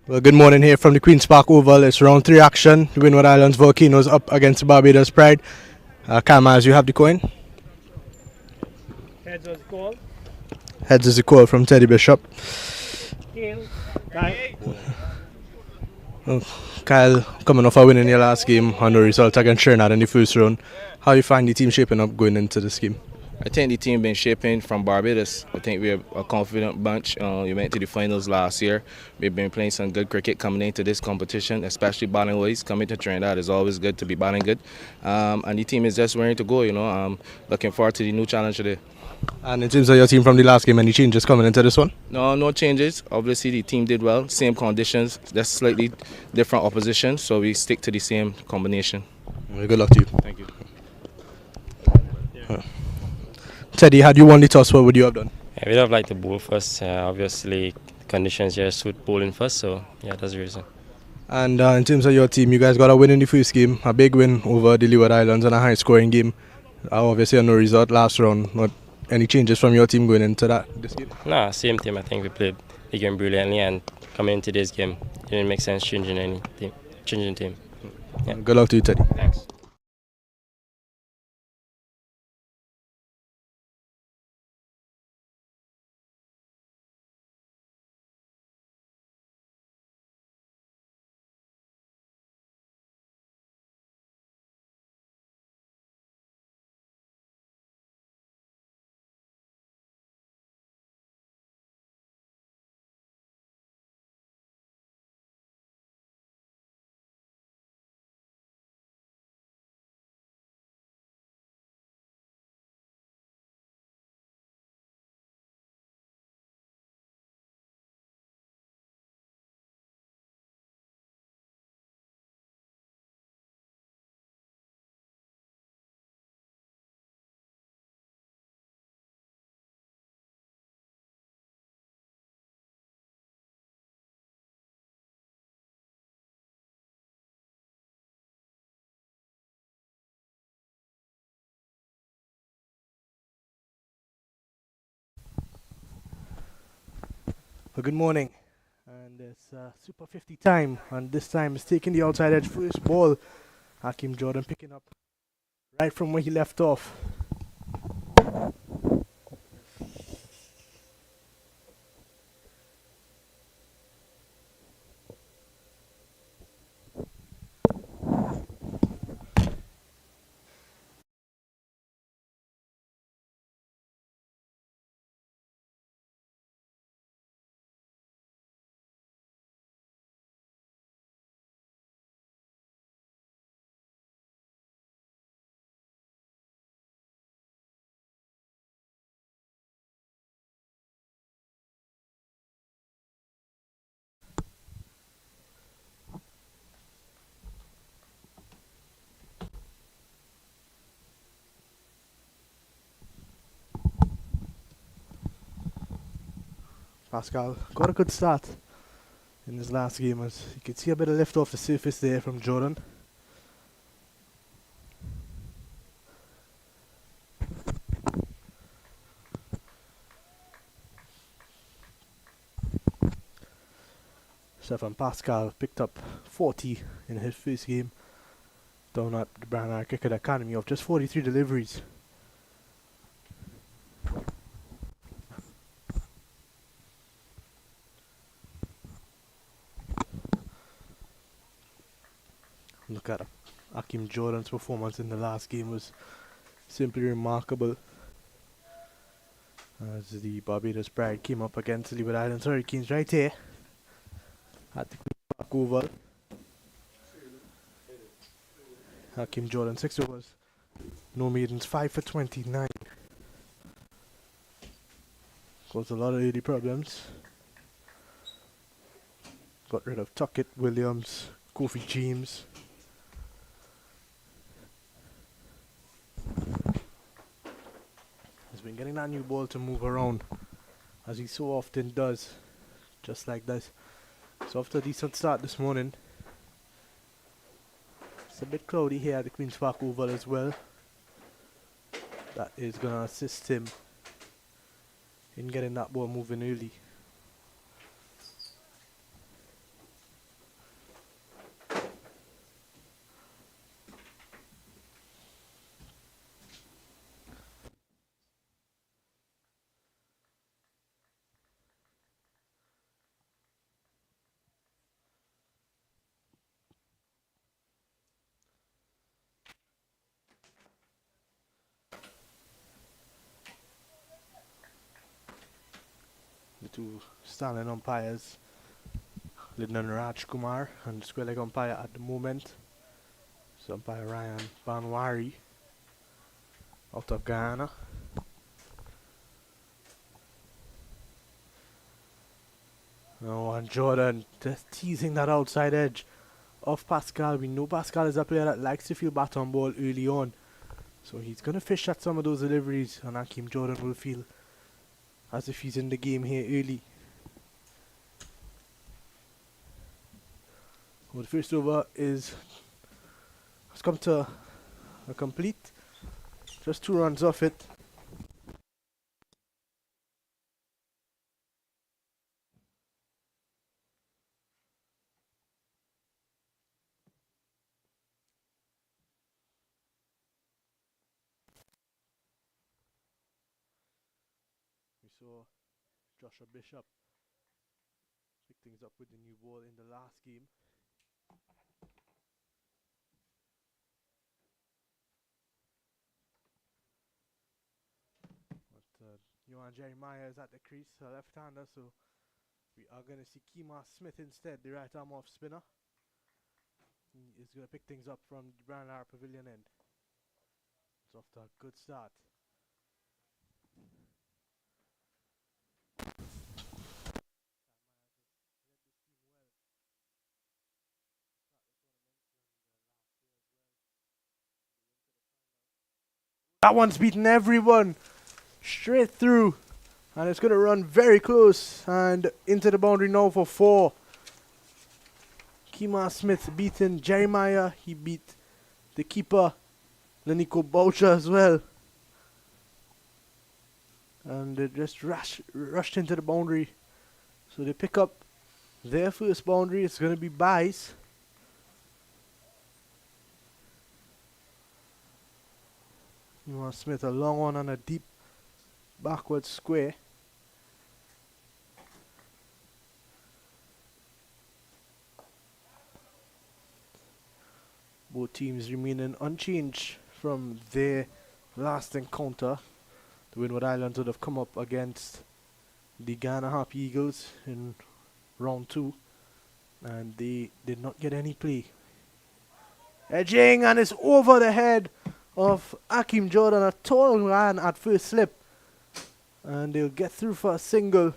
Well, good morning here from the Queen's Park Oval. It's round 3 action. The Windward Islands Volcanoes up against Barbados Pride. Kama, as you have the coin. Heads was called. Heads is a call from Teddy Bishop. Tails. Time. Well, Kyle, coming off a win in your last game on the result against Trinidad in the first round. How you find the team shaping up going into this game? I think the team been shaping from Barbados. I think we're a confident bunch. We went to the finals last year. We've been playing some good cricket coming into this competition, especially batting wise. Coming to Trinidad is always good to be batting good. And the team is just ready to go. Looking forward to the new challenge today. And in terms of your team from the last game, any changes coming into this one? No changes. Obviously, the team did well. Same conditions, just slightly different opposition. So we stick to the same combination. Well, good luck to you. Thank you. Teddy, had you won the toss, what would you have done? Yeah, we'd have liked to bowl first. Obviously, conditions here suit bowling first, so yeah, that's the reason. And in terms of your team, you guys got a win in the first game, a big win over the Leeward Islands and a high-scoring game. Obviously, no result last round. Not any changes from your team going into this game? Nah, same team. I think we played the game brilliantly, and coming into this game, it didn't make sense changing team. Yeah. Good luck to you, Teddy. Thanks. Well, good morning. And it's Super50 time, and this time it's taking the outside edge first ball. Hakeem Jordan picking up right from where he left off. Pascal got a good start in his last game, as you can see a bit of lift off the surface there from Jordan. Stefan Pascal picked up 40 in his first game down at the Branagh Cricket Academy of just 43 deliveries. Look at Hakeem Jordan's performance in the last game was simply remarkable, as the Barbados Pride came up against the Leeward Islands Hurricanes right here at the Queen's Park Oval. Hakeem Jordan 6 overs, no maidens, 5 for 29. Caused a lot of early problems. Got rid of Tuckett, Williams, Kofi James. He's been getting that new ball to move around, as he so often does, just like this. So after a decent start this morning, it's a bit cloudy here at the Queen's Park Oval as well. That is going to assist him in getting that ball moving early. two standing umpires, Lieutenant Raj Kumar and square leg umpire at the moment. So umpire Ryan Banwari out of Ghana. Oh, and Jordan just teasing that outside edge of Pascal. We know Pascal is a player that likes to feel bat on ball early on. So he's going to fish at some of those deliveries, and Hakeem Jordan will feel as if he's in the game here early. Well, the first over has come to a complete. Just 2 runs off it. We saw Joshua Bishop pick things up with the new ball in the last game. But Johan Jeremiah is at the crease, a left-hander, so we are going to see Kemar Smith instead, the right arm off spinner. He is going to pick things up from the Brian Lara Pavilion end. It's off to a good start. That one's beaten everyone straight through, and it's going to run very close and into the boundary now for 4. Kemar Smith beaten Jeremiah. He beat the keeper Lenico Boucher as well, and they just rushed into the boundary, so they pick up their first boundary. It's going to be byes. Kemar Smith a long one on a deep backward square. Both teams remaining unchanged from their last encounter. The Windward Islands would have come up against the Ghana Harp Eagles in round 2, and they did not get any play. Edging, and it's over the head of Hakeem Jordan, a tall man at first slip, and they'll get through for a single.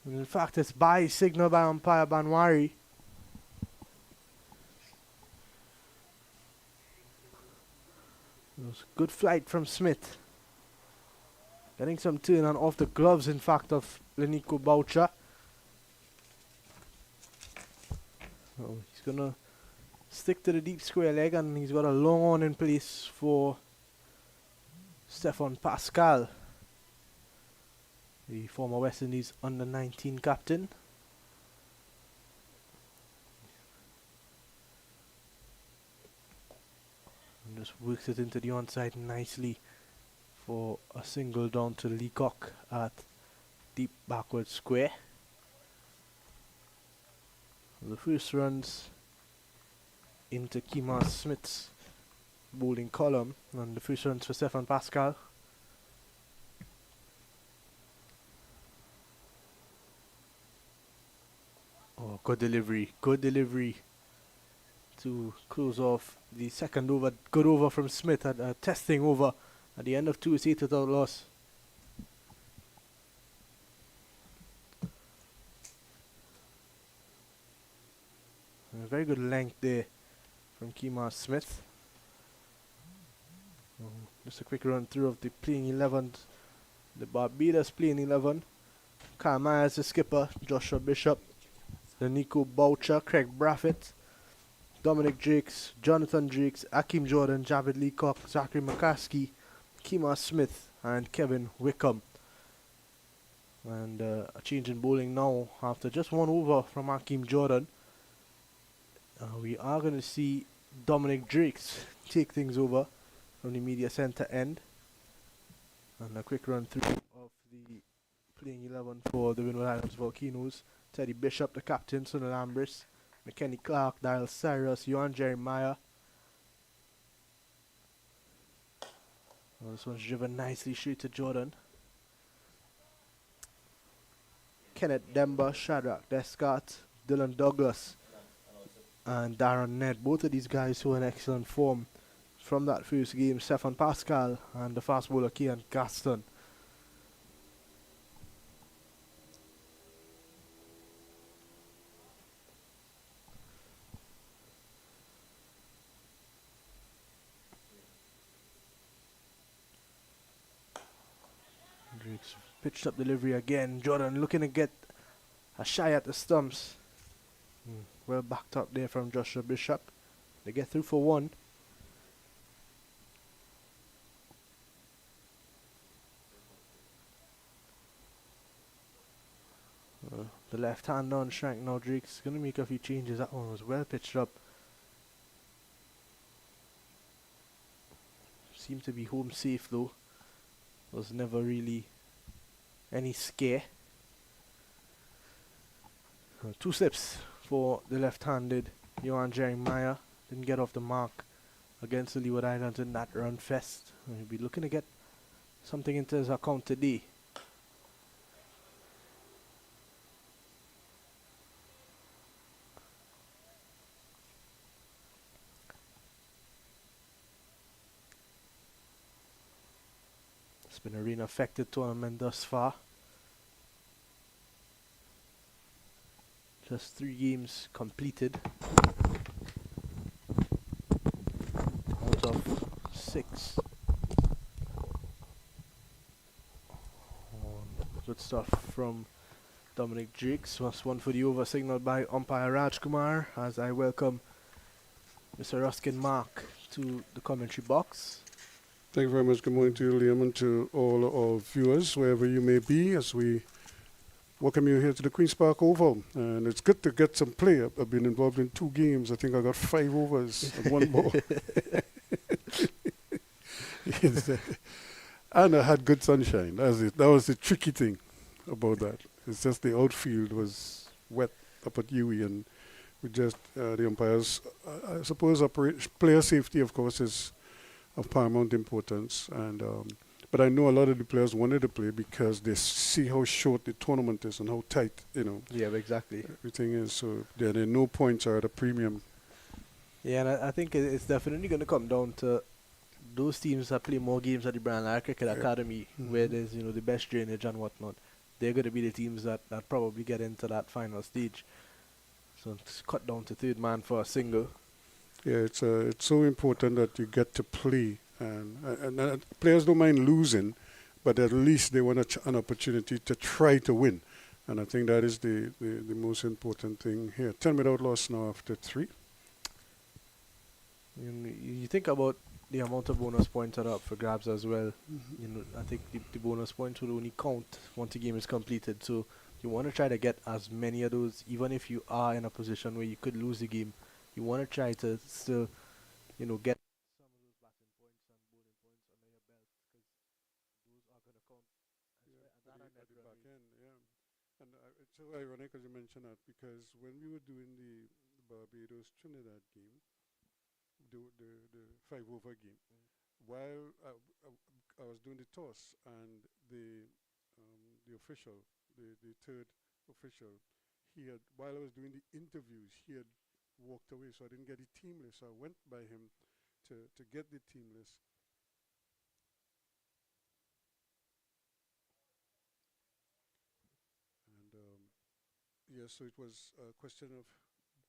And in fact, it's by signal by umpire Banwari. It was good flight from Smith, getting some turn on off the gloves, in fact, of Lenico Boucher. Oh, he's gonna stick to the deep square leg, and he's got a long on in place for Stefan Pascal, the former West Indies under-19 captain. And just works it into the onside nicely for a single down to Leacock at deep backward square. The first runs into Kemar Smith's bowling column, and the first runs for Stefan Pascal. Oh, good delivery to close off the second over. Good over from Smith at a testing over at the end of 2 is 8 without loss. A very good length there from Kemar Smith. Just a quick run through of the playing 11, the Barbados playing 11. Kyle Myers, the skipper, Joshua Bishop, Lenico Boucher, Craig Braffett, Dominic Drakes, Jonathan Drakes, Hakeem Jordan, Javid Leacock, Zachary McCaskey, Kemar Smith, and Kevin Wickham. And a change in bowling now after just 1 over from Hakeem Jordan. We are going to see Dominic Drakes take things over from the media centre end. And a quick run through of the playing 11 for the Windward Islands Volcanoes. Teddy Bishop, the captain, Sunil Ambris, McKenny Clark, Dial Cyrus, Johan Jeremiah. This one's driven nicely straight to Jordan. Kenneth Demba, Shadrach Descott, Dylan Douglas, and Darren Ned. Both of these guys who are in excellent form from that first game. Stefan Pascal and the fast bowler Kian Gaston. Drake's pitched up delivery again. Jordan looking to get a shy at the stumps. Well backed up there from Joshua Bishop. They get through for one. The left hand on strike now. Drake's going to make a few changes. That one was well pitched up. Seemed to be home safe though. Was never really any scare. 2 slips for the left-handed Johan Jeremiah. Didn't get off the mark against the Leeward Islands in that run fest. He'll be looking to get something into his account today. It's been a rain-affected tournament thus far. Just 3 games completed out of 6. Good stuff from Dominic Drakes. Was one for the over signaled by umpire Rajkumar as I welcome Mr. Ruskin Mark to the commentary box. Thank you very much. Good morning to you, Liam, and to all our viewers, wherever you may be, as we welcome you here to the Queen's Park Oval. And it's good to get some play. I've been involved in 2 games. I think I got 5 overs and 1 ball. And I had good sunshine. That was the tricky thing about that. It's just the outfield was wet up at Huey, and we just, the umpires, I suppose player safety, of course, is of paramount importance. And but I know a lot of the players wanted to play because they see how short the tournament is and how tight, Yeah, exactly. everything is. So there are no points are at a premium. Yeah, and I think it's definitely going to come down to those teams that play more games at the Brian Lara Cricket Academy, where there's the best drainage and whatnot. They're going to be the teams that probably get into that final stage. So it's cut down to 3rd man for a single. Yeah, it's so important that you get to play, and players don't mind losing, but at least they want an opportunity to try to win, and I think that is the most important thing here. 10 without loss now after 3. You think about the amount of bonus points that are up for grabs as well. I think the bonus points will only count once the game is completed. So you want to try to get as many of those, even if you are in a position where you could lose the game. You want to try to still, get some of those batting points and bowling points under your belt, because those are going to count. At the back end, yeah. And it's so ironic as you mentioned that, because when we were doing the Barbados Trinidad game, the 5-over game, while I was doing the toss, and the official, the 3rd official, while I was doing the interviews, he had walked away, so I didn't get the team list. So I went by him to get the team list. And so it was a question of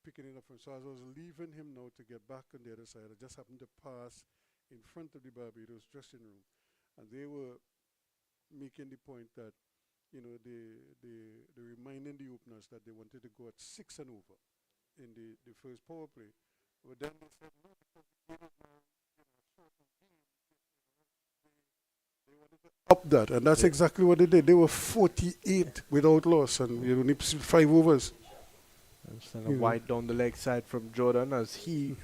picking it up from. So as I was leaving him now to get back on the other side, I just happened to pass in front of the Barbados dressing room, and they were making the point that they reminding the openers that they wanted to go at 6 and over in the first power play. But then they said, no, because the game is now shortened game, they wanted to up that, and that's exactly what they did. They were 48 without loss, and only 5 overs. And a wide down the leg side from Jordan as he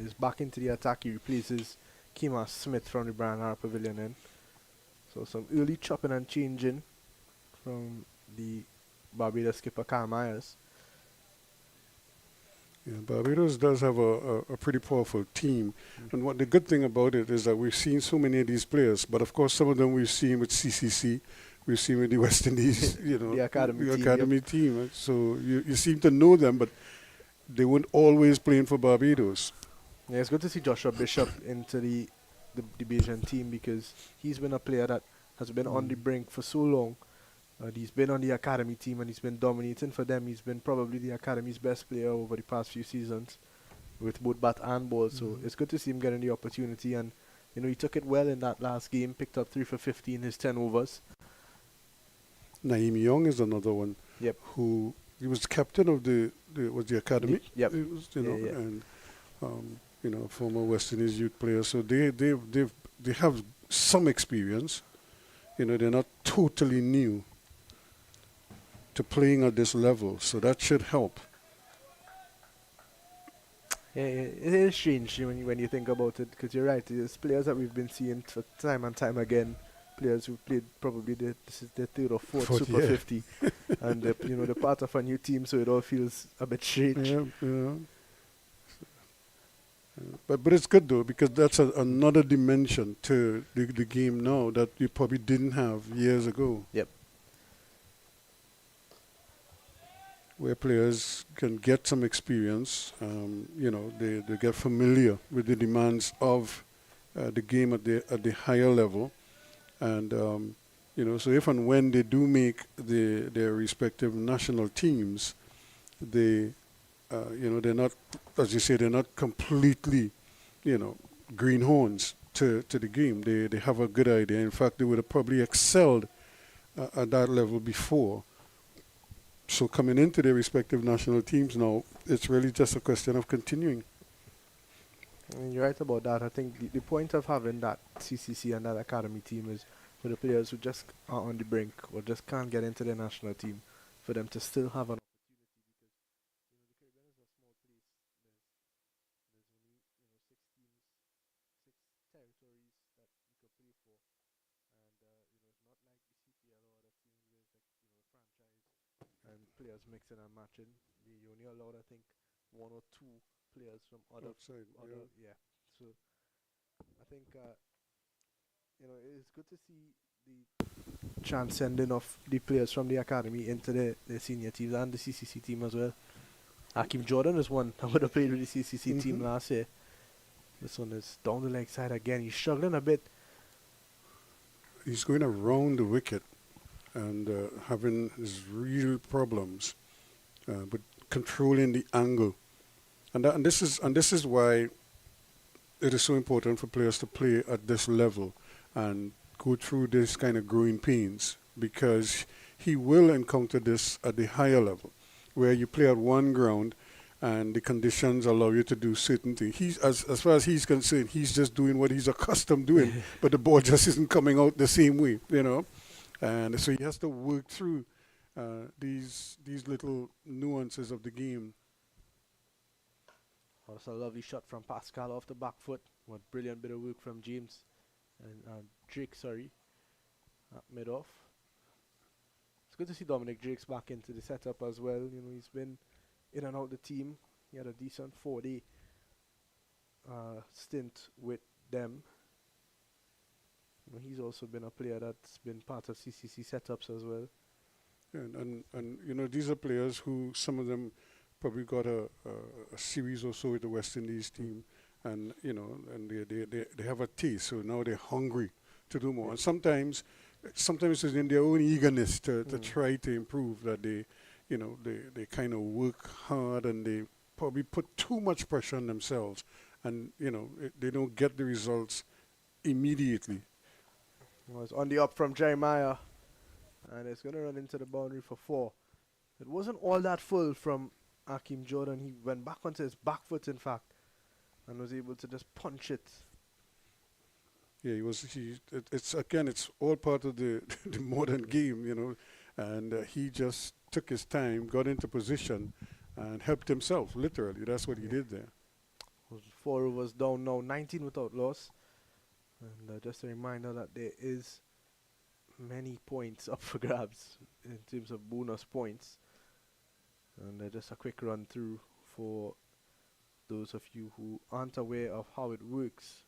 is back into the attack. He replaces Kima Smith from the Brian Lara Pavilion in. So some early chopping and changing from the Barbados skipper Kyle Myers. Yeah, Barbados does have a pretty powerful team. And what the good thing about it is that we've seen so many of these players, but of course some of them we've seen with CCC, we've seen with the West Indies, The academy the team, academy team. Right? So you seem to know them, but they weren't always playing for Barbados. Yeah, it's good to see Joshua Bishop into the Bajan team because he's been a player that has been on the brink for so long. He's been on the academy team and he's been dominating for them. He's been probably the academy's best player over the past few seasons with both bat and ball. So it's good to see him getting the opportunity. And, he took it well in that last game, picked up 3 for 50 in his 10 overs. Naeem Young is another one. Yep. Who he was captain of the academy. Yep. It was, Yeah. and former West Indies youth player. So they have some experience. They're not totally new to playing at this level, so that should help. Yeah, it is strange when you think about it, because you're right. There's players that we've been seeing for time and time again. Players who played probably this is their third or fourth Super 50, and they're part of a new team, so it all feels a bit strange. Yeah. But it's good though, because that's another dimension to the game now that you probably didn't have years ago. Yep. Where players can get some experience, they get familiar with the demands of the game at the higher level, and so if and when they do make their respective national teams, they're not, as you say, they're not completely, greenhorns to the game. They have a good idea. In fact, they would have probably excelled at that level before. So coming into their respective national teams now, it's really just a question of continuing. You're right about that. I think the point of having that CCC and that academy team is for the players who just are on the brink or just can't get into their national team, for them to still have an players mixing and matching. You only allowed, I think, 1 or 2 players from other. Outside, yeah. So I think it's good to see the transcending of the players from the academy into the senior teams and the CCC team as well. Hakeem Jordan is one that would have played with the CCC team last year. This one is down the leg side again. He's struggling a bit. He's going around the wicket and having his real problems, but controlling the angle, and this is why it is so important for players to play at this level and go through this kind of growing pains, because he will encounter this at the higher level, where you play at one ground and the conditions allow you to do certain things. He's as far as he's concerned, he's just doing what he's accustomed doing, but the ball just isn't coming out the same way, And so he has to work through these little nuances of the game. Oh, that's a lovely shot from Pascal off the back foot. What brilliant bit of work from James and Drake, at mid-off. It's good to see Dominic Drake's back into the setup as well. He's been in and out the team. He had a decent 4-day stint with them. He's also been a player that's been part of CCC setups as well. And these are players who, some of them probably got a series or so with the West Indies team, and and they have a taste, so now they're hungry to do more. And sometimes it's in their own eagerness to try to improve that they kind of work hard, and they probably put too much pressure on themselves, and they don't get the results immediately. Was on the up from Jeremiah, and it's going to run into the boundary for 4. It wasn't all that full from Hakeem Jordan. He went back onto his back foot, in fact, and was able to just punch it. Yeah, it's all part of the the modern game, and he just took his time, got into position, and helped himself, literally. That's what he did there. 4 overs down now, 19 without loss. And just a reminder that there is many points up for grabs in terms of bonus points. And just a quick run through for those of you who aren't aware of how it works.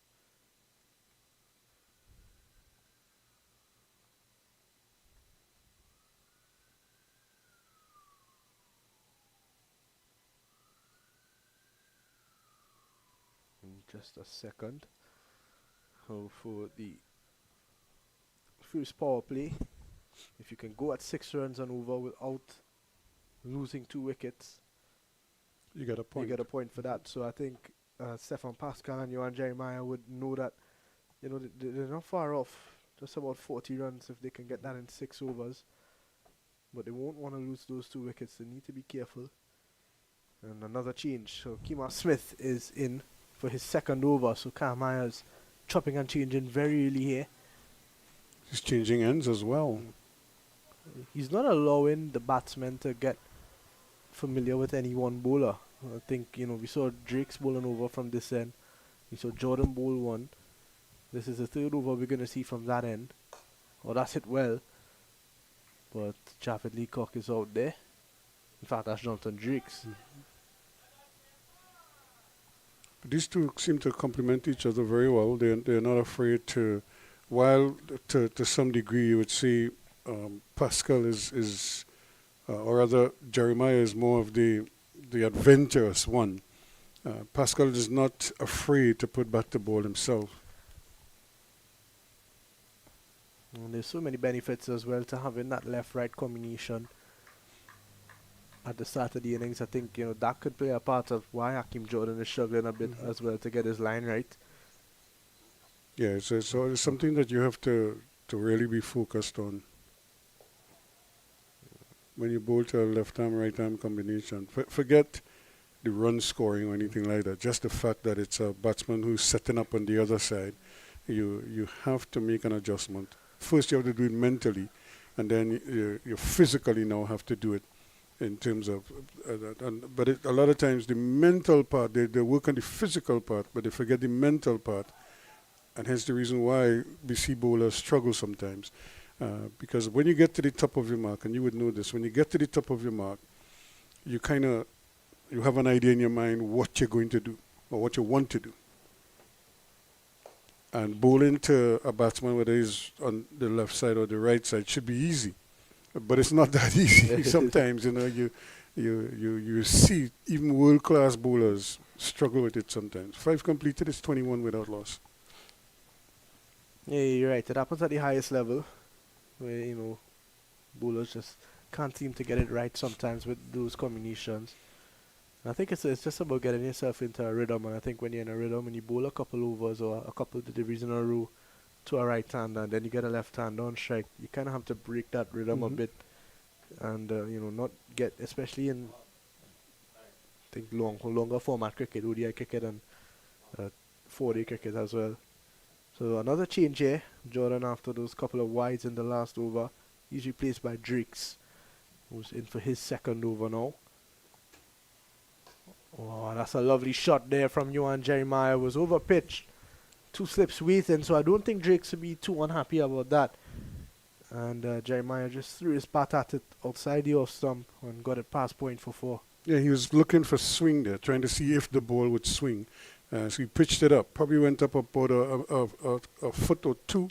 just a second. So for the first power play, if you can go at 6 runs and over without losing 2 wickets, You get a point. you get a point for that. So I think Stefan Pascal and Johan Jeremiah would know that, they're not far off. Just about 40 runs if they can get that in 6 overs. But they won't want to lose those 2 wickets. They need to be careful. And another change. So Kemar Smith is in for his second over. So Kyle Myers chopping and changing very early here. He's changing ends as well. He's not allowing the batsmen to get familiar with any one bowler. I think, we saw Drake's bowling over from this end. We saw Jordan bowl one. This is the third over we're going to see from that end. Oh, that's hit well. But Javed Leacock is out there. In fact, that's Jonathan Drakes. These two seem to complement each other very well. They're not afraid to, while to some degree you would say Pascal is or rather Jeremiah is more of the adventurous one. Pascal is not afraid to put back the ball himself. And there's so many benefits as well to having that left-right combination at the start of the innings. I think, that could play a part of why Hakeem Jordan is struggling a bit as well to get his line right. Yeah, so it's something that you have to really be focused on. When you bowl to a left-arm, right-arm combination, forget the run scoring or anything like that. Just the fact that it's a batsman who's setting up on the other side, you have to make an adjustment. First, you have to do it mentally, and then you physically now have to do it in terms of. But a lot of times, the mental part, they work on the physical part, but they forget the mental part, and hence the reason why we see bowlers struggle sometimes. Because when you get to the top of your mark, and you would know this, when you get to the top of your mark, you have an idea in your mind what you're going to do or what you want to do. And bowling to a batsman, whether he's on the left side or the right side, should be easy, but it's not that easy. Sometimes, you see even world-class bowlers struggle with it sometimes. 5 completed is 21 without loss. Yeah, you're right. It happens at the highest level, where bowlers just can't seem to get it right sometimes with those combinations. I think it's just about getting yourself into a rhythm, and I think when you're in a rhythm and you bowl a couple overs or a couple deliveries in a row to a right hander and then you get a left hander on strike, you kind of have to break that rhythm a bit, and not get, especially in I think longer format cricket, ODI cricket and 4-day cricket as well. So another change here, Jordan after those couple of wides in the last over, he's replaced by Drakes, who's in for his second over now. Oh, that's a lovely shot there from Johan Jeremiah. Was over pitch, 2 slips waiting, so I don't think Drakes would be too unhappy about that. And Jeremiah just threw his bat at it outside the off stump and got it past point for 4. Yeah, he was looking for swing there, trying to see if the ball would swing. So he pitched it up, probably went up about a foot or two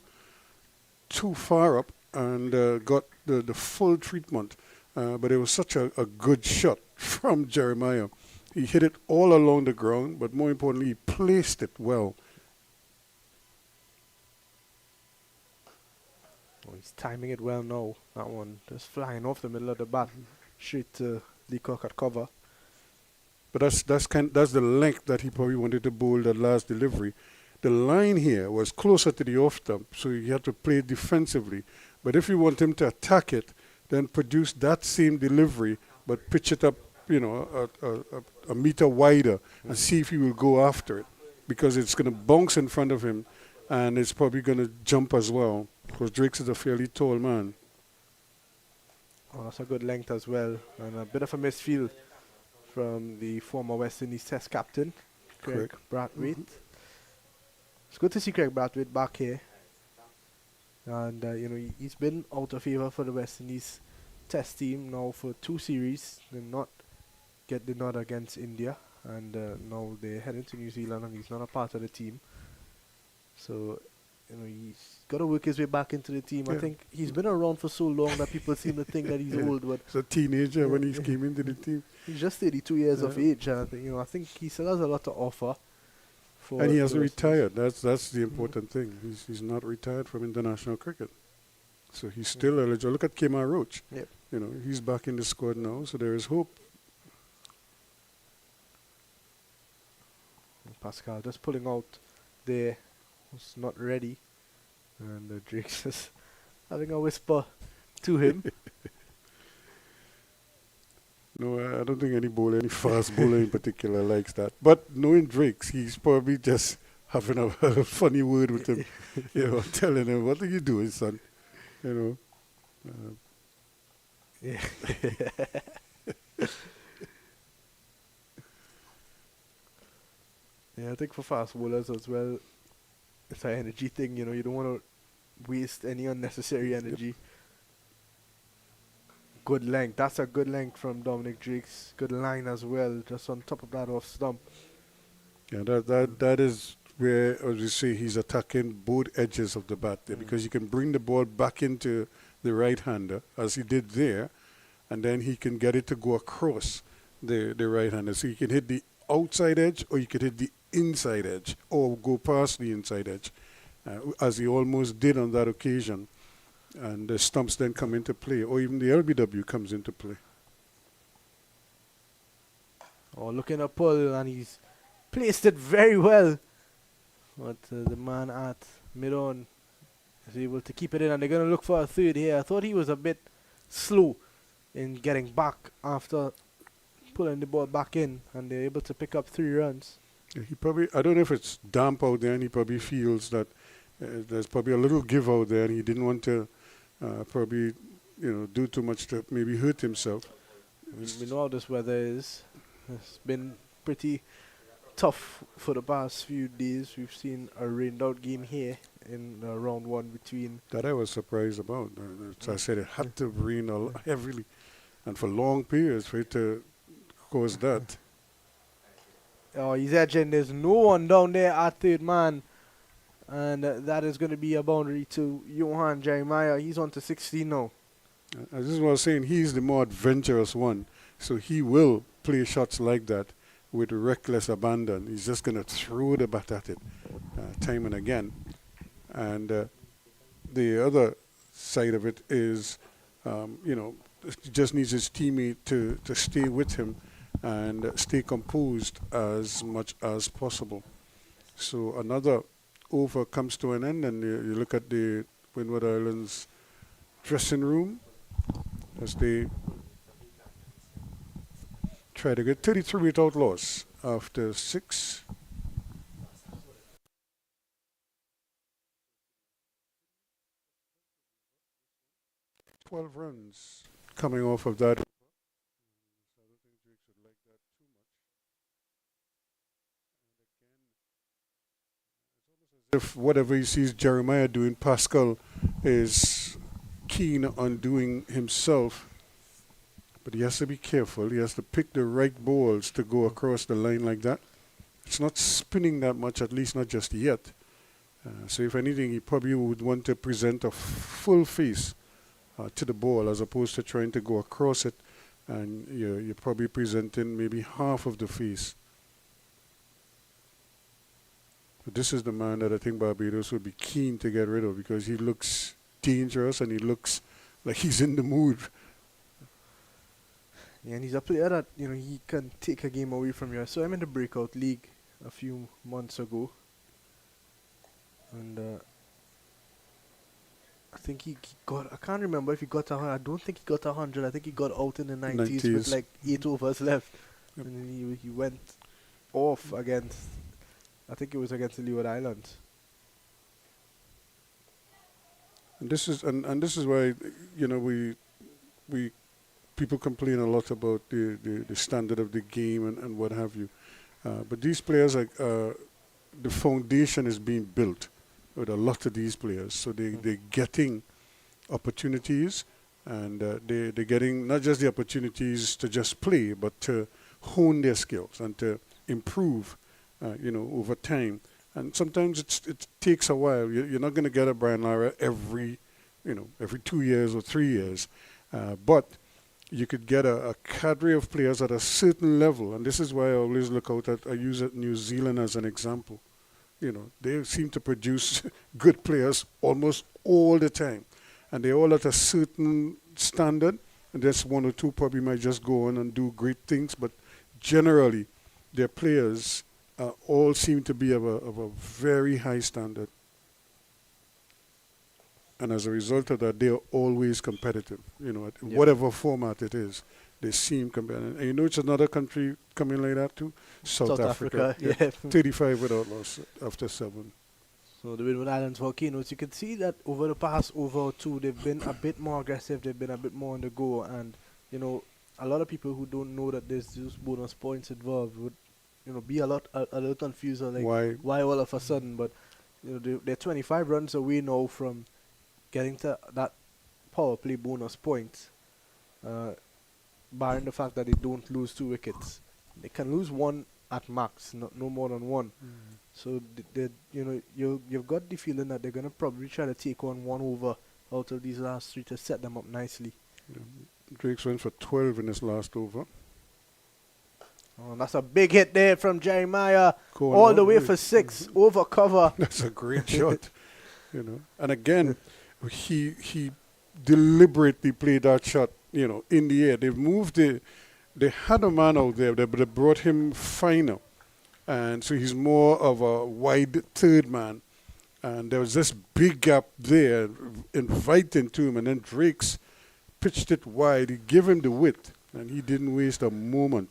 too far up, and got the full treatment. But it was such a good shot from Jeremiah. He hit it all along the ground, but more importantly, he placed it well. Oh, he's timing it well now. That one just flying off the middle of the bat, straight to Leacock at cover. But that's the length that he probably wanted to bowl that last delivery. The line here was closer to the off stump, so he had to play defensively. But if you want him to attack it, then produce that same delivery, but pitch it up, a meter wider, and see if he will go after it, because it's going to bounce in front of him, and it's probably going to jump as well, because Drakes is a fairly tall man. Oh, that's a good length as well, and a bit of a misfield from the former West Indies Test captain, Craig Brathwaite. It's good to see Craig Brathwaite back here, and he's been out of favour for the West Indies Test team now for 2 series. Did not get the nod against India, and now they're heading to New Zealand, and he's not a part of the team. So he's got to work his way back into the team. Yeah. I think he's been around for so long that people seem to think that he's old, but he's a teenager when he came into the team. He's just 32 years of age, and I think he still has a lot to offer for And he the hasn't rest of retired. That's the important thing. He's not retired from international cricket. So he's still eligible. Look at Kemar Roach. Yep. You know, he's back in the squad now, so there is hope. Pascal just pulling out there, was not ready, and Drake's is having a whisper to him. No, I don't think any fast bowler in particular likes that. But knowing Drake's, he's probably just having a funny word with him, you know, telling him, "What are you doing, son?" You know. Yeah. Yeah, I think for fast bowlers as well, it's an energy thing, you know, you don't want to waste any unnecessary energy. Good length, that's a good length from Dominic Drake's. Good line as well, just on top of that off stump. Yeah, that is where, as you say, he's attacking both edges of the bat there, because you can bring the ball back into the right-hander, as he did there, and then he can get it to go across the right-hander. So you can hit the outside edge, or you could hit the inside edge, or go past the inside edge, as he almost did on that occasion. And the stumps then come into play, or even the LBW comes into play. Oh, looking at pull, and he's placed it very well. But the man at mid-on is able to keep it in, and they're going to look for a third here. I thought he was a bit slow in getting back after pulling the ball back in, and they're able to pick up 3 runs. Yeah, he probably, I don't know if it's damp out there, and he probably feels that there's probably a little give out there, and he didn't want to probably, you know, do too much to maybe hurt himself. We know how this weather is. It's been pretty tough for the past few days. We've seen a rained out game here in round 1 between. That I was surprised about. As I said, it had to rain heavily, and for long periods for it to cause that. Oh, he's edging. There's no one down there at third man. And that is going to be a boundary to Johan Jeremiah. He's on to 16 now. I just was saying, he's the more adventurous one, so he will play shots like that with reckless abandon. He's just going to throw the bat at it time and again. And the other side of it is, you know, he just needs his teammate to stay with him and stay composed as much as possible. So another over comes to an end, and you look at the Windward Islands dressing room as they try to get 33 without loss after 6. 12 runs coming off of that. If whatever he sees Jeremiah doing, Pascal is keen on doing himself. But he has to be careful. He has to pick the right balls to go across the line like that. It's not spinning that much, at least not just yet. So if anything, he probably would want to present a full face to the ball as opposed to trying to go across it. And you're probably presenting maybe half of the face. But this is the man that I think Barbados would be keen to get rid of, because he looks dangerous and he looks like he's in the mood. Yeah, and he's a player that, you know, he can take a game away from you. I saw him in the breakout league a few months ago. And I think he got, I can't remember if he got 100. I don't think he got 100. I think he got out in the 90s with like 8 overs left. Yep. And then he went off against, I think it was against the Leeward Islands. And this is why, you know, we people complain a lot about the standard of the game and what have you. But these players, the foundation is being built with a lot of these players. So they're getting opportunities, and they're getting not just the opportunities to just play, but to hone their skills and to improve, you know, over time. And sometimes it takes a while. You're not going to get a Brian Lara every 2 years or 3 years. But you could get a cadre of players at a certain level. And this is why I always look out at, I use New Zealand as an example. they seem to produce good players almost all the time. And they're all at a certain standard. And there's one or two probably might just go on and do great things. But generally, their players all seem to be of a very high standard. And as a result of that, they're always competitive, whatever format it is. They seem competitive. And it's another country coming like that too? South Africa. Yeah. 35 without loss after 7. So the Windward Islands Volcanoes, you can see that over the past over or two, they've been a bit more aggressive, they've been a bit more on the go, and, a lot of people who don't know that there's those bonus points involved would, be a little confused on why all of a sudden, but, they're 25 runs away now from getting to that power play bonus points, barring the fact that they don't lose 2 wickets. They can lose 1 at max, no more than 1. So you've got the feeling that they're gonna probably try to take on 1 over out of these last 3 to set them up nicely. Drake's went for 12 in his last over. Oh, that's a big hit there from Jeremiah, all the way for 6 over cover. That's a great shot, And again, he deliberately played that shot, in the air. They've moved they had a man out there, but they brought him finer. And so he's more of a wide third man. And there was this big gap there, inviting to him. And then Drake's pitched it wide. He gave him the width, and he didn't waste a moment.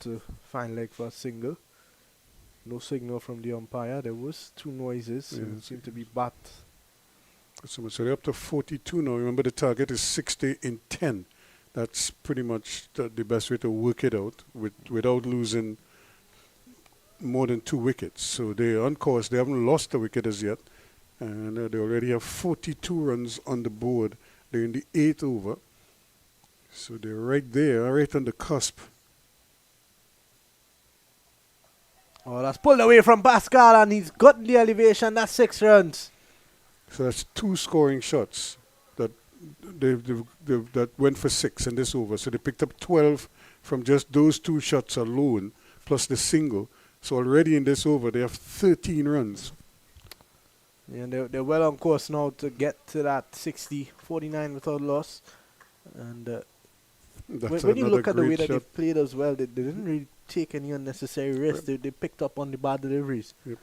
To fine leg for a single. No signal from the umpire. There was 2 noises. It seemed to be bat. So they're up to 42 now. Remember, the target is 60 in 10. That's pretty much the best way to work it out without losing more than 2 wickets. So they're on course. They haven't lost a wicket as yet. And they already have 42 runs on the board. They're in the 8th over. So they're right there, right on the cusp. Oh, that's pulled away from Pascal, and he's got the elevation. That's 6 runs. So that's 2 scoring shots that that went for 6 in this over. So they picked up 12 from just those 2 shots alone, plus the single. So already in this over, they have 13 runs. And they're well on course now to get to that 60, 49 without loss. And when you look at the way that they've played as well, they didn't really take any unnecessary risks. They picked up on the bad deliveries. Yep.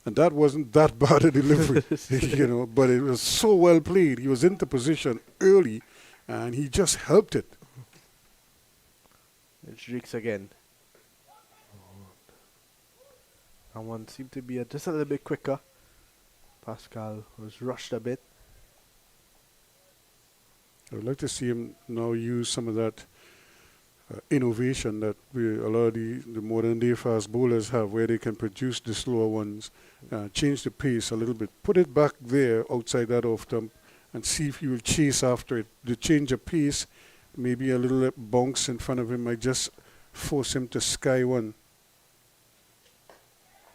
And that wasn't that bad a delivery, but it was so well played. He was into position early, and he just helped it. It's Drix again. And one seemed to be just a little bit quicker. Pascal was rushed a bit. I would like to see him now use some of that innovation that a lot of the modern day fast bowlers have, where they can produce the slower ones, change the pace a little bit, put it back there outside that off stump, and see if he will chase after it. The change of pace, maybe a little bounce in front of him might just force him to sky one.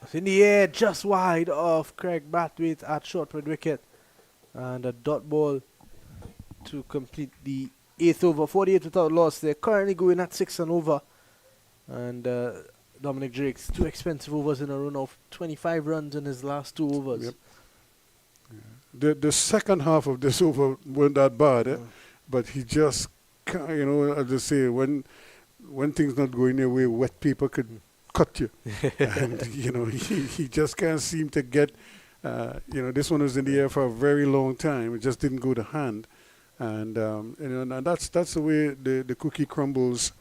It's in the air, just wide of Craig Brathwaite at short mid wicket, and a dot ball to complete the 8th over, 48 without loss. They're currently going at 6 and over. And Dominic Drake's 2 expensive overs in a run of 25 runs in his last 2 overs. Yep. Yeah. The second half of this over weren't that bad, but he just, as I say, when things not going your way, wet paper could cut you. And, he just can't seem to get, this one was in the air for a very long time. It just didn't go to hand. And and that's the way the cookie crumbles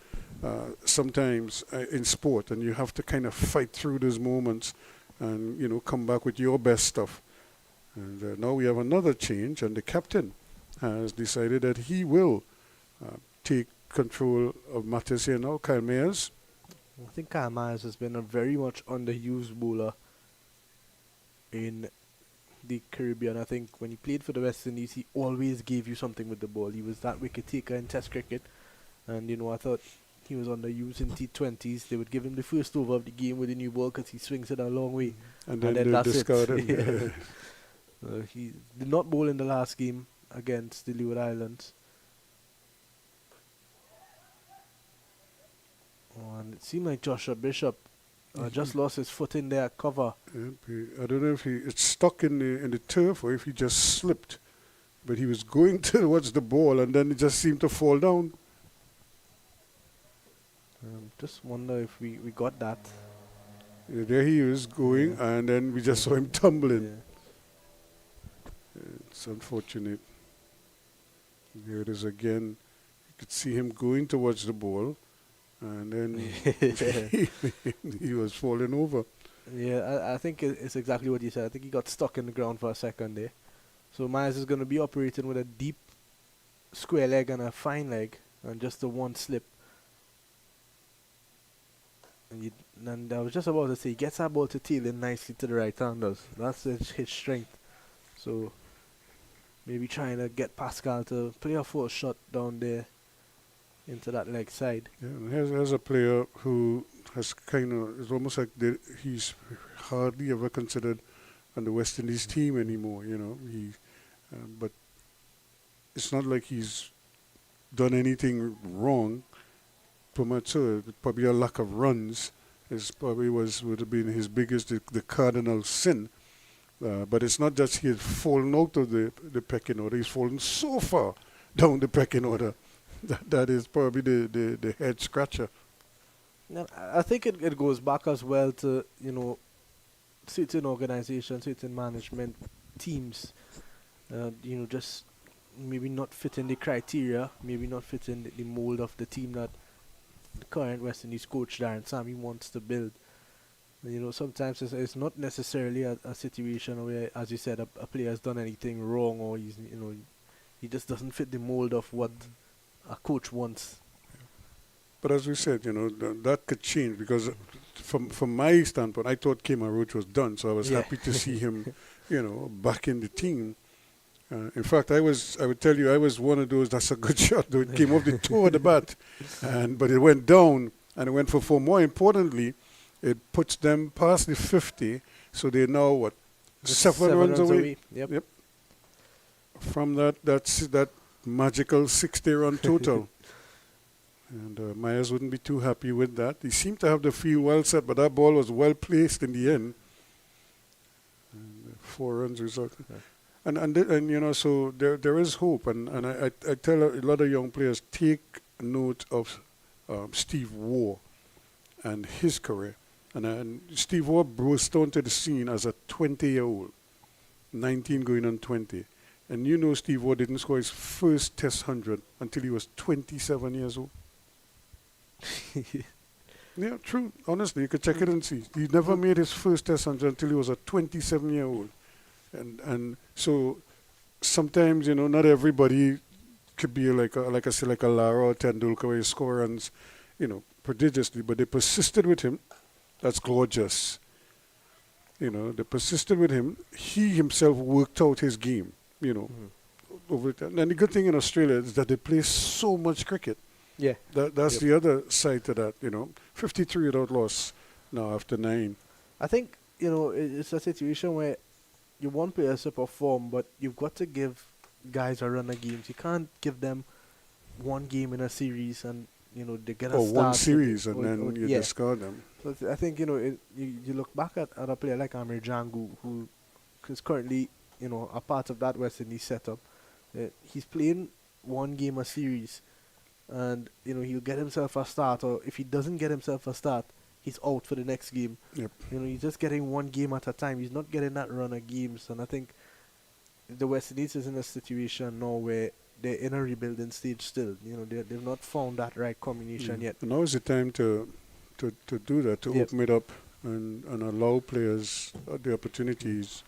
sometimes in sport, and you have to kind of fight through those moments, and come back with your best stuff. And now we have another change, and the captain has decided that he will take control of matters here now. Kyle Mayers. I think Kyle Myers has been a very much underused bowler in the Caribbean. I think when he played for the West Indies, he always gave you something with the ball. He was that wicket taker in Test cricket, and I thought he was underused in T20s. They would give him the first over of the game with a new ball because he swings it a long way, And then they that's discard it. him. He did not bowl in the last game against the Leeward Islands. Oh, and it seemed like Joshua Bishop just lost his foot in there at cover. I don't know if it's stuck in the turf or if he just slipped, but he was going towards the ball and then it just seemed to fall down. Just wonder if we got that. There he is going, and then we just saw him tumbling. It's unfortunate. There it is again. You could see him going towards the ball, and then he was falling over. Yeah, I think it's exactly what you said. I think he got stuck in the ground for a second there. So Myers is going to be operating with a deep square leg and a fine leg, and just the one slip. And I was just about to say, he gets that ball to tail in nicely to the right-handers. That's his strength. So maybe trying to get Pascal to play a full shot down there into that leg side. Yeah, and here's a player who has it's almost like he's hardly ever considered on the West Indies team anymore. But it's not like he's done anything wrong. Probably a lack of runs would have been his biggest, the cardinal sin. But it's not just he had fallen out of the pecking order; he's fallen so far down the pecking order that is probably the head scratcher. Now, I think it goes back as well to certain organizations, certain management teams, just maybe not fitting the criteria, maybe not fitting the mold of the team that the current West Indies coach Darren Sammy wants to build. Sometimes it's not necessarily a situation where, as you said, a player has done anything wrong, or he just doesn't fit the mold of what a coach wants. But as we said, that could change, because from my standpoint, I thought Kemar Roach was done, so I was happy to see him, back in the team. In fact, I would tell you, I was one of those, that's a good shot, though it came off the toe of the bat, but it went down, and it went for 4. More importantly, it puts them past the 50, so they're now, 7 runs away? Yep. From that magical 60-run total. And Myers wouldn't be too happy with that. He seemed to have the field well set, but that ball was well placed in the end. And 4 runs result. Yeah. And so there is hope. And I tell a lot of young players, take note of Steve Waugh and his career. And Steve Waugh burst onto the scene as a 20-year-old, 19 going on 20. And Steve Waugh didn't score his first Test 100 until he was 27 years old. Yeah, true. Honestly, you could check it and see. He never made his first Test 100 until he was a 27-year-old. And so sometimes, not everybody could be like a Lara or Tendulkar where you score runs, prodigiously, but they persisted with him. That's gorgeous. They persisted with him. He himself worked out his game, over time. And the good thing in Australia is that they play so much cricket. Yeah. That's the other side to that, 53 without loss now after 9. I think, it's a situation where you want players to perform, but you've got to give guys a run of games. You can't give them one game in a series and, they get a start. One series and then you discard them. So I think, you look back at a player like Amir Jangu, who is currently, a part of that West Indies setup. He's playing one game a series, and, he'll get himself a start, or if he doesn't get himself a start, he's out for the next game. Yep. He's just getting one game at a time. He's not getting that run of games, and I think the West Indies is in a situation now where they're in a rebuilding stage still. You know, they've not found that right combination yet. And now is the time to do that, to Yep. open it up and allow players the opportunities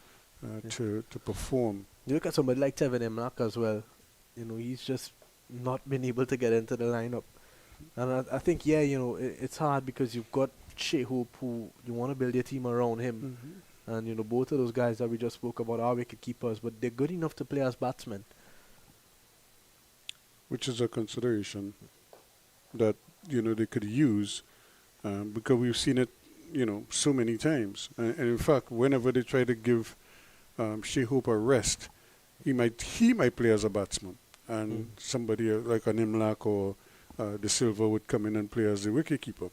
to perform. You look at somebody like Tevin Imlach as well. You know, he's just not been able to get into the lineup. And I think, yeah, you know, it's hard because you've got Shea Hope, who you want to build your team around him. And, you know, both of those guys that we just spoke about are wicket keepers, but they're good enough to play as batsmen. Which is a consideration that, you know, they could use because we've seen it, you know, so many times. And in fact, whenever they try to give Shea Hope a rest, he might play as a batsman. And somebody like an Imlach or De Silva would come in and play as the wicketkeeper.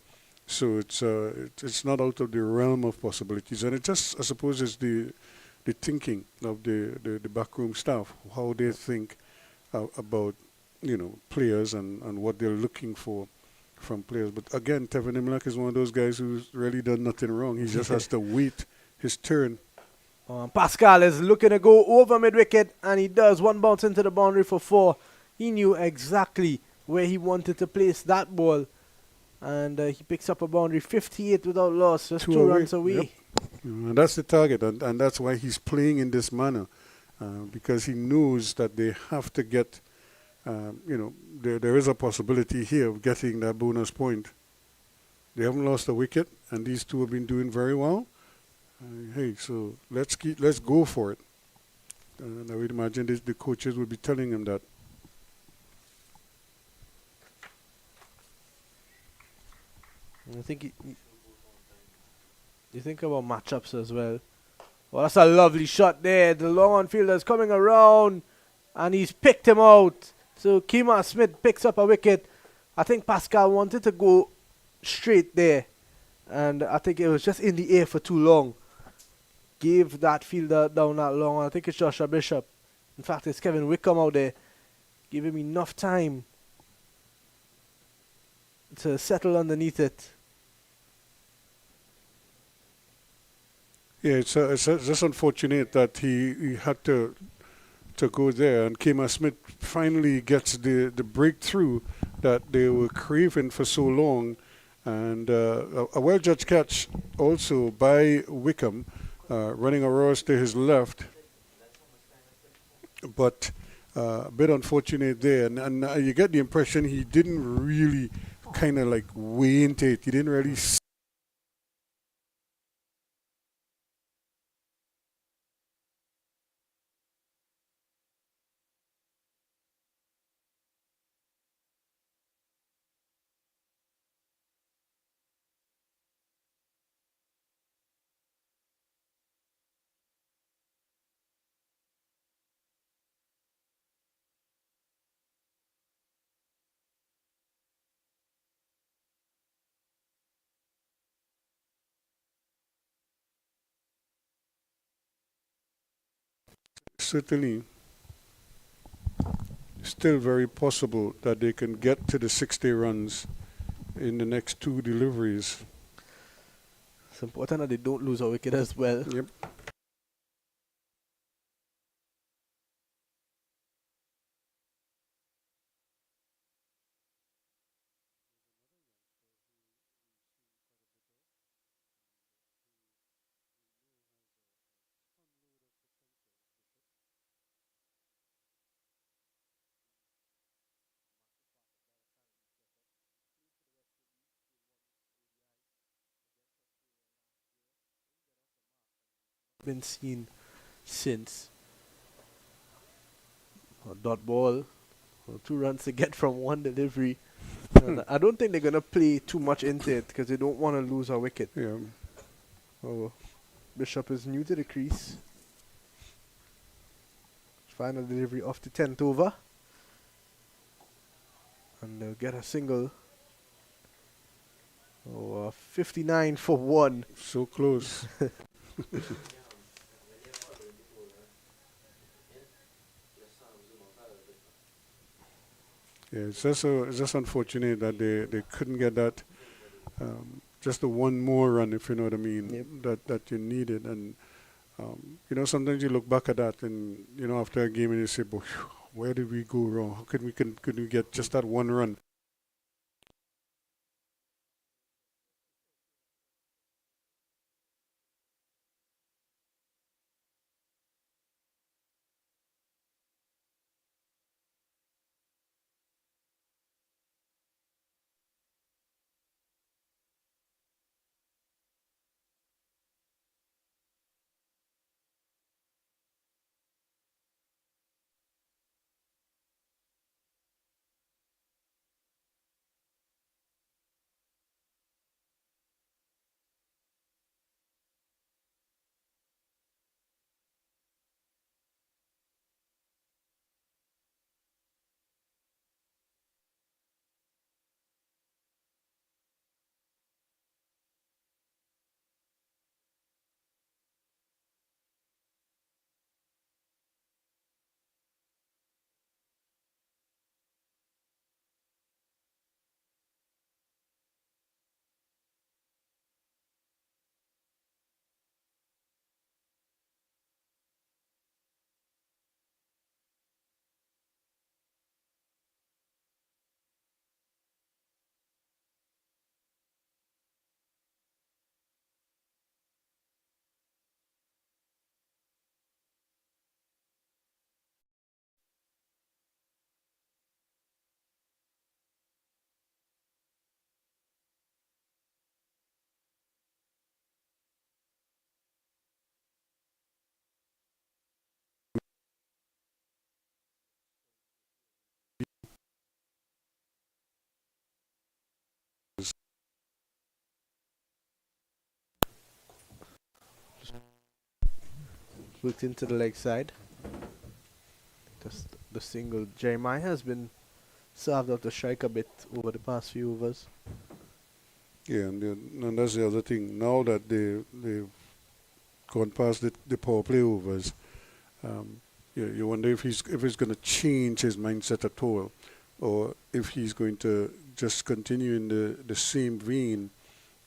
So it's not out of the realm of possibilities. And it just, I suppose, is the thinking of the backroom staff, how they think about, you know, players and what they're looking for from players. But again, Tevin Imlach is one of those guys who's really done nothing wrong. He just has to wait his turn. Pascal is looking to go over mid-wicket, and he does. One bounce into the boundary for 4. He knew exactly where he wanted to place that ball. And he picks up a boundary, 58 without loss, just 2 runs away. Yep. And that's the target, and that's why he's playing in this manner, because he knows that they have to get, you know, there is a possibility here of getting that bonus point. They haven't lost a wicket, and these two have been doing very well. Hey, so let's go for it. And I would imagine the coaches would be telling him that. I think you think about matchups as well. Well, that's a lovely shot there. The long on fielder's coming around, and he's picked him out. So Kemar Smith picks up a wicket. I think Pascal wanted to go straight there, and I think it was just in the air for too long. Gave that fielder down that long. I think it's Joshua Bishop. In fact, it's Kevin Wickham out there. Give him enough time to settle underneath it. Yeah, it's just unfortunate that he had to go there, and Kemar Smith finally gets the breakthrough that they were craving for so long, and a well-judged catch also by Wickham, running across to his left, but a bit unfortunate there, and you get the impression he didn't really kind of like weigh into it. He didn't really certainly still very possible that they can get to the 60 runs in the next 2 deliveries. It's important that they don't lose a wicket as well. Yep. Been seen since. A dot ball. 2 runs to get from 1 delivery. And I don't think they're going to play too much into it because they don't want to lose a wicket. Yeah. Oh, Bishop is new to the crease. Final delivery off the 10th over. And they'll get a single. 59 for 1. So close. Yeah, it's just unfortunate that they couldn't get that, just the one more run, if you know what I mean, that you needed. And, you know, sometimes you look back at that and, you know, after a game and you say, Where did we go wrong? How could we get just that one run? Looked into the leg side. Just the single. Jeremiah has been served out the strike a bit over the past few overs. Yeah, and that's the other thing. Now that they've gone past the power play overs, you wonder if he's going to change his mindset at all, or if he's going to just continue in the same vein.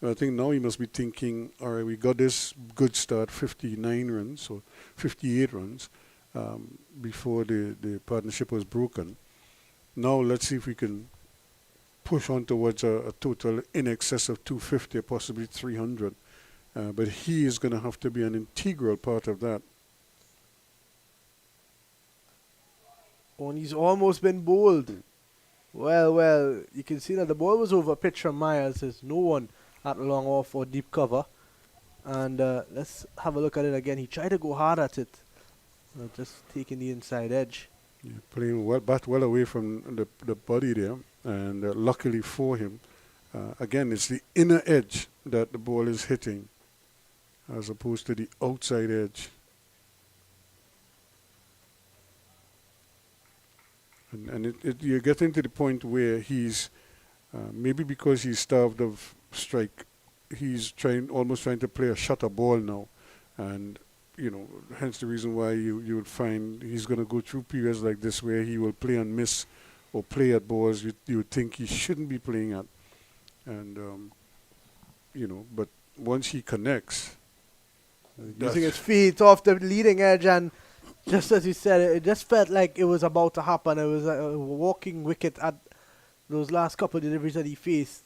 I think now he must be thinking, all right, we got this good start, 59 runs or 58 runs before the partnership was broken. Now let's see if we can push on towards a total in excess of 250 or possibly 300. But he is going to have to be an integral part of that. Oh, and he's almost been bowled. Well, you can see that the ball was over pitch from Myers. There's no one at long off or deep cover. And let's have a look at it again. He tried to go hard at it. Just taking the inside edge. Yeah, playing well away from the body there. And luckily for him, again, it's the inner edge that the ball is hitting as opposed to the outside edge. And you're getting to the point where he's, maybe because he's starved of strike, he's almost trying to play a shutter ball now. And, hence the reason why you would find he's going to go through periods like this where he will play and miss or play at balls you would think he shouldn't be playing at. And, but once he connects... using his feet off the leading edge, and just as you said, it just felt like it was about to happen. It was a walking wicket at those last couple of deliveries that he faced.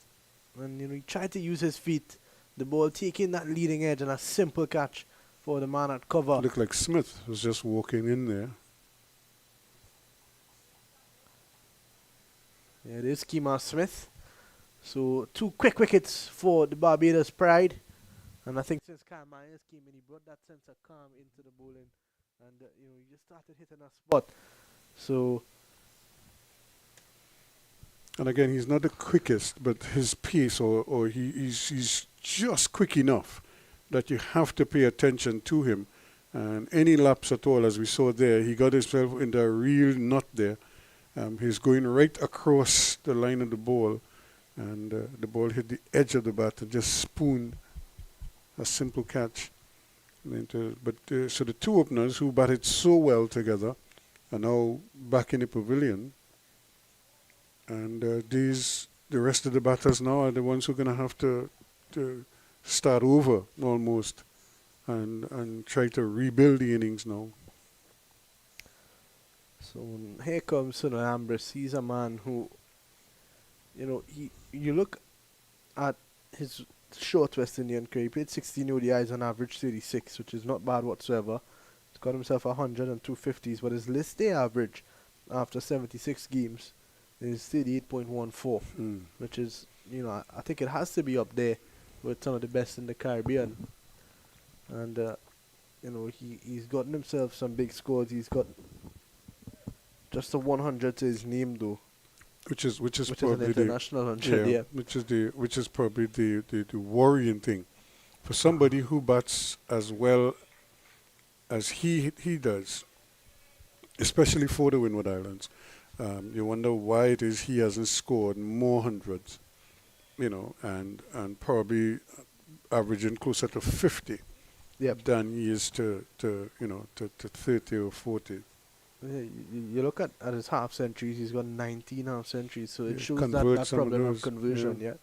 And, he tried to use his feet. The ball taking that leading edge and a simple catch for the man at cover. It looked like Smith was just walking in there. Yeah, it is Kemar Smith. So 2 quick wickets for the Barbados pride. And I think since Kyle Myers came in, he brought that sense of calm into the bowling. And, he just started hitting a spot. So... And again, he's not the quickest, but his pace, or he's just quick enough that you have to pay attention to him. And any lapse at all, as we saw there, he got himself into a real knot there. He's going right across the line of the ball, and the ball hit the edge of the bat and just spooned a simple catch. So the two openers who batted so well together are now back in the pavilion. And the rest of the batters now are the ones who are going to have to start over almost and try to rebuild the innings now. So here comes Sunil Ambrose. He's a man who, you look at his short West Indian career. He played 16 ODIs on average 36, which is not bad whatsoever. He's got himself 100 and 250s, but his list day average after 76 games is 38.14, which is, I think it has to be up there with some of the best in the Caribbean. And, he's gotten himself some big scores. He's got just a 100 to his name, though. Which is Which is an probably international 100, yeah. which is probably the worrying thing for somebody who bats as well as he does, especially for the Windward Islands. You wonder why it is he hasn't scored more hundreds, and probably averaging closer to 50 Yep. than he is to 30 or 40. Yeah, you look at his half centuries, he's got 19 half centuries, so it Yeah, shows convert that some of problem of those, conversion, yeah. yeah.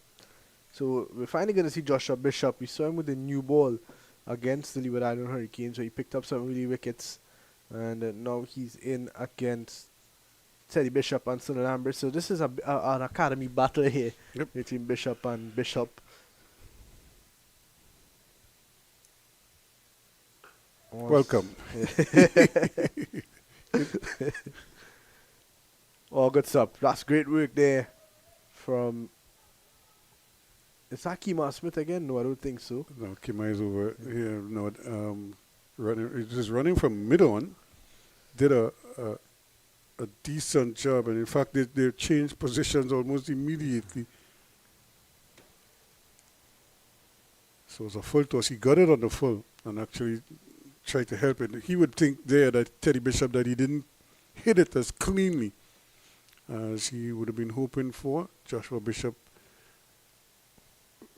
So we're finally going to see Joshua Bishop. We saw him with a new ball against the Leeward Island Hurricanes, where he picked up some really wickets, and now he's in against Teddy Bishop and Sunil Ambrose. So this is an academy battle here between Bishop and Bishop. Welcome. Oh, good stuff. That's great work there from... Is that Kemar Smith again? No, I don't think so. No, Kima is over here. No, running. Just running from mid on. Did a decent job, and in fact, they changed positions almost immediately. So it was a full toss. He got it on the full and actually tried to help it. He would think there that Teddy Bishop that he didn't hit it as cleanly as he would have been hoping for. Joshua Bishop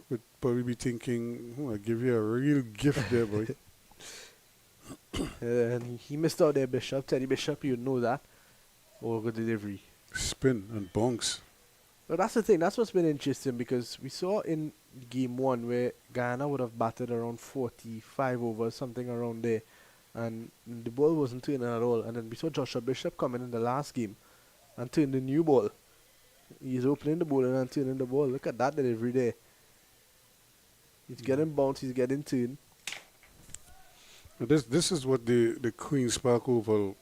would probably be thinking, I'll give you a real gift there, boy. And he missed out there, Bishop. Teddy Bishop, you know that. Oh, good delivery. Spin and bonks. But that's the thing. That's what's been interesting, because we saw in game one where Guyana would have batted around 45 overs, something around there, and the ball wasn't turning at all. And then we saw Joshua Bishop come in the last game and turn the new ball. He's opening the ball and turning the ball. Look at that delivery there. He's getting bounce, he's getting turn. This is what the Queen's Park Oval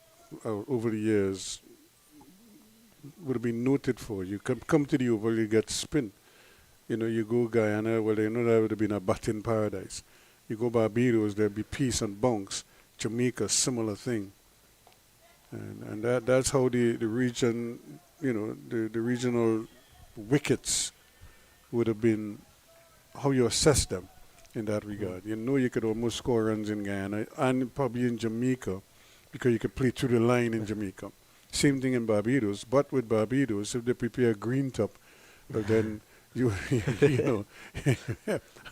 over the years would have been noted for. You come to the Oval, you get spin. You go Guyana, well, that would have been a batting paradise. You go Barbados, there'd be peace and bounce. Jamaica, similar thing. And that's how the region, the regional wickets would have been, how you assess them in that regard. You could almost score runs in Guyana and probably in Jamaica, because you could play through the line in Jamaica. Same thing in Barbados, but with Barbados, if they prepare green top, well then you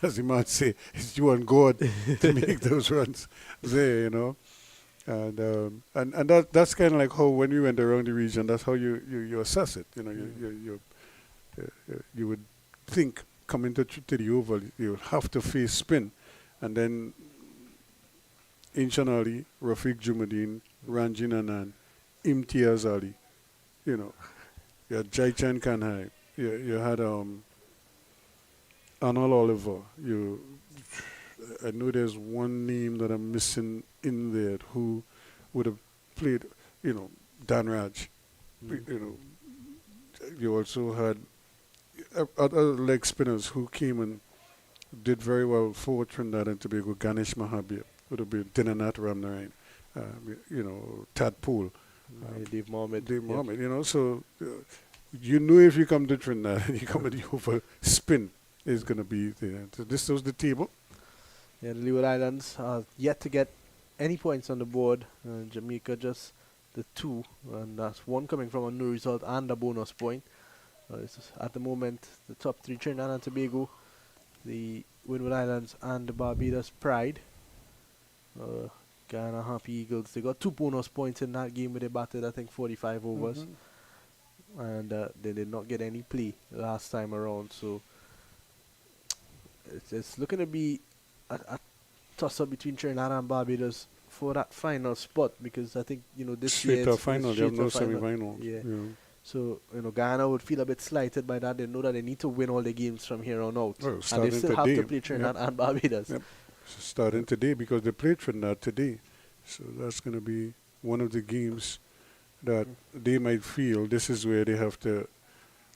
as the man say, it's you and God to make those runs there, and that's kind of like how when we went around the region, that's how you assess it. You would think coming to the Oval, you have to face spin, and then Inshan Ali, Rafiq Jumadeen, Ranjin Anand, Imtiaz Ali, you had Jaichan Kanhai, you had Arnold Oliver. I know there's one name that I'm missing in there who would have played, Dan Raj. You also had other leg spinners who came and did very well for Trinidad and Tobago. Ganesh Mahabir would have been Dinanath Ramnarayan, Tad Poole. Dave Mohammed. So if you come to Trinidad and you come with the over, spin is going to be there. So this was the table. Yeah, the Leeward Islands are yet to get any points on the board. Jamaica just the 2, and that's one coming from a no result and a bonus point. At the moment, the top 3, Trinidad and Tobago, the Windward Islands, and the Barbados Pride. Guyana Happy Eagles, they got 2 bonus points in that game where they batted, I think, 45 overs. And they did not get any play last time around. So it's looking to be a toss-up between Trinidad and Barbados for that final spot because I think this Straight year to a it's final, you have straight to no a final. semi-finals. Yeah. Yeah. So Ghana would feel a bit slighted by that. They know that they need to win all the games from here on out, Well, and they starting still have today. to play Trinidad and Barbados. Yep. Starting today because they played Trinidad today. So that's going to be one of the games that they might feel this is where they have to.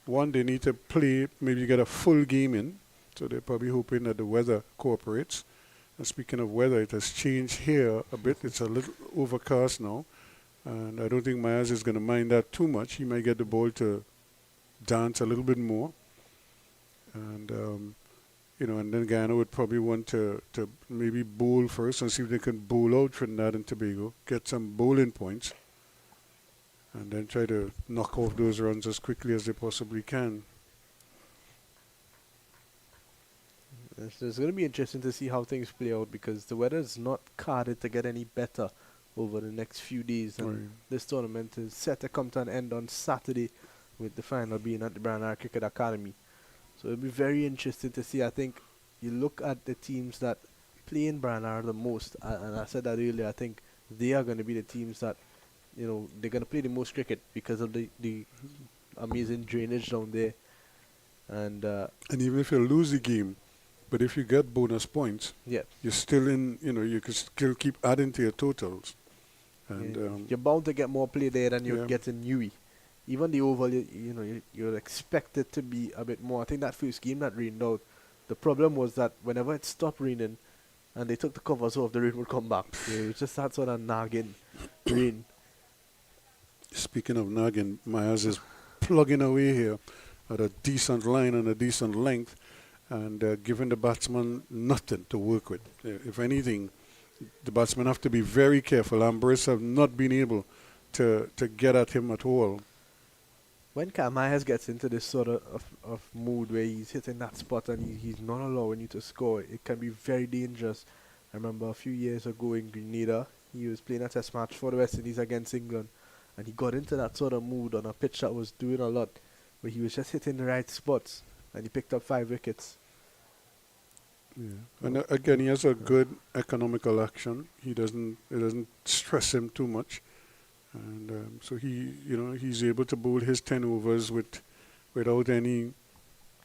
One, they need to play, maybe get a full game in. So they're probably hoping that the weather cooperates. And speaking of weather, it has changed here a bit. It's a little overcast now. And I don't think Myers is going to mind that too much. He might get the ball to dance a little bit more. And, and then Guyana would probably want to maybe bowl first and see if they can bowl out Trinidad and Tobago, get some bowling points, and then try to knock off those runs as quickly as they possibly can. It's going to be interesting to see how things play out because the weather is not carded to get any better over the next few days. And this tournament is set to come to an end on Saturday with the final being at the Brandar Cricket Academy. So it'll be very interesting to see. I think you look at the teams that play in Brandar the most, and I said that earlier, I think they are going to be the teams that, they're going to play the most cricket because of the amazing drainage down there. And even if you lose the game, but if you get bonus points, yeah, you're still in, you can still keep adding to your totals. And you're bound to get more play there than you get in UE. Even the oval, you're expected to be a bit more. I think that first game that rained out, the problem was that whenever it stopped raining and they took the covers off, the rain would come back. It was just that sort of nagging rain. Speaking of nagging, Myers is plugging away here at a decent line and a decent length and giving the batsman nothing to work with. If anything, the batsmen have to be very careful. Ambrose have not been able to get at him at all. When Myers gets into this sort of mood where he's hitting that spot and he's not allowing you to score, it can be very dangerous. I remember a few years ago in Grenada, he was playing a test match for the West Indies against England, and he got into that sort of mood on a pitch that was doing a lot, where he was just hitting the right spots, and he picked up 5 wickets. Yeah, and again, he has a good economical action. It doesn't stress him too much. And so he's able to bowl his 10 overs without any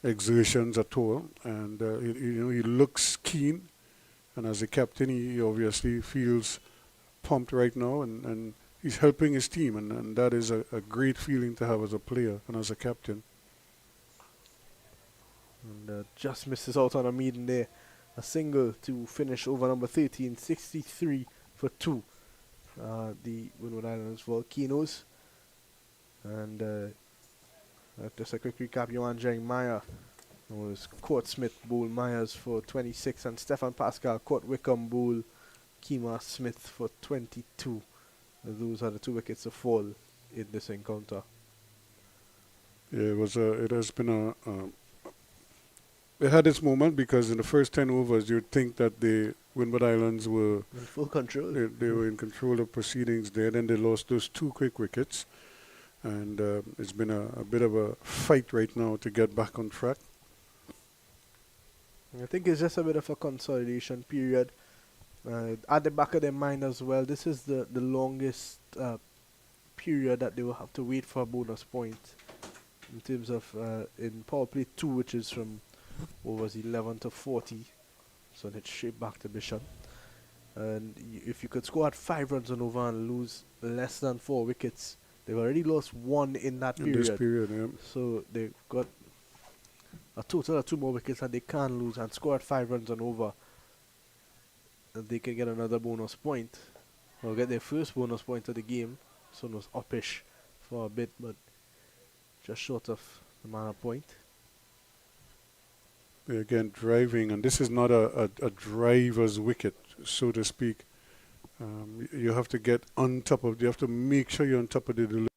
exertions at all. And he looks keen. And as a captain, he obviously feels pumped right now, and he's helping his team, and that is a great feeling to have as a player and as a captain. And just misses out on a meeting there. A single to finish over number 13, 63 for 2. The Windward Islands Volcanoes. And just a quick recap, Johan Jeremiah was Court Smith bowled Myers for 26, and Stefan Pascal caught Wickham bowled Kemar Smith for 22. Those are the 2 wickets to fall in this encounter. Yeah, it has been it had its moment because in the first 10 overs you'd think that the Windward Islands were in full control. They were in control of proceedings there. Then they lost those 2 quick wickets, and it's been a bit of a fight right now to get back on track. I think it's just a bit of a consolidation period. At the back of their mind as well, this is the longest period that they will have to wait for a bonus point in terms of in power play 2, which is from what was 11 to 40, so it's straight back to Bishop. And if you could score at 5 runs and over and lose less than 4 wickets, they've already lost 1 in that period. In this period, yeah. So they've got a total of 2 more wickets that they can lose and score at 5 runs and over. And they can get another bonus point, or get their first bonus point of the game. So it was uppish for a bit, but just short of the mana point. Again, driving, and this is not a driver's wicket, so to speak. You have to get on top of, you have to make sure you're on top of the delivery.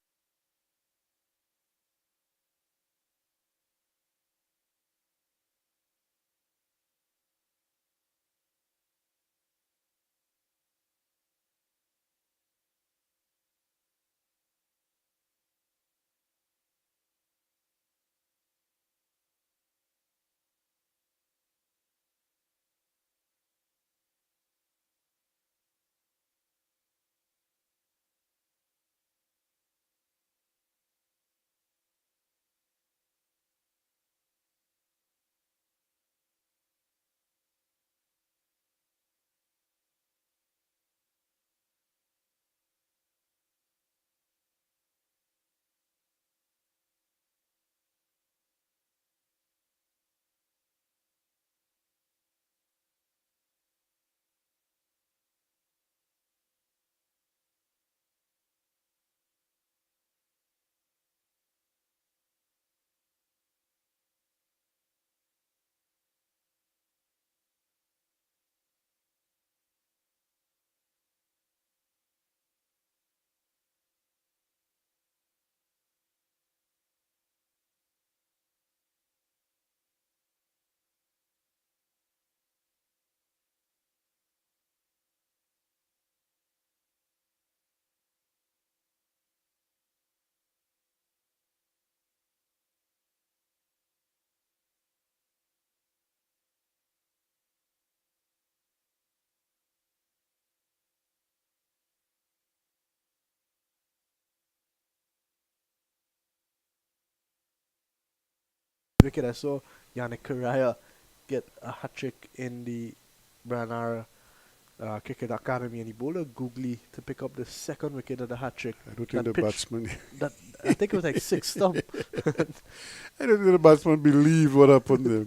wicket. I saw Yannick Correa get a hat trick in the Branara Cricket Academy, and he bowled a googly to pick up the second wicket of the hat trick. I don't think the pitch- batsman. That I think it was like 6 stump. I don't think the batsman believe what happened there.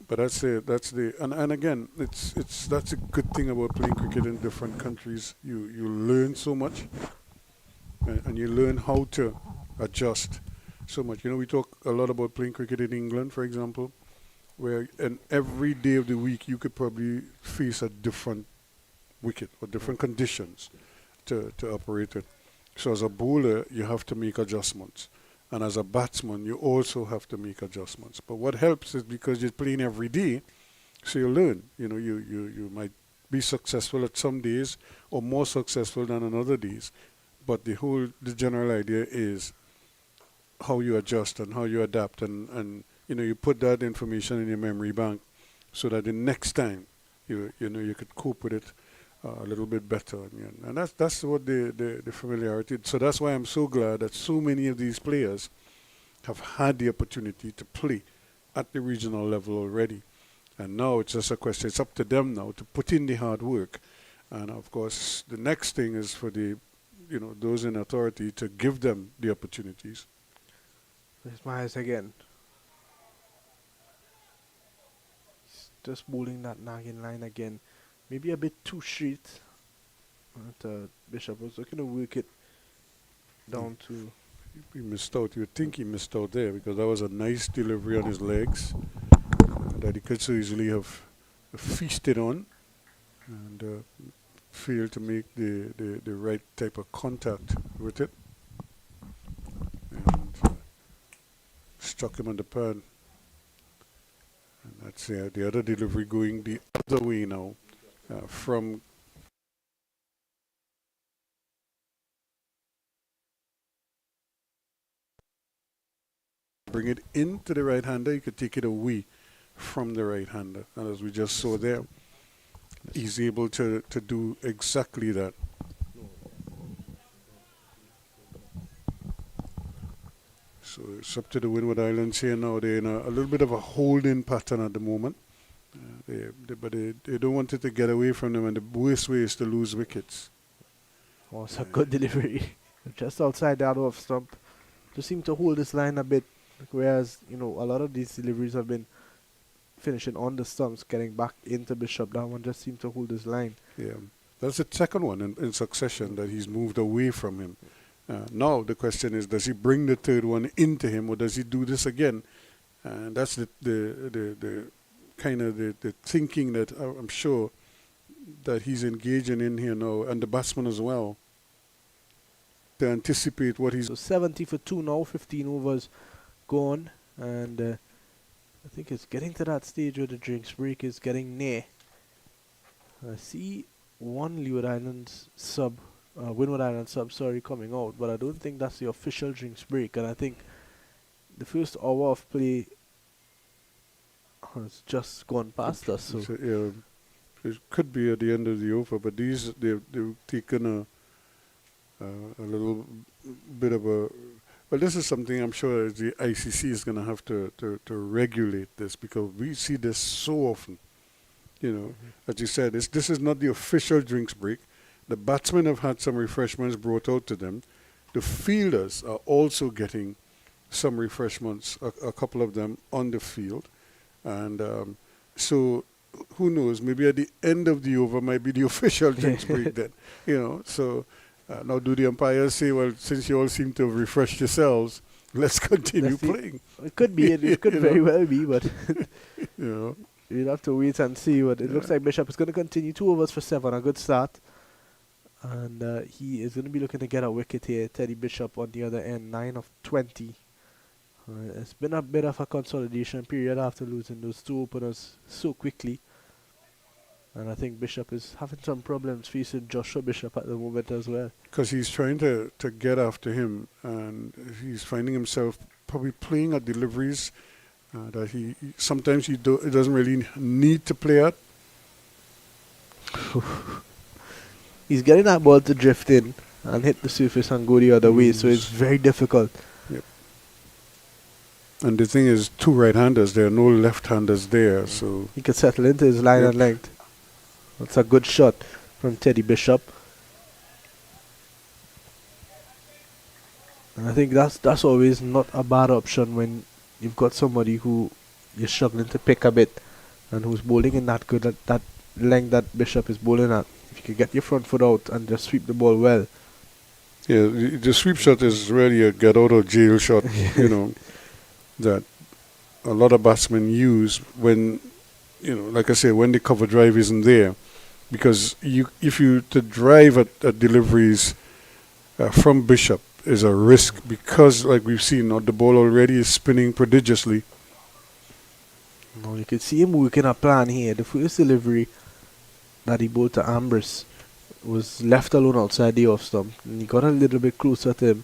But and again, that's a good thing about playing cricket in different countries. You learn so much, and you learn how to adjust so much. You know, we talk a lot about playing cricket in England, for example, where and every day of the week you could probably face a different wicket or different conditions to operate it. So as a bowler, you have to make adjustments. And as a batsman, you also have to make adjustments. But what helps is because you're playing every day, so you learn. You know, you might be successful at some days or more successful than on other days. But the general idea is how you adjust and how you adapt, and you know, you put that information in your memory bank so that the next time you could cope with it a little bit better, and that's what the familiarity. So that's why I'm so glad that so many of these players have had the opportunity to play at the regional level already, and now it's just a question. It's up to them now to put in the hard work, and of course the next thing is for those in authority to give them the opportunities. There's Myers again. He's just bowling that nagging line again. Maybe a bit too straight. Bishop was looking to work it down to. He missed out. You would think he missed out there because that was a nice delivery on his legs that he could so easily have feasted on and failed to make the right type of contact with it. And struck him on the pan. And that's the other delivery going the other way now. From bring it into the right-hander, you could take it away from the right-hander. And as we just saw there, he's able to do exactly that. So it's up to the Windward Islands here now. They're in a little bit of a holding pattern at the moment. But they don't want it to get away from them, and the worst way is to lose wickets. Oh, it's a good delivery. Just outside that off stump. Just seem to hold this line a bit, whereas, a lot of these deliveries have been finishing on the stumps, getting back into Bishop. That one just seemed to hold his line. Yeah, that's the second one in succession that he's moved away from him. Now the question is, does he bring the third one into him, or does he do this again? And that's the kind of the thinking that I'm sure that he's engaging in here now, and the batsman as well, to anticipate what he's. So 70 for 2 now, 15 overs gone, and I think it's getting to that stage where the drinks break is getting near. I see one Windward Islands sub, coming out, but I don't think that's the official drinks break, and I think the first hour of play has just gone past us. So it could be at the end of the over, but they've taken a little bit of a. Well, this is something I'm sure the ICC is going to have to regulate this, because we see this so often. As you said, this is not the official drinks break. The batsmen have had some refreshments brought out to them. The fielders are also getting some refreshments, a couple of them on the field. And so who knows, maybe at the end of the over might be the official drinks break then. So now do the umpires say, well, since you all seem to have refreshed yourselves, let's continue playing? It could be, it could very well be, but we'll have to wait and see. But it looks like Bishop is going to continue 2 overs for 7, a good start. And he is going to be looking to get a wicket here. Teddy Bishop on the other end, 9 of 20. It's been a bit of a consolidation period after losing those 2 openers so quickly. And I think Bishop is having some problems facing Joshua Bishop at the moment as well. Because he's trying to get after him, and he's finding himself probably playing at deliveries that he sometimes he doesn't really need to play at. He's getting that ball to drift in. and hit the surface and go the other way. So it's very difficult. And the thing is, two right-handers, there are no left-handers there, so... He could settle into his line and length. That's a good shot from Teddy Bishop. And I think that's always not a bad option when you've got somebody who you're struggling to pick a bit and who's bowling in that good at that length that Bishop is bowling at. If you could get your front foot out and just sweep the ball well. Yeah, the sweep shot is really a get-out-of-jail shot, you know, that a lot of batsmen use when, you know, like I say, when the cover drive isn't there. Because if you to drive at deliveries from Bishop is a risk because, like we've seen, the ball already is spinning prodigiously. Now you can see him working a plan here. The first delivery that he bowled to Ambrose was left alone outside the off stump. And he got a little bit closer to him.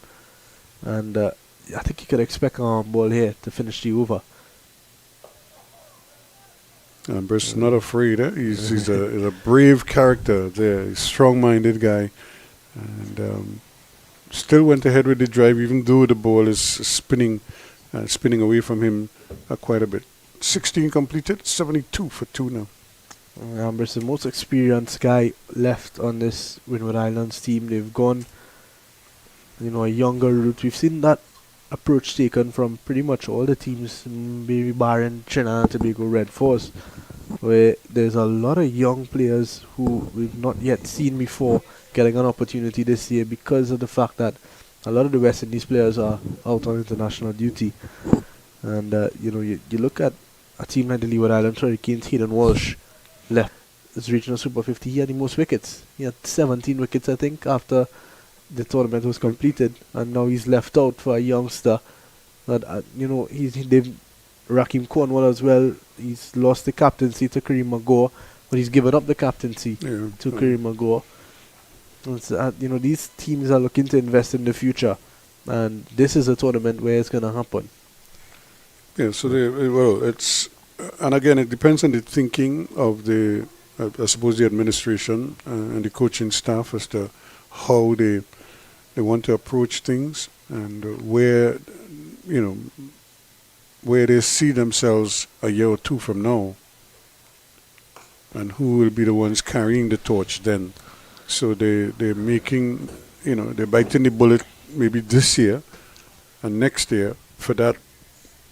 And I think you could expect a ball here to finish the over. Ambrose not afraid. He's a brave character there. He's a strong-minded guy. And still went ahead with the drive even though the ball is spinning away from him quite a bit. 16 completed, 72 for 2 now. Amber's the most experienced guy left on this Windward Islands team. They've gone, a younger route. We've seen that approach taken from pretty much all the teams, maybe barring Trinidad and Tobago Red Force, where there's a lot of young players who we've not yet seen before getting an opportunity this year because of the fact that a lot of the West Indies players are out on international duty. And, you look at a team like the Leeward Islands Hurricanes, Hayden Walsh left as regional Super 50. He had the most wickets. He had 17 wickets, I think, after the tournament was completed. And now he's left out for a youngster. That, they've Raheem Cornwall as well. He's lost the captaincy to Kareem Magor, but he's given up the captaincy to Kareem Magor. These teams are looking to invest in the future. And this is a tournament where it's going to happen. Yeah, so it's, and again, it depends on the thinking of I suppose the administration and the coaching staff as to how they want to approach things and where they see themselves a year or two from now, and who will be the ones carrying the torch then. So they're making, they're biting the bullet maybe this year and next year for that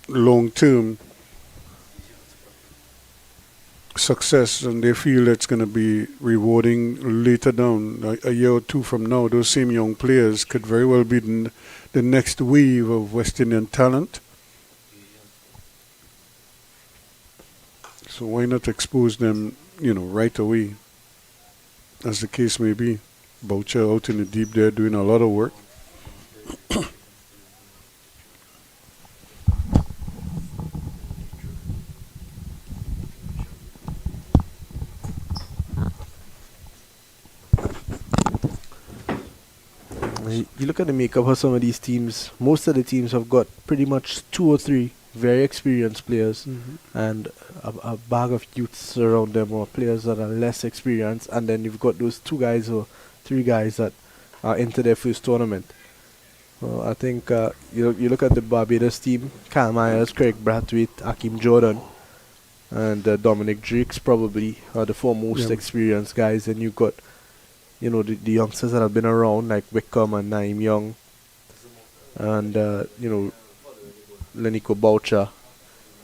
long-term success, and they feel it's going to be rewarding later down, a year or two from now. Those same young players could very well be the next wave of West Indian talent. So why not expose them, right away, as the case may be. Boucher out in the deep there doing a lot of work. You look at the makeup of some of these teams, most of the teams have got pretty much 2 or 3 very experienced players and a bag of youths around them, or players that are less experienced, and then you've got those 2 guys or 3 guys that are into their first tournament. I think you look at the Barbados team, Kyle Myers, Craig Brathwaite, Akeem Jordan, and Dominic Drakes probably are the 4 most experienced guys, and you've got the youngsters that have been around, like Wickham and Naeem Young, and Lenico Boucher,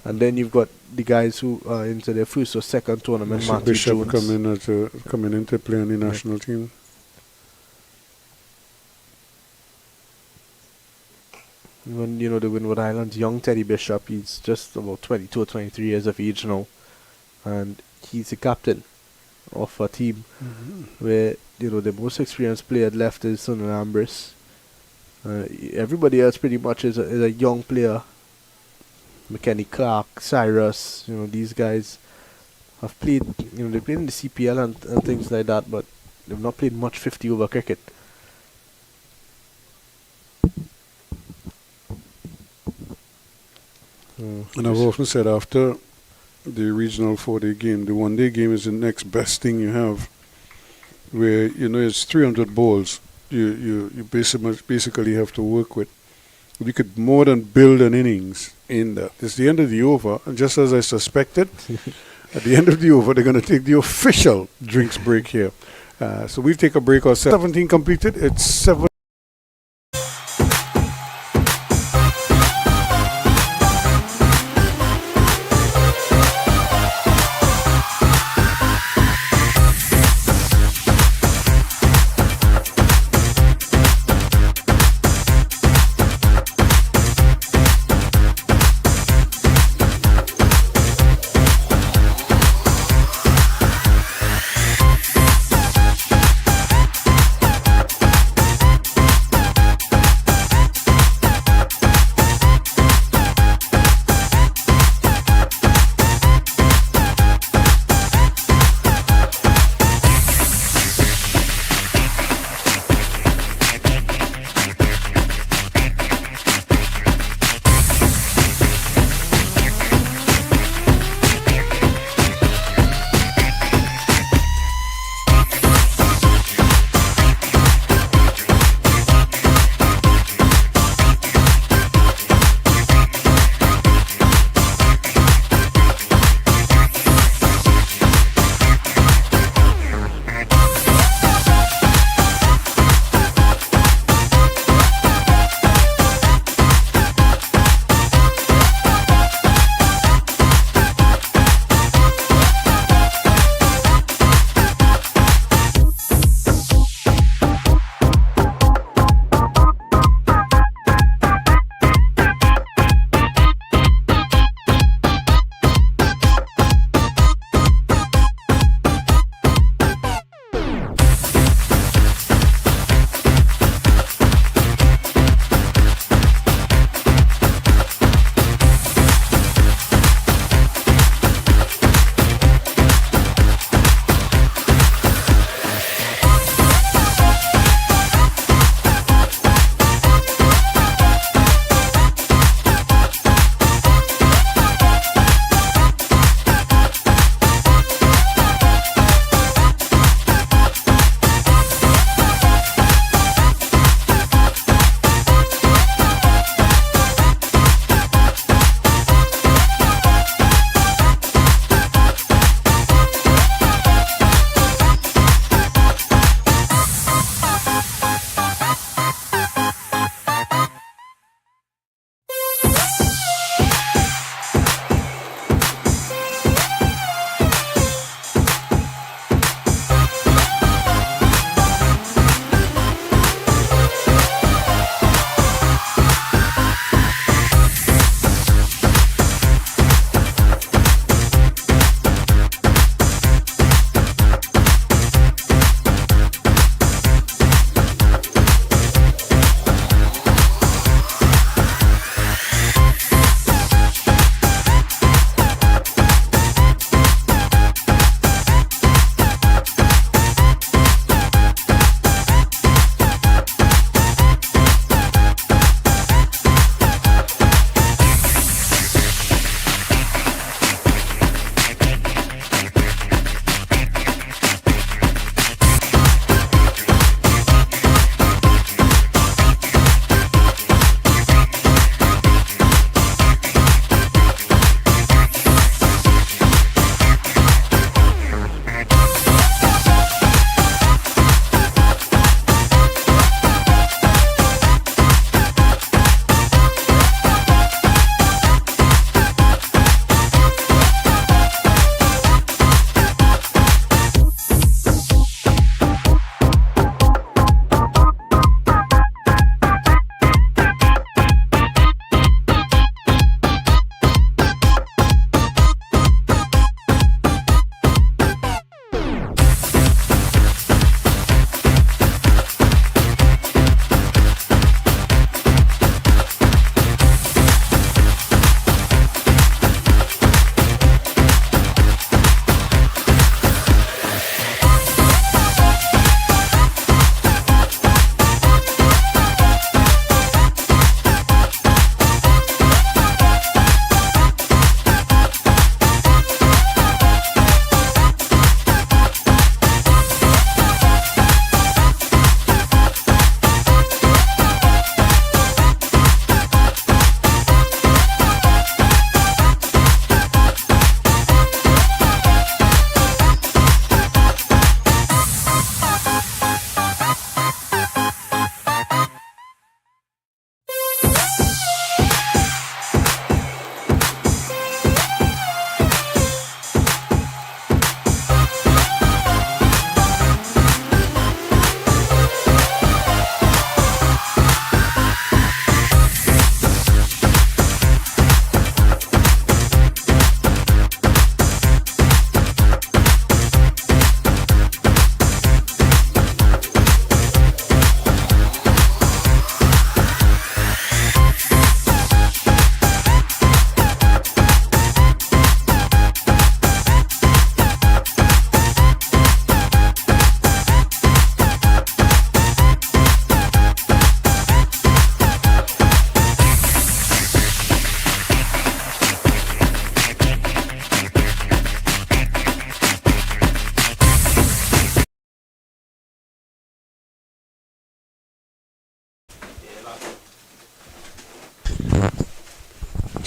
and then you've got the guys who are into their first or second tournament. Matthew Bishop Jones coming into play on the national team. Even the Windward Islands young Teddy Bishop, he's just about 22 or 23 years of age now, and he's the captain of a team where the most experienced player left is Sunil Ambrose. Everybody else pretty much is a young player. McKenny Clark, Cyrus, these guys have played, they played in the CPL and things like that, but they've not played much 50 over cricket. And I've often said after the regional 4-day game, the 1-day game is the next best thing you have, where it's 300 balls. you basically have to work with. We could more than build an innings in that. It's the end of the over, and just as I suspected, at the end of the over, they're going to take the official drinks break here. So we'll take a break. Or 17 completed. It's 7.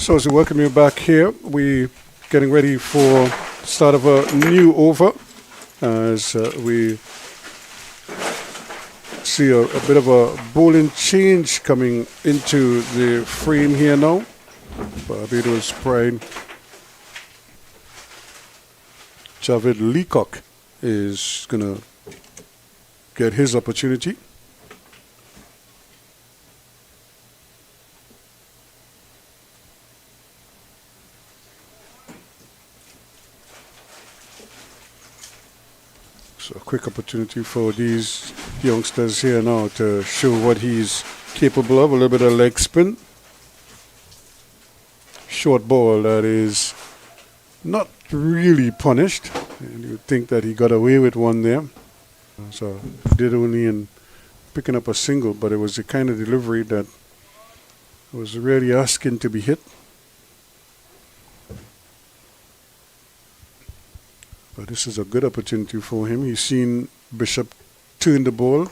So as we welcome you back here, we're getting ready for start of a new over as we see a bit of a bowling change coming into the frame here now. Barbados pride Javid Leacock is going to get his opportunity. So a quick opportunity for these youngsters here now to show what he's capable of. A little bit of leg spin. Short ball that is not really punished. And you'd think that he got away with one there. So did only in picking up a single, but it was the kind of delivery that was really asking to be hit. But this is a good opportunity for him. He's seen Bishop turn the ball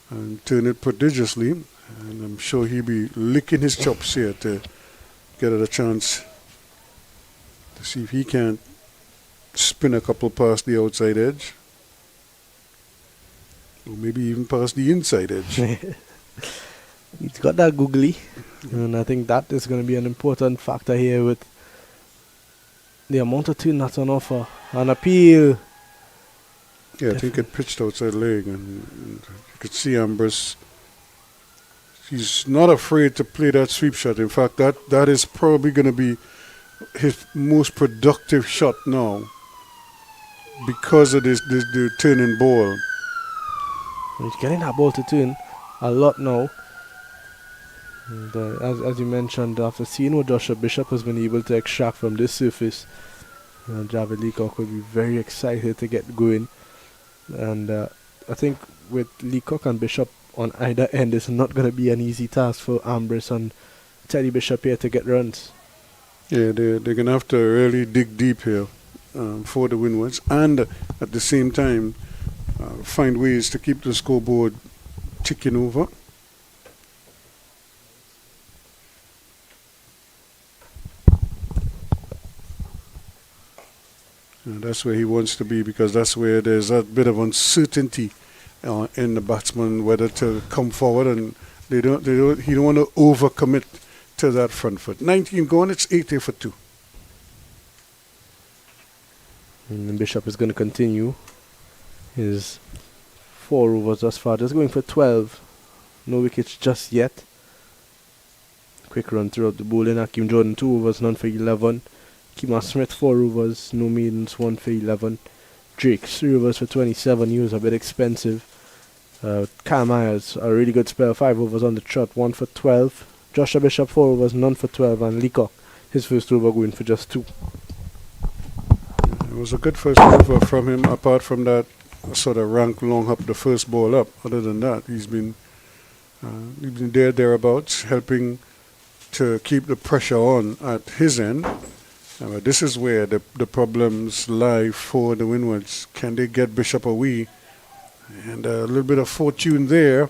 and turn it prodigiously. And I'm sure he'll be licking his chops here to get a chance to see if he can spin a couple past the outside edge. Or maybe even past the inside edge. He's got that googly. And I think that is going to be an important factor here with the amount of turn that's on offer. An appeal. Yeah, I think it pitched outside leg, and you could see Ambrose. He's not afraid to play that sweep shot. In fact, that is probably going to be his most productive shot now because of this the turning ball. He's getting that ball to turn a lot now. And, as you mentioned, after seeing what Joshua Bishop has been able to extract from this surface, Javid Leacock will be very excited to get going. And I think with Leacock and Bishop on either end, it's not going to be an easy task for Ambrose and Teddy Bishop here to get runs. Yeah, they're going to have to really dig deep here for the Windwards, and at the same time find ways to keep the scoreboard ticking over. And that's where he wants to be, because that's where there's a bit of uncertainty in the batsman whether to come forward, and he don't want to overcommit to that front foot. 19 gone, it's 80 for 2. And then Bishop is going to continue his 4 overs thus far. Just going for 12. No wickets just yet. Quick run throughout the bowling. Hakeem Jordan 2 overs, none for 11. Keema Smith 4 overs, no maidens, 1 for 11. Drake 3 overs for 27. He was a bit expensive. Kyle Myers, a really good spell, 5 overs on the trot, 1 for 12. Joshua Bishop 4 overs, none for 12. And Leacock, his first over going for just 2. It was a good first over from him, apart from that sort of rank long up the first ball up. Other than that, he's been thereabouts, helping to keep the pressure on at his end. This is where the problems lie for the Windwards. Can they get Bishop away? And a little bit of fortune there,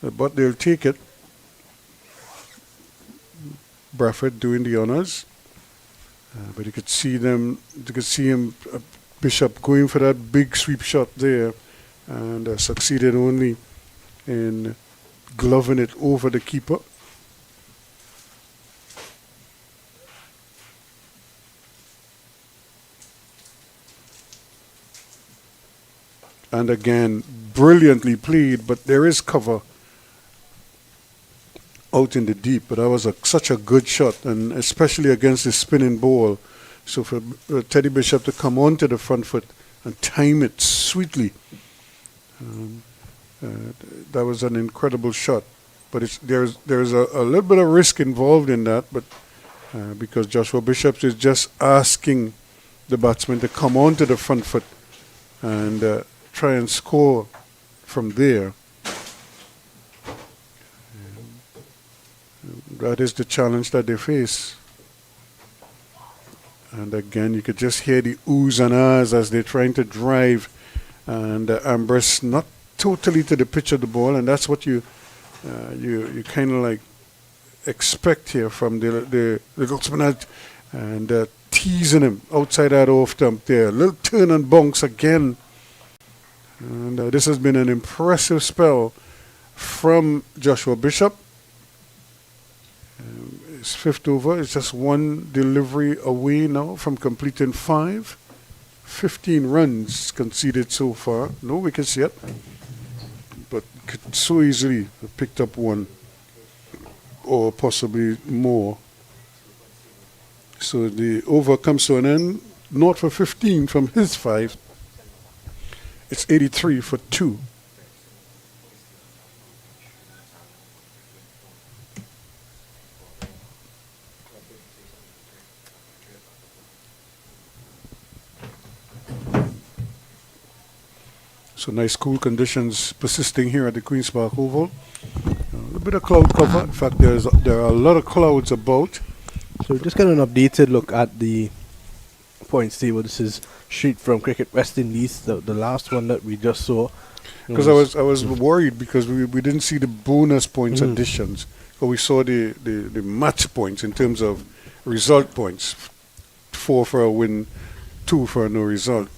but they'll take it. Bradford doing the honors. But you could see him, Bishop going for that big sweep shot there, and succeeded only in gloving it over the keeper. And again, brilliantly played, but there is cover out in the deep. But that was such a good shot, and especially against the spinning ball. So for Teddy Bishop to come onto the front foot and time it sweetly, that was an incredible shot. But there's a little bit of risk involved in that, but because Joshua Bishop is just asking the batsman to come onto the front foot and try and score from there. That is the challenge that they face. And again, you could just hear the oohs and ahs as they're trying to drive, and Ambrose not totally to the pitch of the ball, and that's what you kind of like expect here from the little spinner and teasing him outside that off stump there. Little turn and bounce again. And this has been an impressive spell from Joshua Bishop. His fifth over is just one delivery away now from completing 5. 15 runs conceded so far. No wickets yet. But could so easily have picked up one or possibly more. So the over comes to an end. Not for 15 from his 5. It's 83 for 2. So nice cool conditions persisting here at the Queen's Park Oval. A little bit of cloud cover. In fact, there are a lot of clouds about. So just get an updated look at the points table. This is straight from Cricket West Indies, the last one that we just saw. Because I was worried because we didn't see the bonus points additions. But we saw the match points in terms of result points. 4 for a win, 2 for a no result.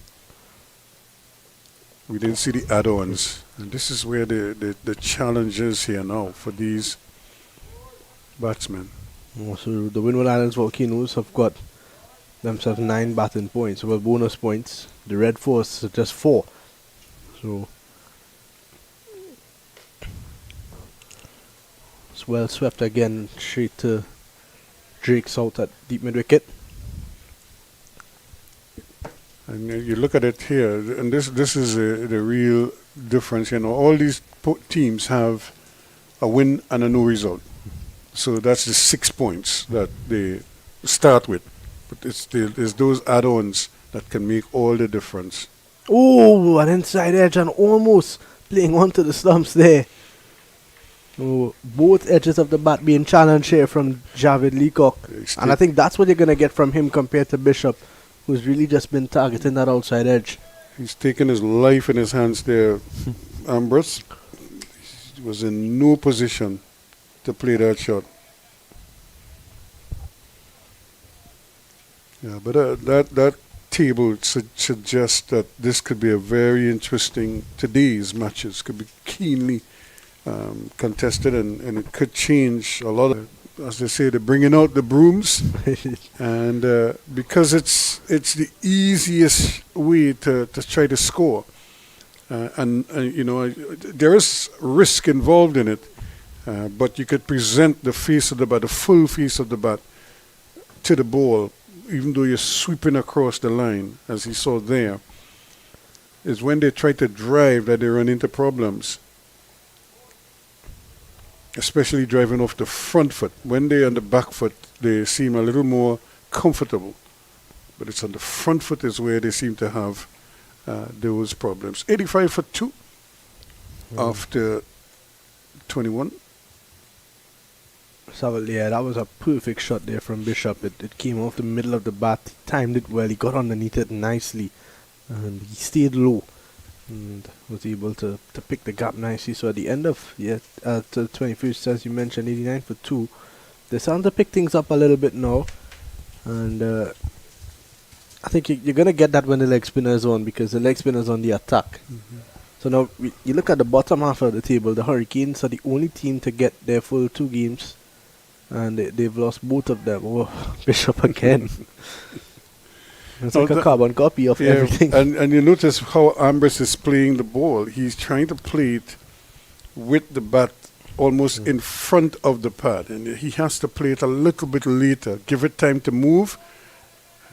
We didn't see the add-ons. And this is where the challenge is here now for these batsmen. So the Windward Islands Volcanoes have got themselves 9 batting points. Well, bonus points. The Red Force are just 4. So it's well swept again, straight to Drake's out at deep mid wicket. And you look at it here, and this is the real difference. You know, all these teams have a win and a no result. So that's the 6 points that they start with. But it's those add-ons that can make all the difference. Oh, an inside edge and almost playing onto the stumps there. Oh, both edges of the bat being challenged here from Javid Leacock. And I think that's what you're going to get from him compared to Bishop, who's really just been targeting that outside edge. He's taken his life in his hands there, Ambrose. He was in no position to play that shot. Yeah, but that table suggests that this could be a very interesting, today's matches could be keenly contested and it could change a lot of, as they say, they're bringing out the brooms. And because it's the easiest way to try to score. And you know, there is risk involved in it, but you could present the face of the bat, the full face of the bat to the ball, even though you're sweeping across the line, as he saw there, is when they try to drive that they run into problems. Especially driving off the front foot. When they're on the back foot, they seem a little more comfortable. But it's on the front foot is where they seem to have those problems. 85 for 2 after 21. So, yeah, that was a perfect shot there from Bishop. It came off the middle of the bat. He timed it well. He got underneath it nicely. And he stayed low. And was able to pick the gap nicely. So at the end of the 21st, as you mentioned, 89 for 2. They're starting to pick things up a little bit now. And I think you're going to get that when the leg spinner is on, because the leg spinner is on the attack. So now you look at the bottom half of the table. The Hurricanes are the only team to get their full 2 games. And they've lost both of them. Oh, Bishop again. It's like a carbon copy of everything. And you notice how Ambrose is playing the ball. He's trying to play it with the bat almost in front of the pad. And he has to play it a little bit later. Give it time to move.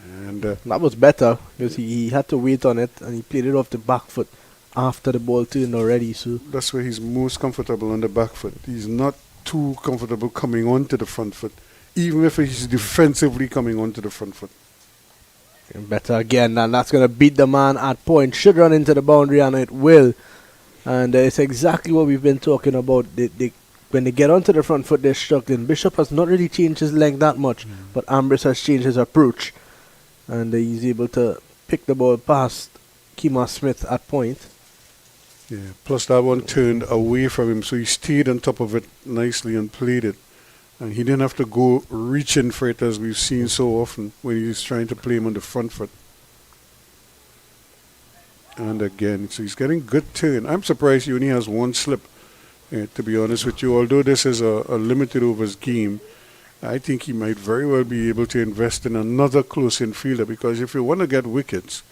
And that was better because he had to wait on it. And he played it off the back foot after the ball turned already. So that's where he's most comfortable on the back foot. He's not too comfortable coming onto the front foot. Even if he's defensively coming onto the front foot. Better again, and that's going to beat the man at point. Should run into the boundary, and it will. And it's exactly what we've been talking about. When they get onto the front foot, they're struggling. Bishop has not really changed his length that much, but Ambrose has changed his approach. And he's able to pick the ball past Kemar Smith at point. Yeah. Plus that one turned away from him, so he stayed on top of it nicely and played it. And he didn't have to go reaching for it as we've seen so often when he's trying to play him on the front foot. And again, so he's getting good turn. I'm surprised he only has one slip, to be honest with you. Although this is a limited overs game, I think he might very well be able to invest in another close infielder, because if you want to get wickets,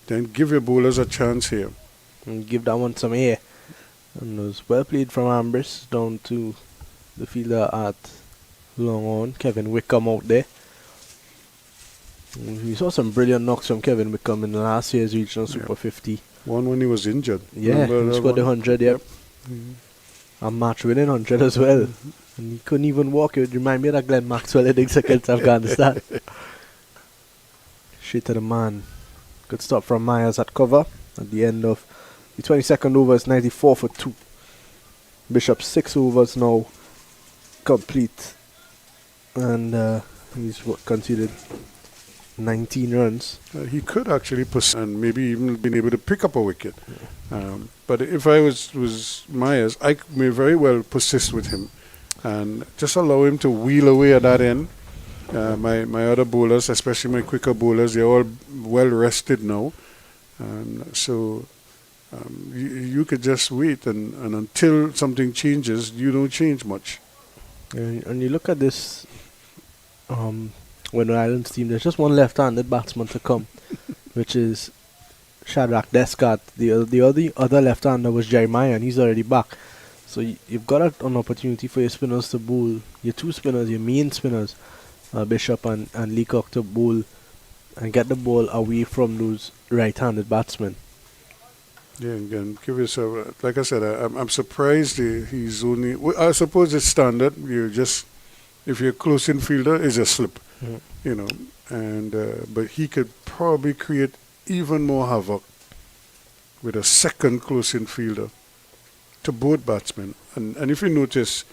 then give your bowlers a chance here. And give that one some air. And it was well played from Ambrose down to the fielder at long on. Kevin Wickham out there. We saw some brilliant knocks from Kevin Wickham in last year's regional Super 50. One when he was injured. Yeah, he scored the 100, yep. A match winning 100 as well. And he couldn't even walk. It would remind me of that Glenn Maxwell innings against Afghanistan. Straight to the man. Good stop from Myers at cover. At the end of the 22nd over, is 94 for 2. Bishop 6 overs now complete. And he's conceded 19 runs. He could actually and maybe even been able to pick up a wicket. But if I was Myers, I may very well persist with him and just allow him to wheel away at that end. My other bowlers, especially my quicker bowlers, they're all well rested now. And so you could just wait, and until something changes, you don't change much. And you look at this Windward Islands team, there's just one left-handed batsman to come, which is Shadrach Descott. The other left-hander was Jeremiah, and he's already back. So you've got an opportunity for your spinners to bowl, your two spinners, your main spinners, Bishop and Leacock, to bowl and get the ball away from those right-handed batsmen. Yeah, again, give yourself, like I said, I'm surprised he's only, I suppose it's standard. If you're a close infielder, it's a slip, you know, and but he could probably create even more havoc with a second close infielder to both batsmen. And if you notice,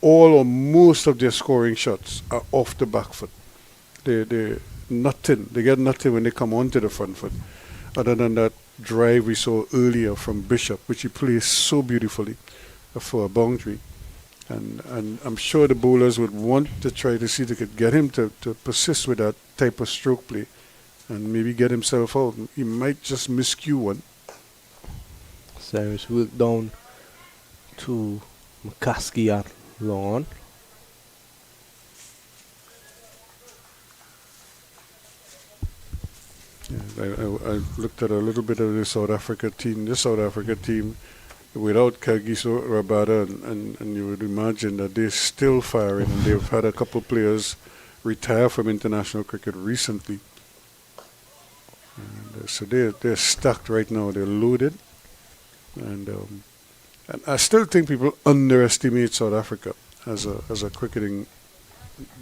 all or most of their scoring shots are off the back foot. They get nothing when they come onto the front foot, other than that drive we saw earlier from Bishop, which he plays so beautifully for a boundary. And I'm sure the bowlers would want to try to see if they could get him to persist with that type of stroke play and maybe get himself out. He might just miscue one. Cyrus worked down to McCaskey at long on. Yeah, I looked at a little bit of the South Africa team. This South Africa team, without Kagiso Rabada, and you would imagine that they're still firing, and they've had a couple of players retire from international cricket recently. And, so they're stacked right now. They're loaded, and I still think people underestimate South Africa as a cricketing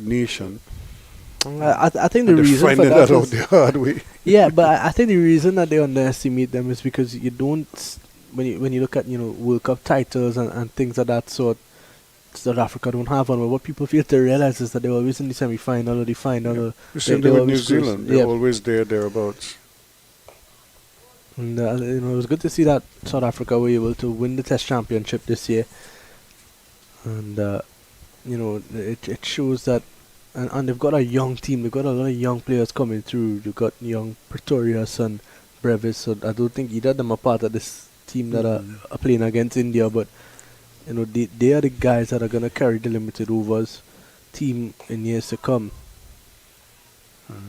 nation. I think the reason for that out the hard way. Yeah, but I think the reason that they underestimate them is because you don't, when you look at World Cup titles and things of that sort, South Africa don't have one. But what people fail to realize is that they're always in the semi-final or the final. Yeah. The same thing with New Zealand. They're always thereabouts. And it was good to see that South Africa were able to win the Test Championship this year. And it shows that. And they've got a young team. They've got a lot of young players coming through. You've got young Pretorius and Brevis. So I don't think either of them are part of this team that are playing against India. But they are the guys that are going to carry the limited overs team in years to come.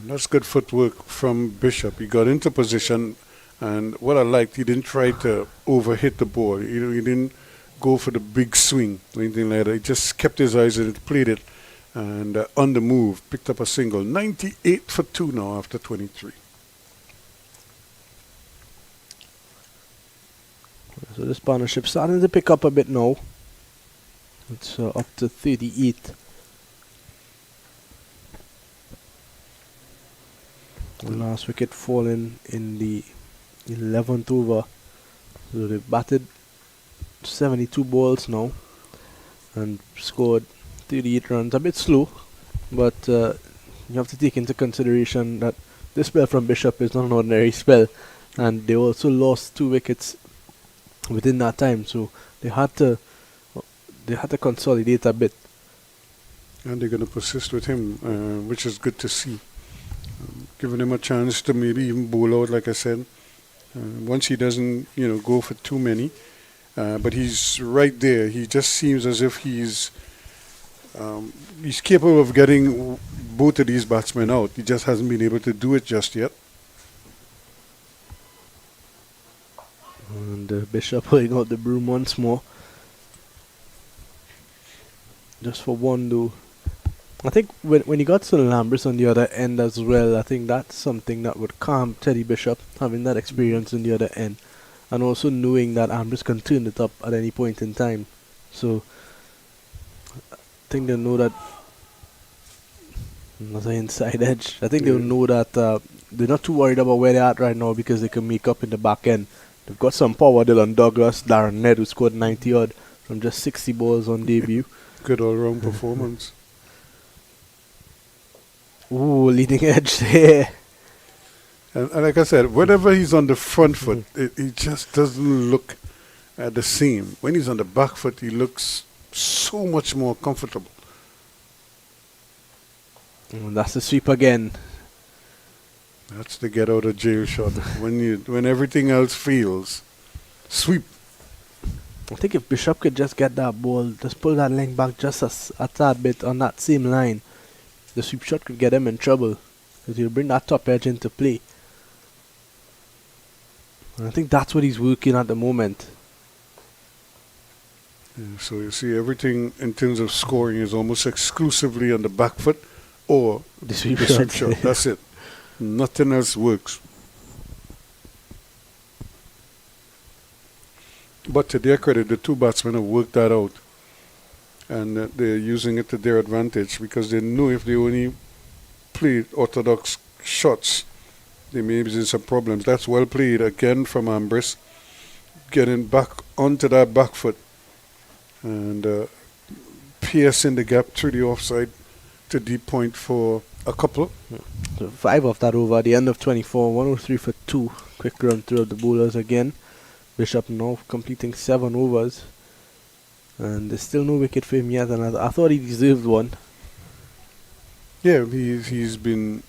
That's good footwork from Bishop. He got into position, and what I liked, he didn't try to overhit the ball. He didn't go for the big swing or anything like that. He just kept his eyes on it, played it. And on the move, picked up a single. 98 for 2 now after 23. So this partnership starting to pick up a bit now. It's up to 38. The last wicket falling in the 11th over. So they batted 72 balls now and scored 38 runs, a bit slow, but you have to take into consideration that this spell from Bishop is not an ordinary spell, and they also lost 2 wickets within that time, so they had to they had to consolidate a bit. And they're going to persist with him, which is good to see. Giving him a chance to maybe even bowl out, like I said. Once he doesn't, go for too many. But he's right there. He just seems as if he's capable of getting both of these batsmen out. He just hasn't been able to do it just yet. And Bishop pulling out the broom once more. Just for one, though. I think when he got Sunil Ambrose on the other end as well, I think that's something that would calm Teddy Bishop, having that experience on the other end. And also knowing that Ambrose can turn it up at any point in time. So, I think they'll know that. Another inside edge. I think they'll know that they're not too worried about where they're at right now because they can make up in the back end. They've got some power. Dylan Douglas, Darren Ned, who scored 90 odd from just 60 balls on debut. Good all-round performance. Ooh, leading edge there. And like I said, whenever he's on the front foot, he just doesn't look the same. When he's on the back foot, he looks so much more comfortable. And that's the sweep again. That's the get out of jail shot. when everything else fails, sweep. I think if Bishop could just get that ball, just pull that length back just a tad bit on that same line, the sweep shot could get him in trouble. Because he'll bring that top edge into play. And I think that's what he's working at the moment. Yeah, so you see everything in terms of scoring is almost exclusively on the back foot or The sweep the shot. sweep shot. That's it. Nothing else works. But to their credit, the two batsmen have worked that out. And they're using it to their advantage because they know if they only played orthodox shots, they may be in some problems. That's well played again from Ambrose, getting back onto that back foot and piercing the gap through the offside to deep point for a couple. So 5 off that over at the end of 24, 103 for 2. Quick run through of the bowlers again. Bishop now completing 7 overs. And there's still no wicket for him yet, and I thought he deserved one. Yeah, he's been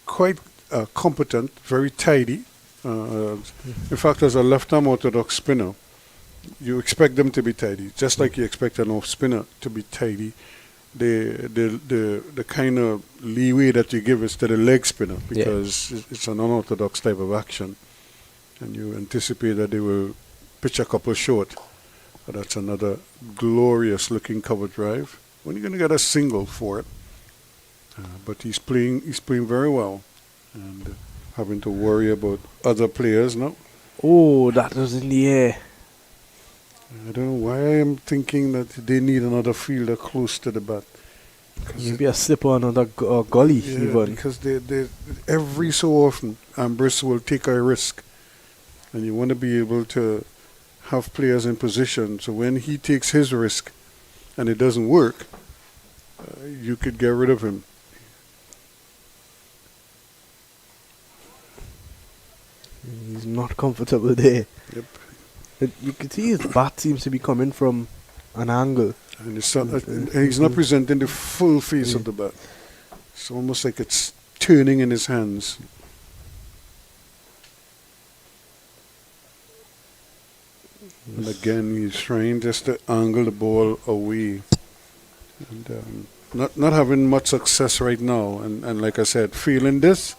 quite competent, very tidy. In fact, as a left-arm orthodox spinner, you expect them to be tidy, just like you expect an off-spinner to be tidy. The kind of leeway that you give is to the leg spinner because it's an unorthodox type of action, and you anticipate that they will pitch a couple short. But that's another glorious-looking cover drive. When you're going to get a single for it, but he's playing very well, and having to worry about other players now. Oh, that was in the air. I don't know why I'm thinking that they need another fielder close to the bat. Maybe a slip on another gully even. Because they every so often Ambrose will take a risk, and you want to be able to have players in position so when he takes his risk and it doesn't work, you could get rid of him. He's not comfortable there. Yep. You can see his bat seems to be coming from an angle. And he's not presenting the full face of the bat. It's almost like it's turning in his hands. And again, he's trying just to angle the ball away. And not having much success right now. And like I said, feeling this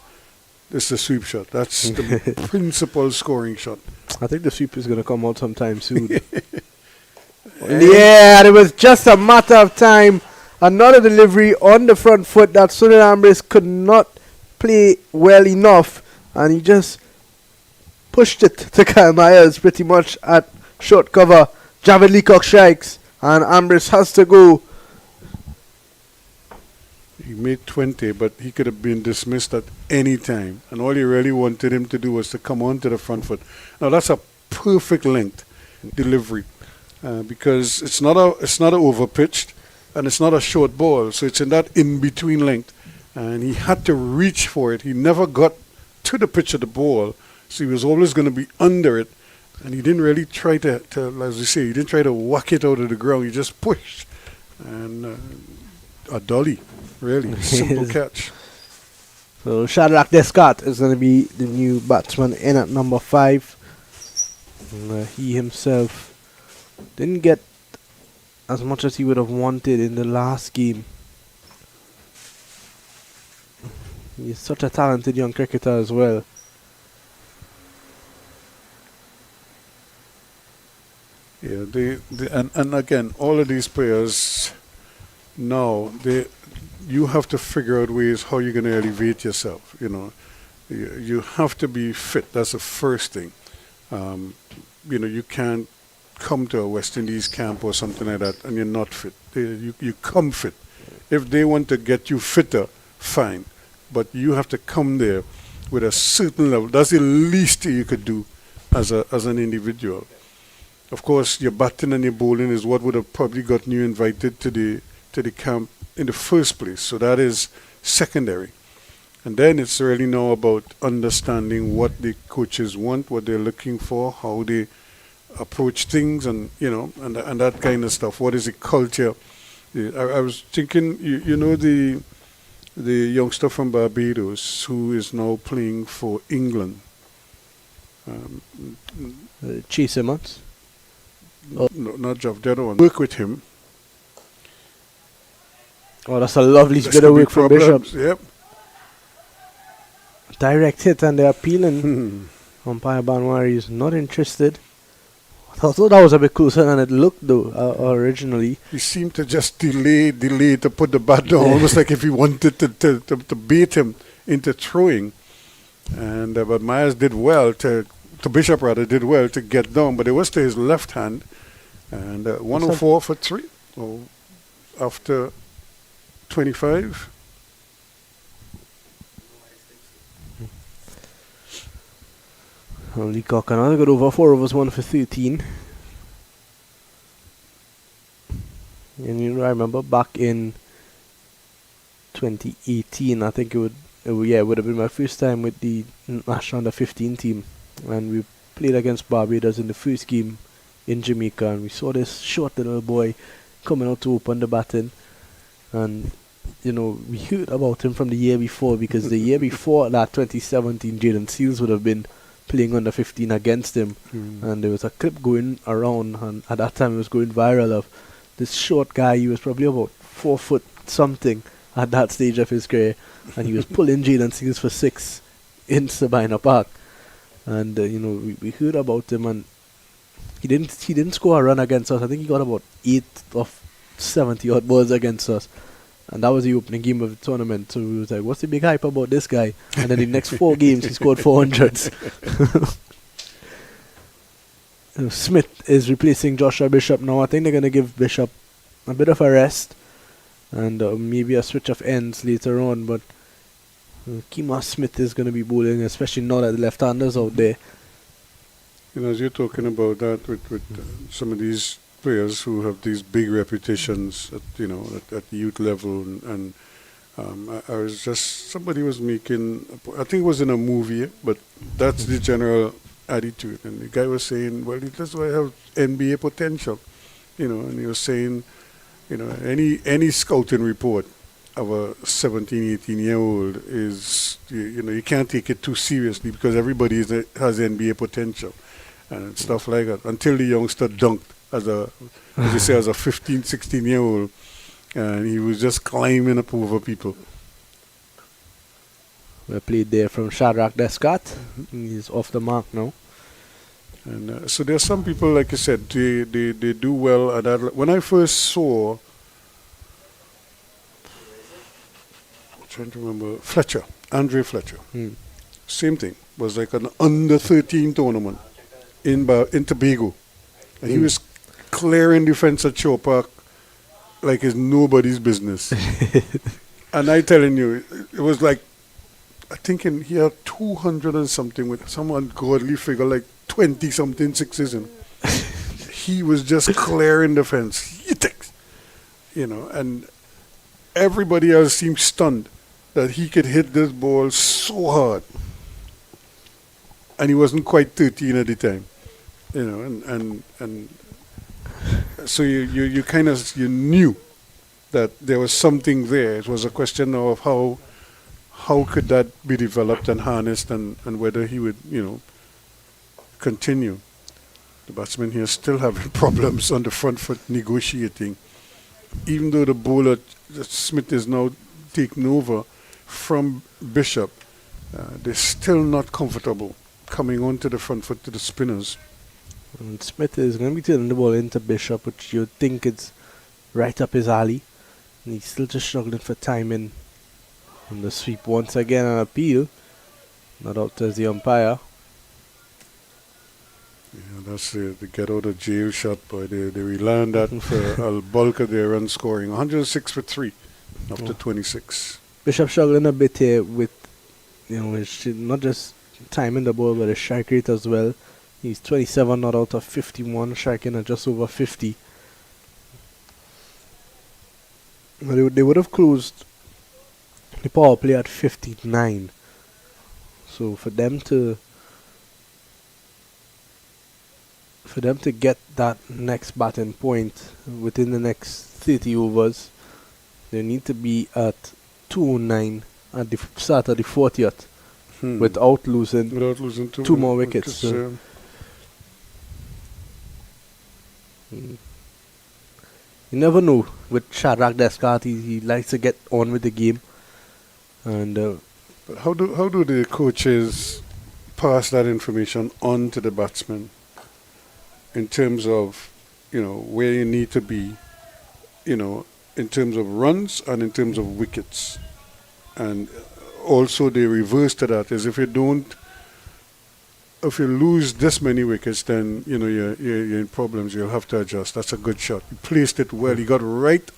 is the sweep shot. That's the principal scoring shot. I think the sweep is going to come out sometime soon. Yeah, it was just a matter of time. Another delivery on the front foot that Sunil Ambrose could not play well enough. And he just pushed it to Kyle Myers pretty much at short cover. Javed Leacock strikes and Ambrose has to go. He made 20, but he could have been dismissed at any time. And all you really wanted him to do was to come onto the front foot. Now that's a perfect length delivery because it's not a over pitched and it's not a short ball, so it's in that in between length. And he had to reach for it. He never got to the pitch of the ball, so he was always going to be under it. And he didn't really try to, as you say, he didn't try to whack it out of the ground. He just pushed. And a dolly, really. Simple catch. So Shadrach Descott is going to be the new batsman in at number 5. And, he himself didn't get as much as he would have wanted in the last game. He's such a talented young cricketer as well. Yeah, and again, all of these players now, you have to figure out ways how you're going to elevate yourself. You know, you have to be fit. That's the first thing. You know, you can't come to a West Indies camp or something like that and you're not fit. You come fit. If they want to get you fitter, fine. But you have to come there with a certain level. That's the least you could do as an individual. Of course, your batting and your bowling is what would have probably gotten you invited to the camp in the first place. So that is secondary. And then it's really now about understanding what the coaches want, what they're looking for, how they approach things, and you know, and that kind of stuff. What is the culture? I was thinking, you know, the youngster from Barbados who is now playing for England. Chase Simmons. No, not Jeff. The other one. Work with him. Oh, that's a lovely There's bit of could be work from problems, Bishop. Yep. Direct hit, and they're appealing. Umpire Banwari is not interested. I thought that was a bit closer than it looked, though, originally. He seemed to just delay to put the bat down, almost like if he wanted to bait him into throwing. And but Myers did well to Bishop rather did well to get down, but it was to his left hand. And 104 for 3. Oh, after 25. Leacock another good over. 4 overs, 1 for 13. And you know, I remember back in 2018, I think it would have been my first time with the National Under 15 team, and we played against Barbados in the first game in Jamaica, and we saw this short little boy coming out to open the batting, and you know, we heard about him from the year before, because the year before that, 2017, Jaden Seals would have been playing under 15 against him, and there was a clip going around, and at that time it was going viral, of this short guy. He was probably about 4 foot something at that stage of his career, and he was pulling Jaden Seals for 6 in Sabina Park, and you know, we heard about him, and he didn't score a run against us. I think he got about 8 of 70 odd balls against us. And that was the opening game of the tournament. So we was like, what's the big hype about this guy? And then the next 4 games, he scored 400s. Smith is replacing Joshua Bishop now. I think they're going to give Bishop a bit of a rest. And maybe a switch of ends later on. But Kima Smith is going to be bowling, especially now that the left-handers out there. You know, as you're talking about that with some of these players who have these big reputations at, you know, at youth level, and I was just, somebody was making, I think it was in a movie, but that's the general attitude, and the guy was saying, well, that's why I have NBA potential, you know, and he was saying, you know, any scouting report of a 17, 18-year-old is, you know, you can't take it too seriously, because everybody has NBA potential and stuff like that, until the youngster dunked as you say, as a 15, 16-year-old, and he was just climbing up over people. We played there from Shadrach Descott. He's off the mark now. And so there are some people, like I said, they do well at that. When I first saw, I'm trying to remember, Andre Fletcher, same thing, was like an under-13 tournament in Tobago, and he was clearing defense at Shaw Park like it's nobody's business. And I telling you, it was like, I think he had 200 and something with some ungodly figure, like 20 something sixes in. He was just clearing defense, you know, and everybody else seemed stunned that he could hit this ball so hard, and he wasn't quite 13 at the time. you know, and so you kind of you knew that there was something there. It was a question of how could that be developed and harnessed, and whether he would, continue. The batsman here still having problems on the front foot negotiating, even though the bowler Smith is now taking over from Bishop. They're still not comfortable coming onto the front foot to the spinners. And Smith is going to be turning the ball into Bishop, which you'd think is right up his alley. And he's still just struggling for timing. And the sweep once again on appeal. Not out as the umpire. Yeah, that's the get out of jail shot, boy. They rely on that for a bulk of their run scoring. 106 for 3 after 26. Bishop struggling a bit here with, not just timing the ball, but his strike rate as well. He's 27 not out of 51, striking at just over 50. They would have closed the power play at 59. So for them to get that next batting point within the next 30 overs, they need to be at 209 at the start of the 40th without losing two more wickets. So. You never know with Shadrach Descartes. He likes to get on with the game. And but how do the coaches pass that information on to the batsmen in terms of where you need to be, in terms of runs and in terms of wickets? And also the reverse to that is if you lose this many wickets, then you're in problems. You'll have to adjust. That's a good shot. He placed it well. He got right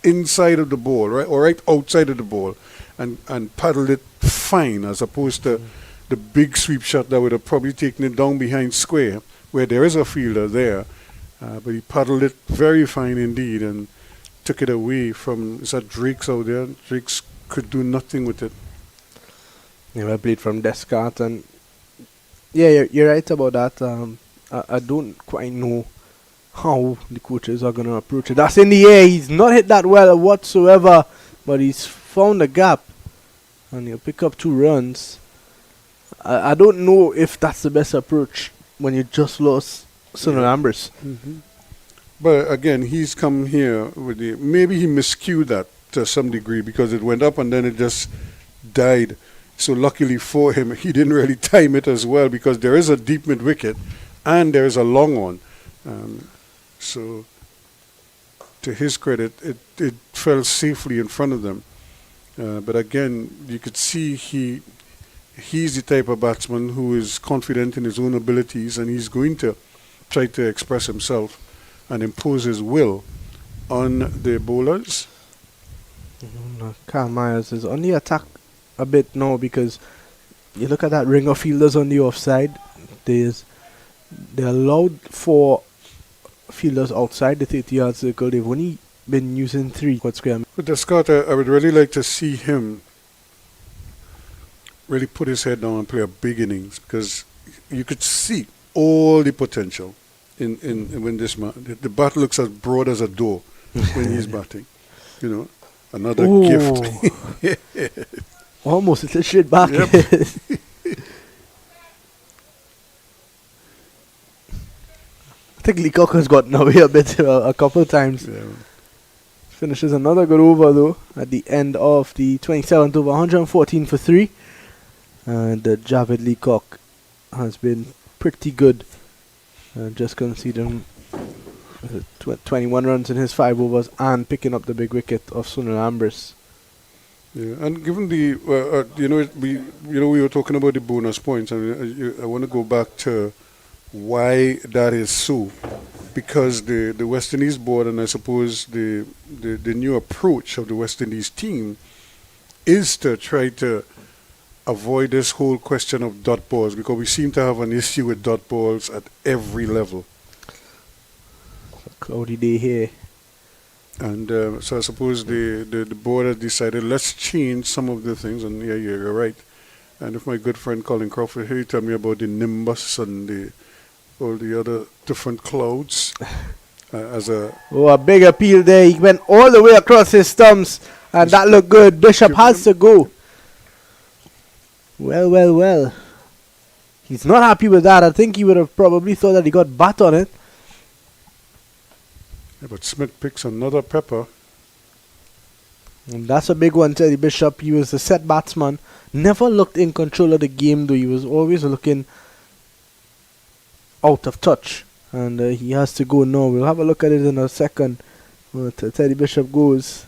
inside of the ball, right, or right outside of the ball, and paddled it fine, as opposed to the big sweep shot that would have probably taken it down behind square, where there is a fielder there. But he paddled it very fine indeed and took it away from. Is that Drake's out there? Drake's could do nothing with it. I played from Descartes, and yeah, you're right about that. I don't quite know how the coaches are going to approach it. That's in the air. He's not hit that well whatsoever, but he's found a gap, and he'll pick up 2 runs. I don't know if that's the best approach when you just lost Sunil Ambrose. But again, he's come here with maybe he miscued that to some degree because it went up and then it just died. So luckily for him, he didn't really time it as well because there is a deep mid wicket and there is a long one. So to his credit, it fell safely in front of them. But again, you could see he's the type of batsman who is confident in his own abilities, and he's going to try to express himself and impose his will on the bowlers. Carl Myers is on the attack a bit now because you look at that ring of fielders on the offside. They allowed 4 fielders outside the 30-yard circle. They've only been using 3. With Descartes, I would really like to see him really put his head down and play a big innings because you could see all the potential in when this man. The bat looks as broad as a door when he's batting. Another gift. Almost it's a shit back. Yep. I think Leacock has gotten away a bit a couple of times. Yeah. Finishes another good over though at the end of the 27th over, 114 for 3. And Javed Leacock has been pretty good. Just conceding 21 runs in his 5 overs and picking up the big wicket of Sunil Ambrose. Yeah, and given the we were talking about the bonus points, and I want to go back to why that is so, because the West Indies board and I suppose the new approach of the West Indies team is to try to avoid this whole question of dot balls, because we seem to have an issue with dot balls at every level. Cloudy day here. And so I suppose the board has decided, let's change some of the things, and yeah, you're right. And if my good friend Colin Crawford here, he tell me about the nimbus and all the other different clouds as a Oh, a big appeal there. He went all the way across his stumps, and that looked good. Bishop has to go. Well, well, well. He's not happy with that. I think he would have probably thought that he got bat on it. yeah, but Smith picks another pepper. And that's a big one, Teddy Bishop. He was a set batsman. Never looked in control of the game, though. He was always looking out of touch. And he has to go now. We'll have a look at it in a second. Teddy Bishop goes.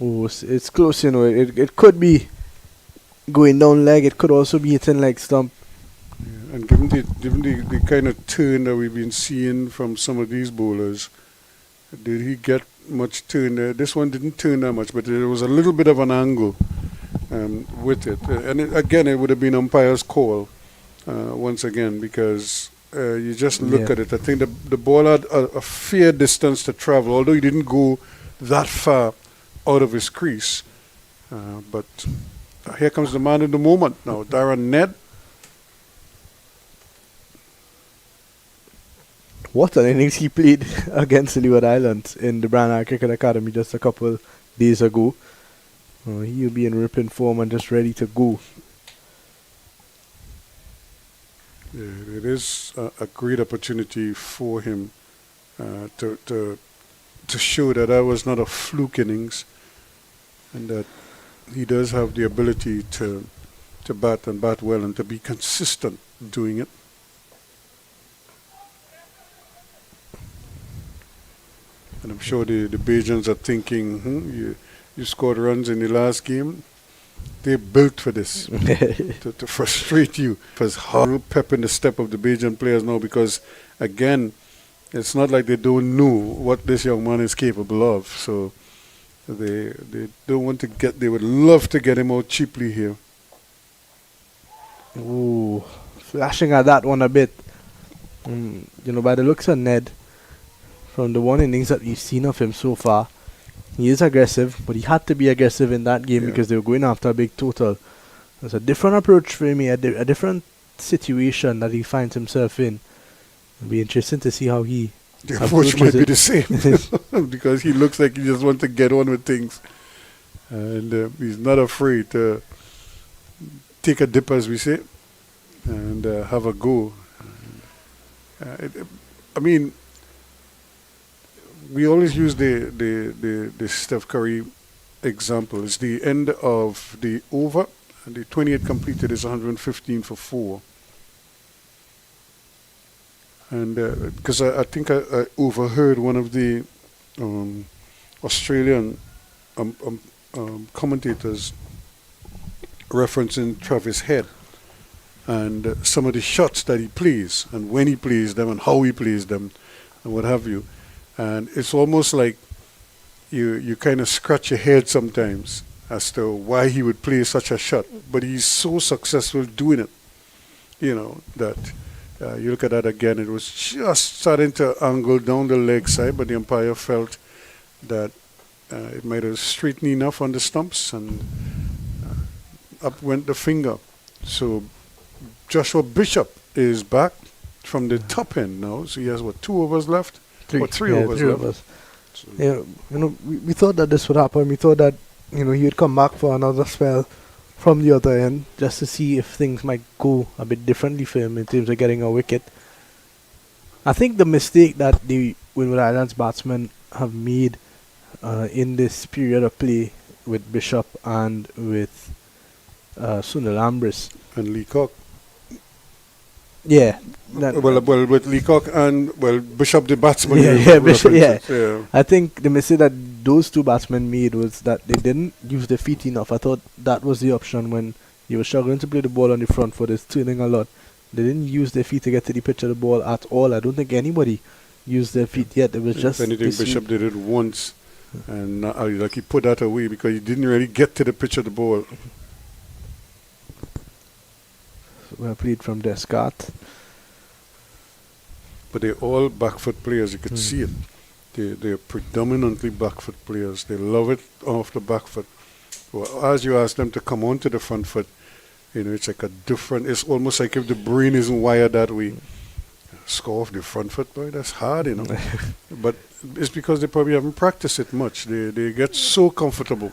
Oh, it's close, you know. It could be going down leg. It could also be hitting leg stump. Yeah, and given the kind of turn that we've been seeing from some of these bowlers, did he get much turn there? This one didn't turn that much, but there was a little bit of an angle with it. And again, it would have been umpire's call once again, because you just look at it. I think the ball had a fair distance to travel, although he didn't go that far out of his crease. But here comes the man in the moment now, Darren Ned. What an innings he played against Leeward Islands in the Branagh Cricket Academy just a couple days ago. He'll be in ripping form and just ready to go. Yeah, it is a great opportunity for him to show that was not a fluke innings, and that he does have the ability to bat and bat well and to be consistent doing it. And I'm sure the Bajans are thinking, you scored runs in the last game. They're built for this, to frustrate you. There's hard pep in the step of the Bajan players now, because, again, it's not like they don't know what this young man is capable of. So they don't want to they would love to get him out cheaply here. Ooh, flashing at that one a bit. By the looks of Ned, from the one innings that we've seen of him so far, he is aggressive, but he had to be aggressive in that game because they were going after a big total. There's a different approach for him, a different situation that he finds himself in. It'll be interesting to see how he the approach might be the same, because he looks like he just wants to get on with things. And he's not afraid to take a dip, as we say, and have a go. I mean, we always use the Steph Curry example. It's the end of the over, and the 28 completed is 115 for 4. And because I think I overheard one of the Australian commentators referencing Travis Head and some of the shots that he plays and when he plays them and how he plays them and what have you. And it's almost like you kind of scratch your head sometimes as to why he would play such a shot. But he's so successful doing it, that you look at that again, it was just starting to angle down the leg side, but the umpire felt that it might have straightened enough on the stumps, and up went the finger. So Joshua Bishop is back from the top end now, so he has, 2 overs left? Three overs left. So we thought that this would happen. We thought that, he would come back for another spell from the other end, just to see if things might go a bit differently for him in terms of getting a wicket. I think the mistake that the Windward Islands batsmen have made in this period of play with Bishop and with Sunil Ambris and Leacock. Yeah. Well, with Leacock and Bishop the batsman. Bishop. Yeah. I think the mistake that those two batsmen made was that they didn't use their feet enough. I thought that was the option when you were struggling to play the ball on the front foot. It's turning a lot. They didn't use their feet to get to the pitch of the ball at all. I don't think anybody used their feet yet. It was just. If anything, Bishop did it once, and he put that away because he didn't really get to the pitch of the ball. Well played from Descartes. But they're all back foot players. You could see it. They're predominantly back foot players. They love it off the back foot. Well, as you ask them to come onto the front foot, it's like a different. It's almost like if the brain isn't wired that way. Score off the front foot, boy, that's hard. But it's because they probably haven't practiced it much. They get so comfortable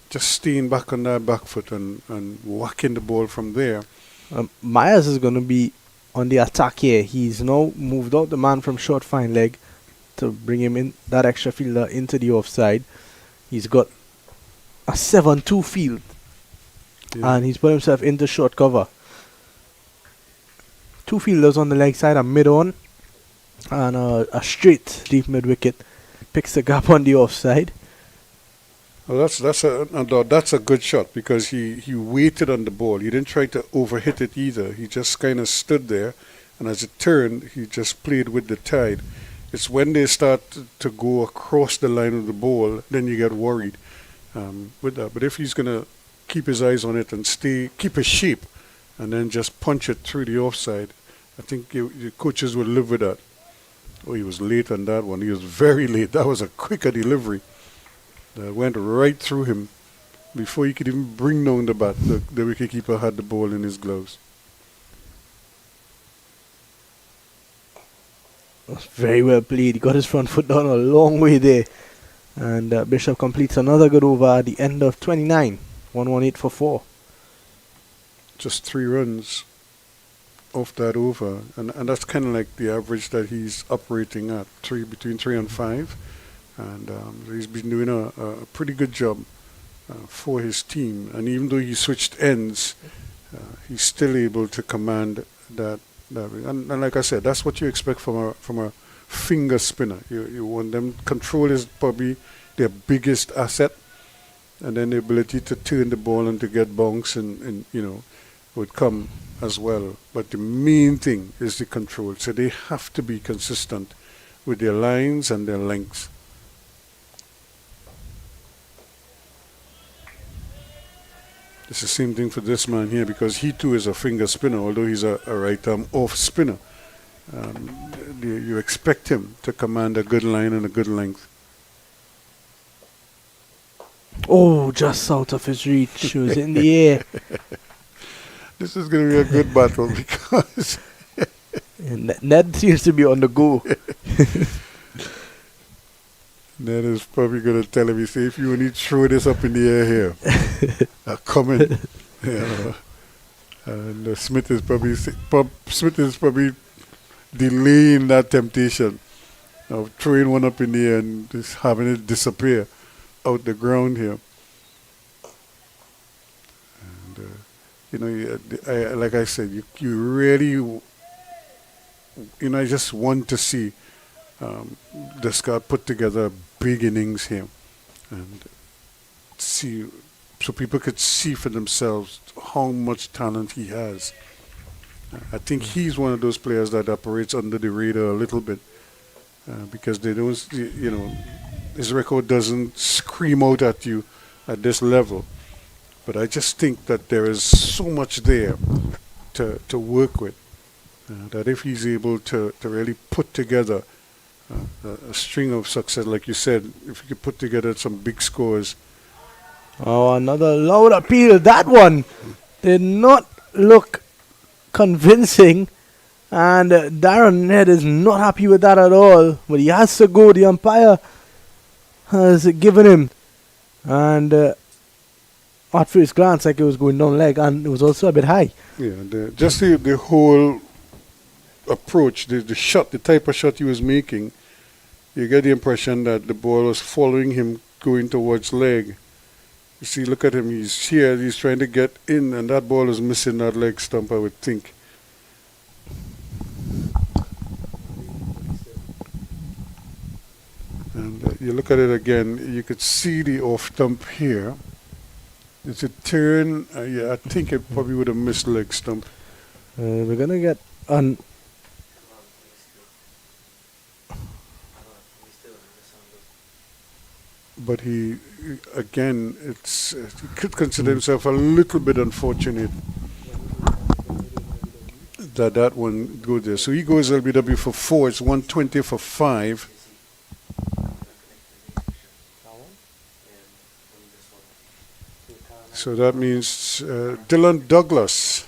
just staying back on that back foot and whacking the ball from there. Myers is going to be on the attack here. He's now moved out the man from short fine leg to bring him in, that extra fielder, into the offside. He's got a 7-2 field, and he's put himself into short cover. Two fielders on the leg side, a mid-on, and a straight deep mid-wicket. Picks the gap on the offside. Well, that's a good shot because he waited on the ball. He didn't try to overhit it either. He just kind of stood there, and as it turned, he just played with the tide. It's when they start to go across the line of the ball, then you get worried with that. But if he's going to keep his eyes on it and keep his shape, and then just punch it through the offside, I think the coaches would live with that. Oh, he was late on that one. He was very late. That was a quicker delivery. That went right through him. Before he could even bring down the bat, the wicketkeeper had the ball in his gloves. Very well played. He got his front foot down a long way there. And Bishop completes another good over at the end of 29. 118 for 4. Just 3 runs off that over. And that's kind of like the average that he's operating at, between 3 and 5. And he's been doing a pretty good job for his team. And even though he switched ends, he's still able to command that. And like I said, that's what you expect from a finger spinner. You want them. Control is probably their biggest asset, and then the ability to turn the ball and to get bounce and would come as well. But the main thing is the control. So they have to be consistent with their lines and their lengths. It's the same thing for this man here because he too is a finger spinner, although he's a right-arm off spinner. You expect him to command a good line and a good length. Oh, just out of his reach. He was in the air. This is going to be a good battle because Ned seems to be on the go. Ned is probably going to tell him, he say, if you only throw this up in the air here, I'm coming. And Smith is probably delaying that temptation of throwing one up in the air and just having it disappear out the ground here. And like I said, you really, I just want to see this guy put together a big innings here and see, so people could see for themselves how much talent he has. I think he's one of those players that operates under the radar a little bit because they don't, his record doesn't scream out at you at this level. But I just think that there is so much there to work with that if he's able to really put together a string of success, like you said, if he could put together some big scores. Oh, another loud appeal. That one did not look convincing, and Darren Ned is not happy with that at all. But he has to go. The umpire has given him, and at first glance, like it was going down leg, and it was also a bit high. Yeah, just the whole approach, the shot, the type of shot he was making, you get the impression that the ball was following him going towards leg. You see, look at him, he's here, he's trying to get in, and that ball is missing that leg stump, I would think. And you look at it again, you could see the off stump here. It's a turn, yeah, I think it probably would have missed leg stump. We're going to get on. But he could consider himself a little bit unfortunate that one go there. So he goes LBW for 4. It's 120 for 5. So that means Dylan Douglas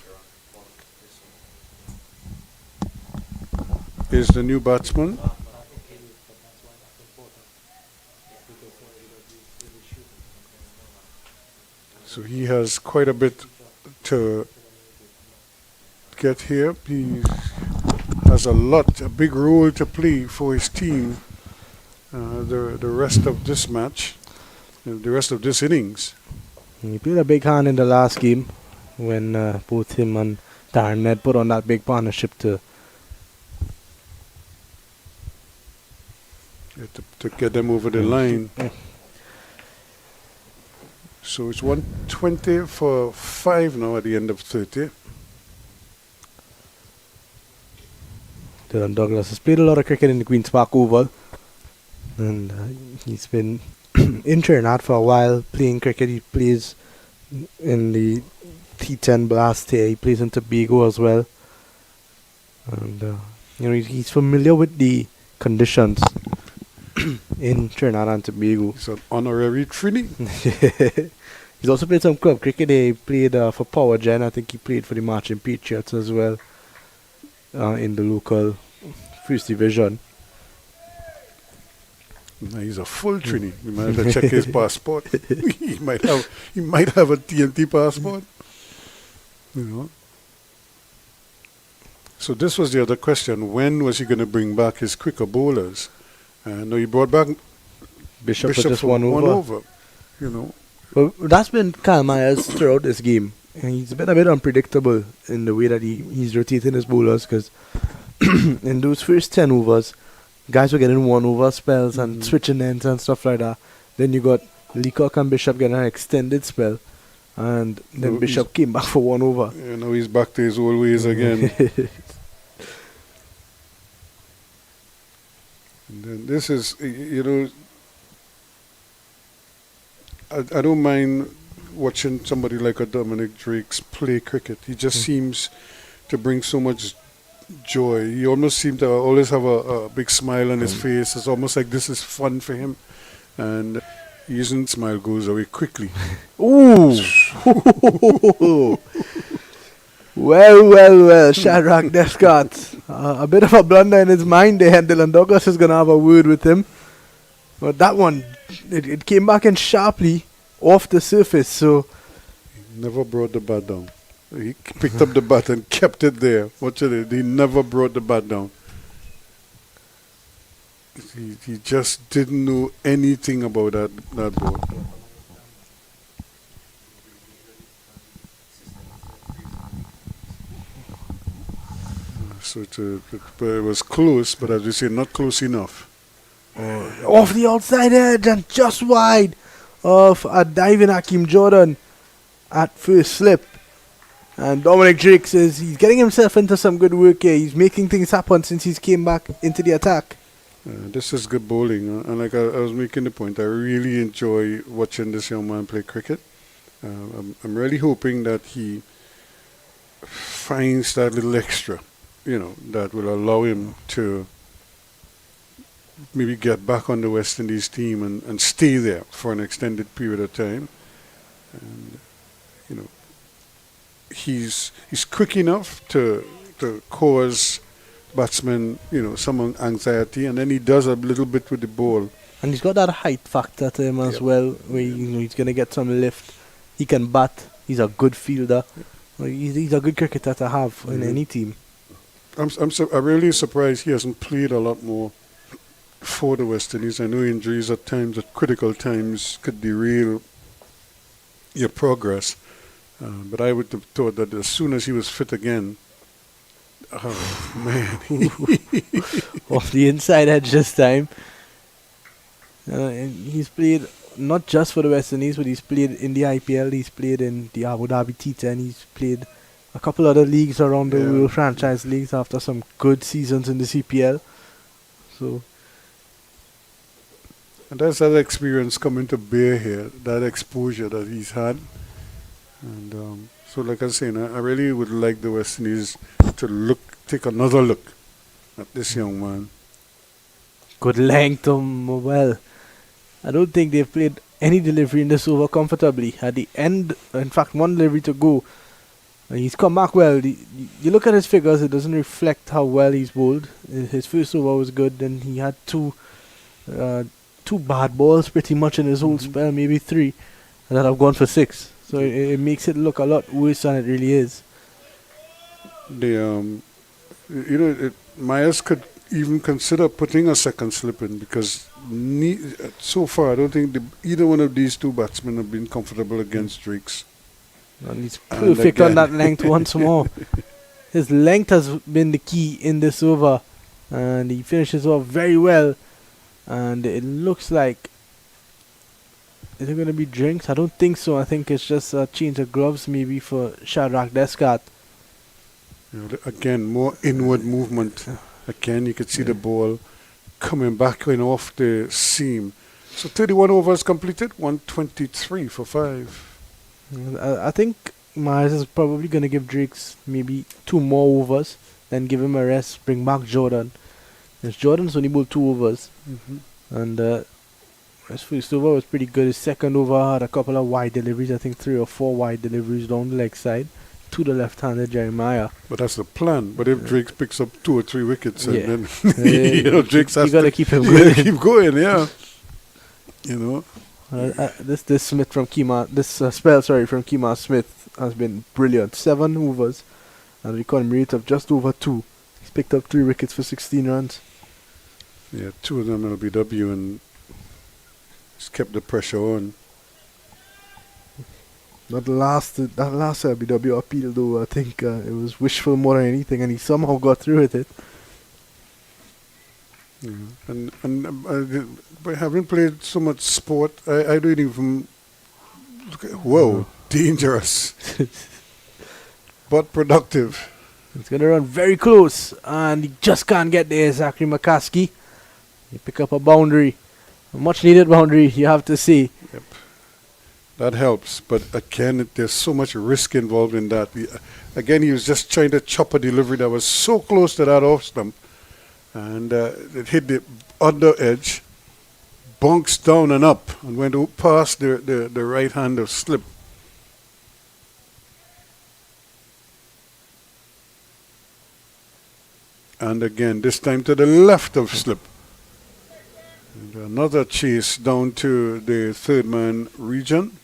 is the new batsman. So he has quite a bit to get here. He has a big role to play for his team the rest of this match, the rest of this innings. He played a big hand in the last game when both him and Darren Ned put on that big partnership to get them over the line. So it's 120 for 5 now at the end of 30. Dylan Douglas has played a lot of cricket in the Queen's Park Oval, and he's been in Trinidad for a while playing cricket. He plays in the T10 Blast here. He plays in Tobago as well, and he's familiar with the conditions in Trinidad and Tobago. He's an honorary Trini. He's also played some club cricket. He played for Power Gen. I think he played for the Marching Patriots as well in the local first division. Now he's a full Trini. We might have to check his passport. he might have a TNT passport. You know. So this was the other question. When was he going to bring back his quicker bowlers? No, he brought back Bishop for just one over. You know. Well, that's been Kyle Myers throughout this game. And he's been a bit unpredictable in the way that he's rotating his bowlers, because in those first 10 overs, guys were getting 1 over spells and switching ends and stuff like that. Then you got Leacock and Bishop getting an extended spell, and then So Bishop came back for 1 over. You know, he's back to his old ways again. And then this is, you know, I don't mind watching somebody like a Dominic Drakes play cricket. He just seems to bring so much joy. He almost seems to always have a big smile on his face. It's almost like this is fun for him. And usually smile goes away quickly. Ooh! Well, Shadrach Descott. A bit of a blunder in his mind there, and Dylan Douglas is going to have a word with him. But that one, it came back in sharply off the surface, so... He never brought the bat down. He picked up the bat and kept it there. Watch it. He never brought the bat down. He just didn't know anything about that ball. So it was close, but as we say, not close enough. Off the outside edge and just wide of a diving Hakeem Jordan at first slip. And Dominic Drakes he's getting himself into some good work here. He's making things happen since he's came back into the attack. This is good bowling. And like I was making the point, I really enjoy watching this young man play cricket. I'm really hoping that he finds that little extra, you know, that will allow him to maybe get back on the West Indies team and stay there for an extended period of time. And, you know, he's quick enough to cause batsmen, you know, some anxiety, and then he does a little bit with the ball. And he's got that height factor to him as well, where he's going to get some lift. He can bat. He's a good fielder. He's a good cricketer to have in any team. I'm really surprised he hasn't played a lot more for the West Indies. I know injuries at times, at critical times, could derail your progress. But I would have thought that as soon as he was fit again, oh man. Off the inside edge this time. And he's played not just for the West Indies, but he's played in the IPL, he's played in the Abu Dhabi T10, he's played a couple other leagues around the world, franchise leagues, after some good seasons in the CPL. So, and that's that experience coming to bear here, that exposure that he's had. And so like I was saying, I really would like the West Indies to take another look at this young man. good length, well. I don't think they've played any delivery in this over comfortably. At the end, in fact, one delivery to go. He's come back well. You look at his figures, it doesn't reflect how well he's bowled. His first over was good, then he had two bad balls pretty much in his whole spell, maybe three, that have gone for six. So it makes it look a lot worse than it really is. Myers could even consider putting a second slip in because so far I don't think either one of these two batsmen have been comfortable against Drakes. And he's perfect on that length once more. His length has been the key in this over, and he finishes off very well. And it looks like, is it going to be drinks? I don't think so. I think it's just a change of gloves maybe for Shadrach Descart. Again, more inward movement. Again, you could see the ball coming back in off the seam. So 31 overs completed, 123 for 5. I think Myers is probably going to give Drakes maybe 2 more overs, then give him a rest, bring back Jordan. Because Jordan's only bowled 2 overs. And his first over was pretty good. His second over had a couple of wide deliveries, I think 3 or 4 wide deliveries down the leg side to the left-handed Jeremiah. But that's the plan. But if Drakes picks up 2 or 3 wickets, and then Drakes has to keep him going. Keep going, yeah. This Smith from spell from Kemar Smith has been brilliant. 7 overs and a recording rate of just over 2. He's picked up 3 wickets for 16 runs. Yeah, 2 of them LBW, and just kept the pressure on. That last LBW appeal though, I think it was wishful more than anything, and he somehow got through with it. Yeah. And by having played so much sport, I don't even dangerous, but productive. It's gonna run very close, and he just can't get there. Zachary McCaskey, he pick up a boundary, a much needed boundary, you have to say. Yep, that helps. But again, there's so much risk involved in that. Again, he was just trying to chop a delivery that was so close to that off stump. And it hit the under edge, bunks down and up, and went past the right hand of slip. And again, this time to the left of slip. And another chase down to the third man region.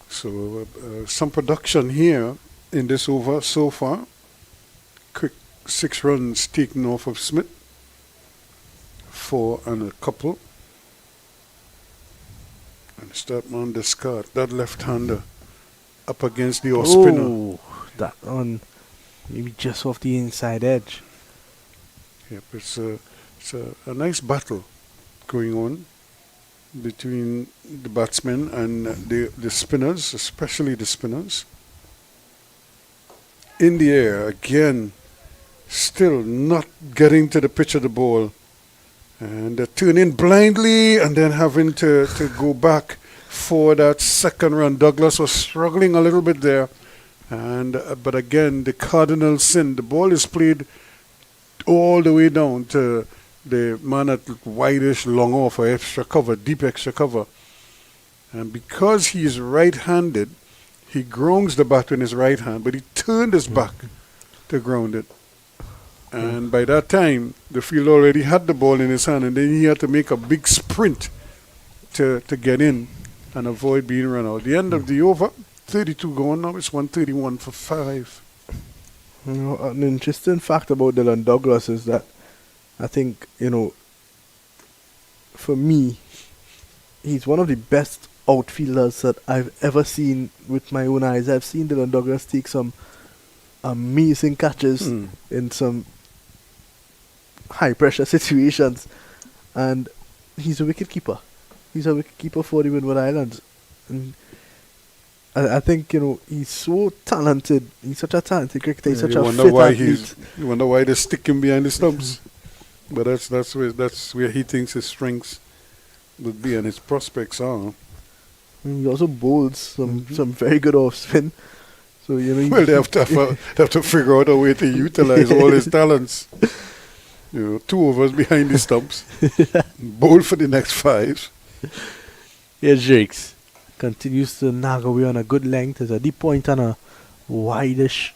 So some production here in this over so far. Quick 6 runs taken off of Smith. 4 and a couple. And Statman Descart, that left-hander up against the off spinner. Oh, that on maybe just off the inside edge. Yep, it's a nice battle going on between the batsmen and the spinners, especially the spinners. In the air, again, still not getting to the pitch of the ball. And turning blindly and then having to go back for that second run. Douglas was struggling a little bit there. And but again, the cardinal sin, the ball is played all the way down to the man at wideish long off or extra cover, deep extra cover. And because he is right-handed, he grounds the bat in his right hand, but he turned his back to ground it. And by that time, the fielder already had the ball in his hand, and then he had to make a big sprint to get in and avoid being run out. The end of the over, 32 gone now, it's 131 for 5. An interesting fact about Dylan Douglas is that I think, for me, he's one of the best outfielders that I've ever seen with my own eyes. I've seen Dylan Douglas take some amazing catches in some high-pressure situations, and he's a wicket-keeper. He's a wicket-keeper for the Windward Islands. And I think, he's so talented. He's such a talented cricketer. He's such a fit athlete. You wonder why they stick him behind the stumps. But that's where he thinks his strengths would be and his prospects are. And he also bowls some very good off spin. So well, they have to figure out a way to utilize all his talents. 2 overs behind the stumps, bowl for the next 5. Here's Jakes. Continues to nag away on a good length. There's a deep point and a wideish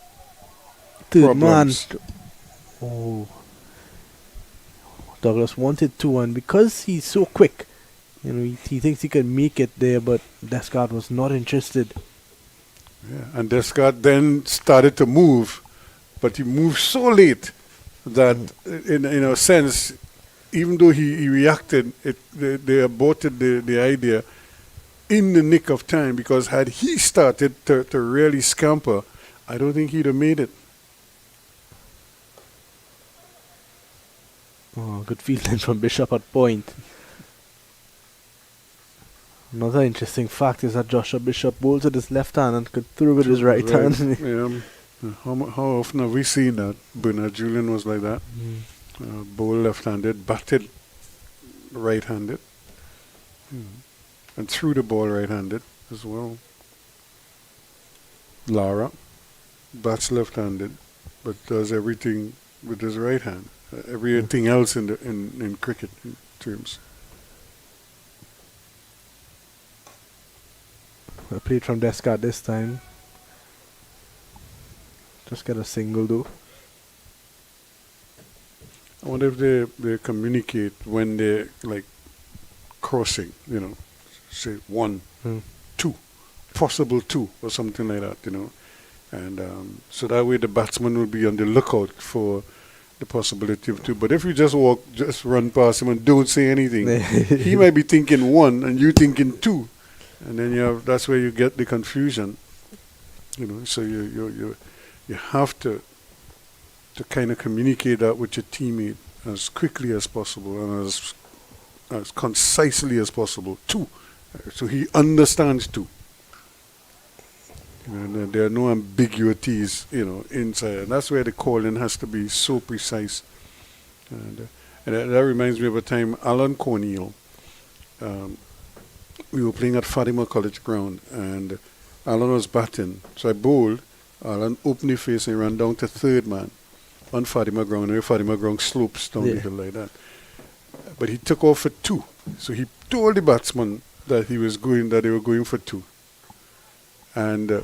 third man. Problems. Oh. Douglas wanted 2, and because he's so quick, he thinks he can make it there, but Descart was not interested. Yeah. And Descart then started to move, but he moved so late that, in a sense, even though he reacted, they aborted the idea in the nick of time, because had he started to really scamper, I don't think he'd have made it. Oh, good fielding from Bishop at point. Another interesting fact is that Joshua Bishop bowls with his left hand and could throw with his right hand. Yeah. How often have we seen that? Bernard Julian was like that. Bowl left-handed, batted right-handed, and threw the ball right-handed as well. Lara bats left-handed, but does everything with his right hand. Everything else in cricket terms. I played from Descart this time. Just get a single though. I wonder if they communicate when they're like crossing, say 1, 2, possible 2 or something like that, and so that way the batsman will be on the lookout for the possibility of 2. But if you just run past him and don't say anything, he might be thinking 1 and you thinking 2, and then that's where you get the confusion, So you have to kind of communicate that with your teammate as quickly as possible and as concisely as possible, 2, so he understands 2. And there are no ambiguities, inside. And that's where the calling has to be so precise. And that reminds me of a time Alan Cornell. We were playing at Fatima College Ground, and Alan was batting. So I bowled. Alan opened the face and ran down to third man on Fatima Ground. And Fatima Ground slopes down the hill like that. But he took off for 2. So he told the batsman that they were going for 2. And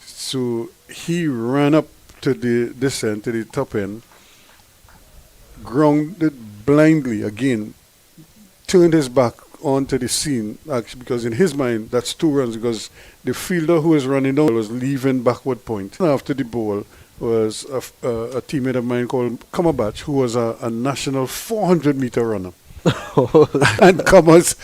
so he ran up to the descent, to the top end, grounded blindly again, turned his back onto the scene, actually, because in his mind, that's 2 runs, because the fielder who was running down was leaving backward point. After the ball was a teammate of mine called Kamabach, who was a national 400-meter runner. And Kamas...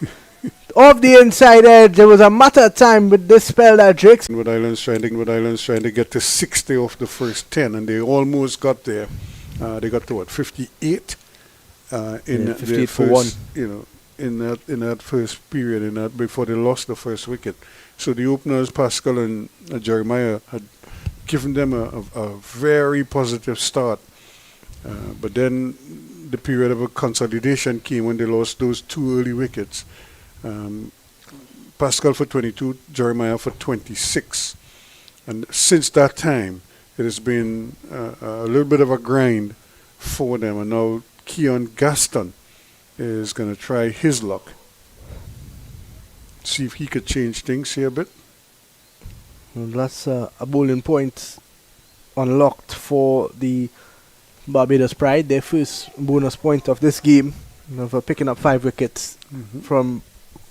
Off the inside edge, there was a matter of time with this spell that Jakes. Windward Islands trying to get to 60 off the first 10, and they almost got there. They got to 58 in 58 for first, 1. In that first period, before they lost the first wicket. So the openers Pascal and Jeremiah had given them a very positive start, but then the period of a consolidation came when they lost those 2 early wickets. Pascal for 22, Jeremiah for 26. And since that time, it has been a little bit of a grind for them. And now Keon Gaston is going to try his luck. See if he could change things here a bit. Well, that's a bowling point unlocked for the Barbados Pride. Their first bonus point of this game, for picking up 5 wickets from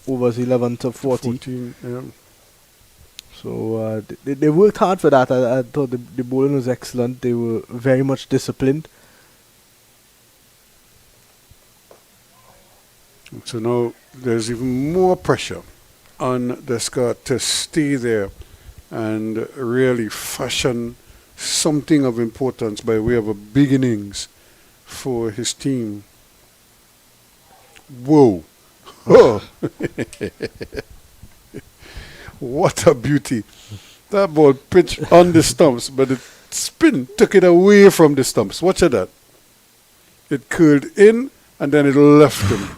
overs 11 to 14. Yeah. So they worked hard for that. I thought the bowling was excellent. They were very much disciplined. So now there's even more pressure on Descart to stay there and really fashion something of importance by way of a big innings for his team. Whoa. Oh. What a beauty. That ball pitched on the stumps, but the spin took it away from the stumps. Watch that. It curled in and then it left him.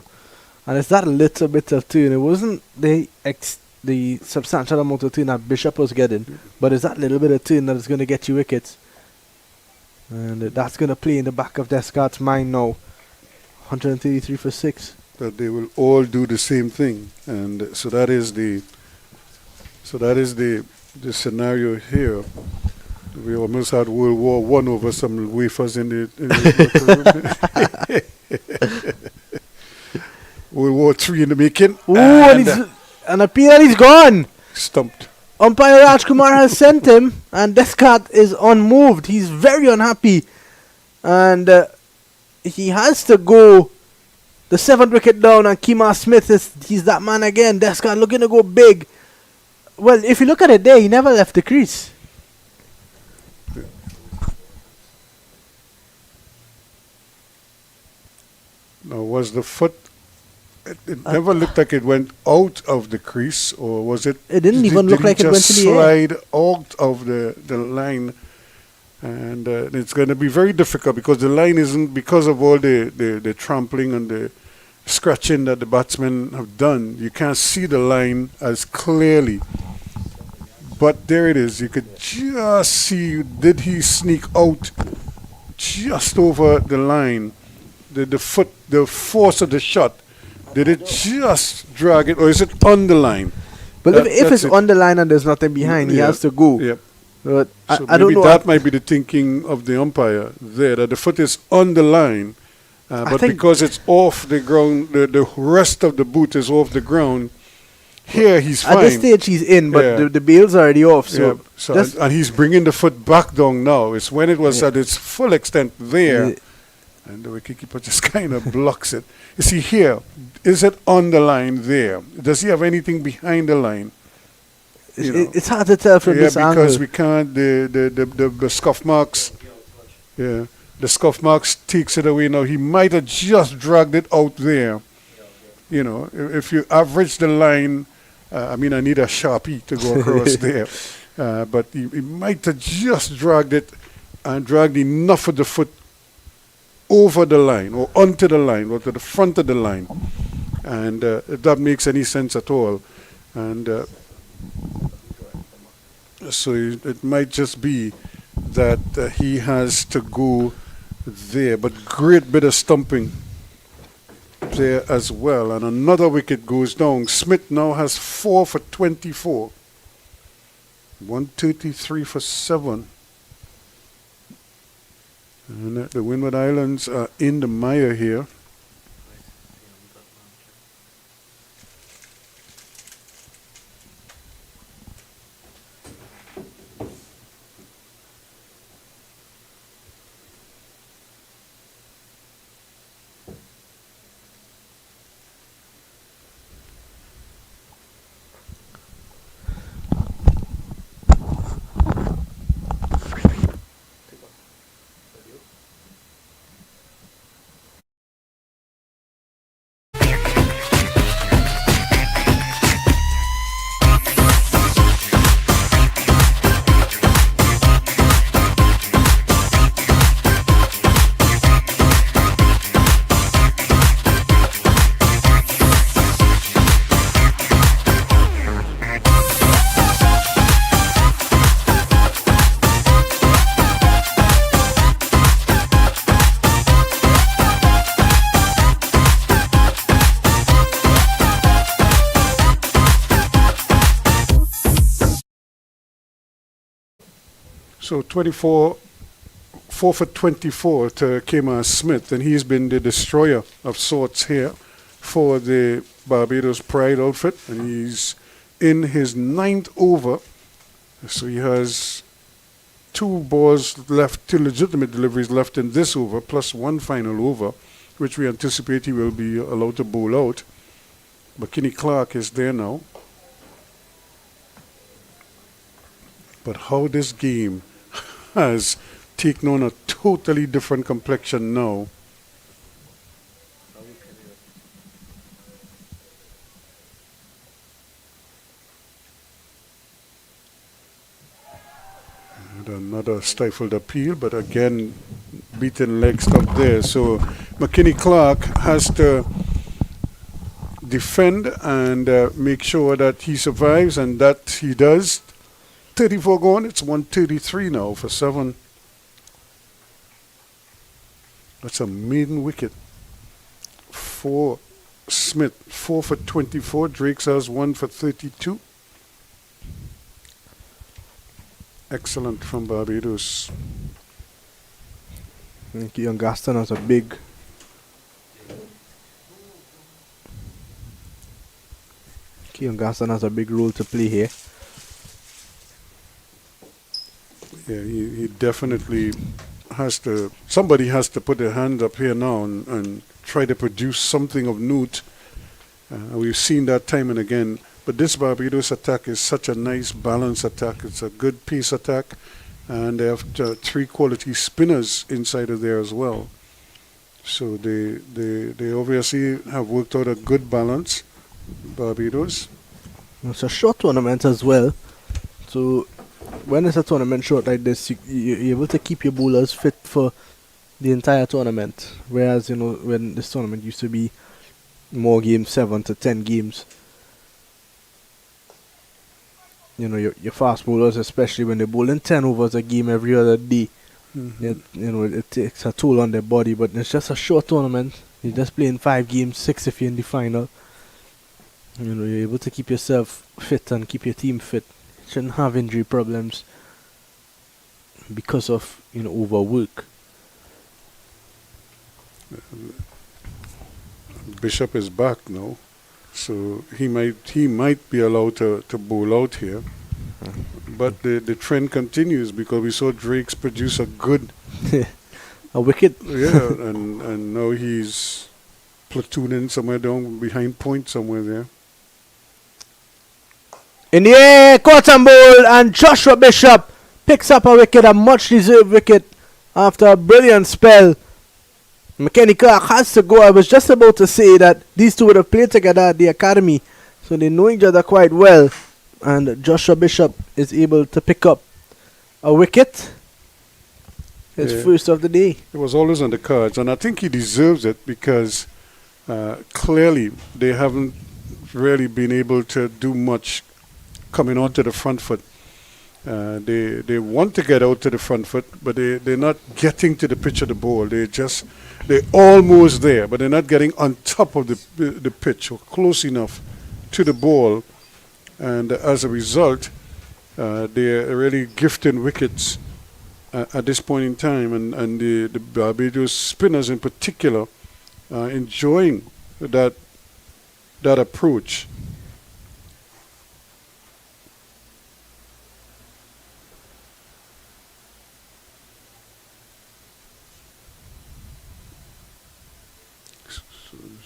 And it's that little bit of turn. It wasn't the substantial amount of turn that Bishop was getting, but it's that little bit of turn that is going to get you wickets. And that's going to play in the back of Descartes' mind now. 133 for 6. That they will all do the same thing, and so that is the scenario here. We almost had World War One over some wafers in the World War Three in the making. Ooh, and a penalty's gone. Stumped. Umpire Rajkumar has sent him, and Descartes is unmoved. He's very unhappy, and he has to go the 7th wicket down, and Kemar Smith he's that man again. Descartes looking to go big. Well, if you look at it there, he never left the crease. Now, was the foot? It never looked like it went out of the crease, or was it? It didn't even look like it went to the air. Slide out of the line, and it's going to be very difficult because the line isn't, because of all the trampling and the scratching that the batsmen have done. You can't see the line as clearly, but there it is. You could just see. Did he sneak out just over the line? The foot, the force of the shot. Did it just drag it, or is it on the line? But if it's on the line and there's nothing behind, he has to go. Yep. But So I don't maybe know. that might be the thinking of the umpire there, that the foot is on the line, but think- because it's off the ground, the rest of the boot is off the ground. Here he's fine. At this stage, he's in, but Yeah. the bail's already off. So, Yeah, so and he's bringing the foot back down now. It's when it was at its full extent there, and the wicketkeeper just kind of blocks it. You see here, is it on the line there? Does he have anything behind the line? You know. it's hard to tell from this because angle. we can't, the scuff marks, the scuff marks takes it away now. He might have just dragged it out there. You know, if you average the line, I need a Sharpie to go across there. But he might have just dragged it and dragged enough of the foot over the line or onto the line or to the front of the line. And if that makes any sense at all. And so it might just be that he has to go there. But great bit of stumping there as well. And another wicket goes down. Smith now has 4 for 24. 133 for 7. And the Windward Islands are in the mire here. So 4 for 24 to Kemar Smith, and he's been the destroyer of sorts here for the Barbados Pride outfit, and he's in his 9th over. So he has 2 balls left, 2 legitimate deliveries left in this over, plus 1 final over, which we anticipate he will be allowed to bowl out. McKinney Clark is there now. But how this game has taken on a totally different complexion now. And another stifled appeal, but again, beaten leg stop there. So McKinney Clark has to defend and make sure that he survives, and that he does. 34 gone, it's 133 now for 7. That's a maiden wicket for Smith. 4 for 24. Drakes has 1 for 32. Excellent from Barbados. Keon Gaston has a big role to play here. Yeah, he definitely has to. Somebody has to put their hand up here now and try to produce something of note. We've seen that time and again. But this Barbados attack is such a nice balanced attack. It's a good pace attack. And they have 3 quality spinners inside of there as well. So they obviously have worked out a good balance, Barbados. It's a short tournament as well. So when it's a tournament short like this, you're able to keep your bowlers fit for the entire tournament. Whereas, when this tournament used to be more games, 7 to 10 games, your fast bowlers, especially when they're bowling 10 overs a game every other day, it takes a toll on their body. But it's just a short tournament. You're just playing 5 games, 6 if you're in the final. You're able to keep yourself fit and keep your team fit. Shouldn't have injury problems because of overwork. Bishop is back now, so he might be allowed to bowl out here. But the trend continues because we saw Drakes produce a good a wicket. Yeah, and now he's platooning somewhere down behind point somewhere there. In the air, caught and bowl, and Joshua Bishop picks up a wicket, a much deserved wicket after a brilliant spell. McKenny Clark has to go. I was just about to say that these two would have played together at the academy, so they know each other quite well. And Joshua Bishop is able to pick up a wicket. His first of the day. It was always on the cards, and I think he deserves it because clearly they haven't really been able to do much coming onto the front foot. They want to get out to the front foot, but they're not getting to the pitch of the ball. They're almost there, but they're not getting on top of the pitch or close enough to the ball. And as a result, they're really gifting wickets at this point in time. And the Barbados spinners in particular are enjoying that approach.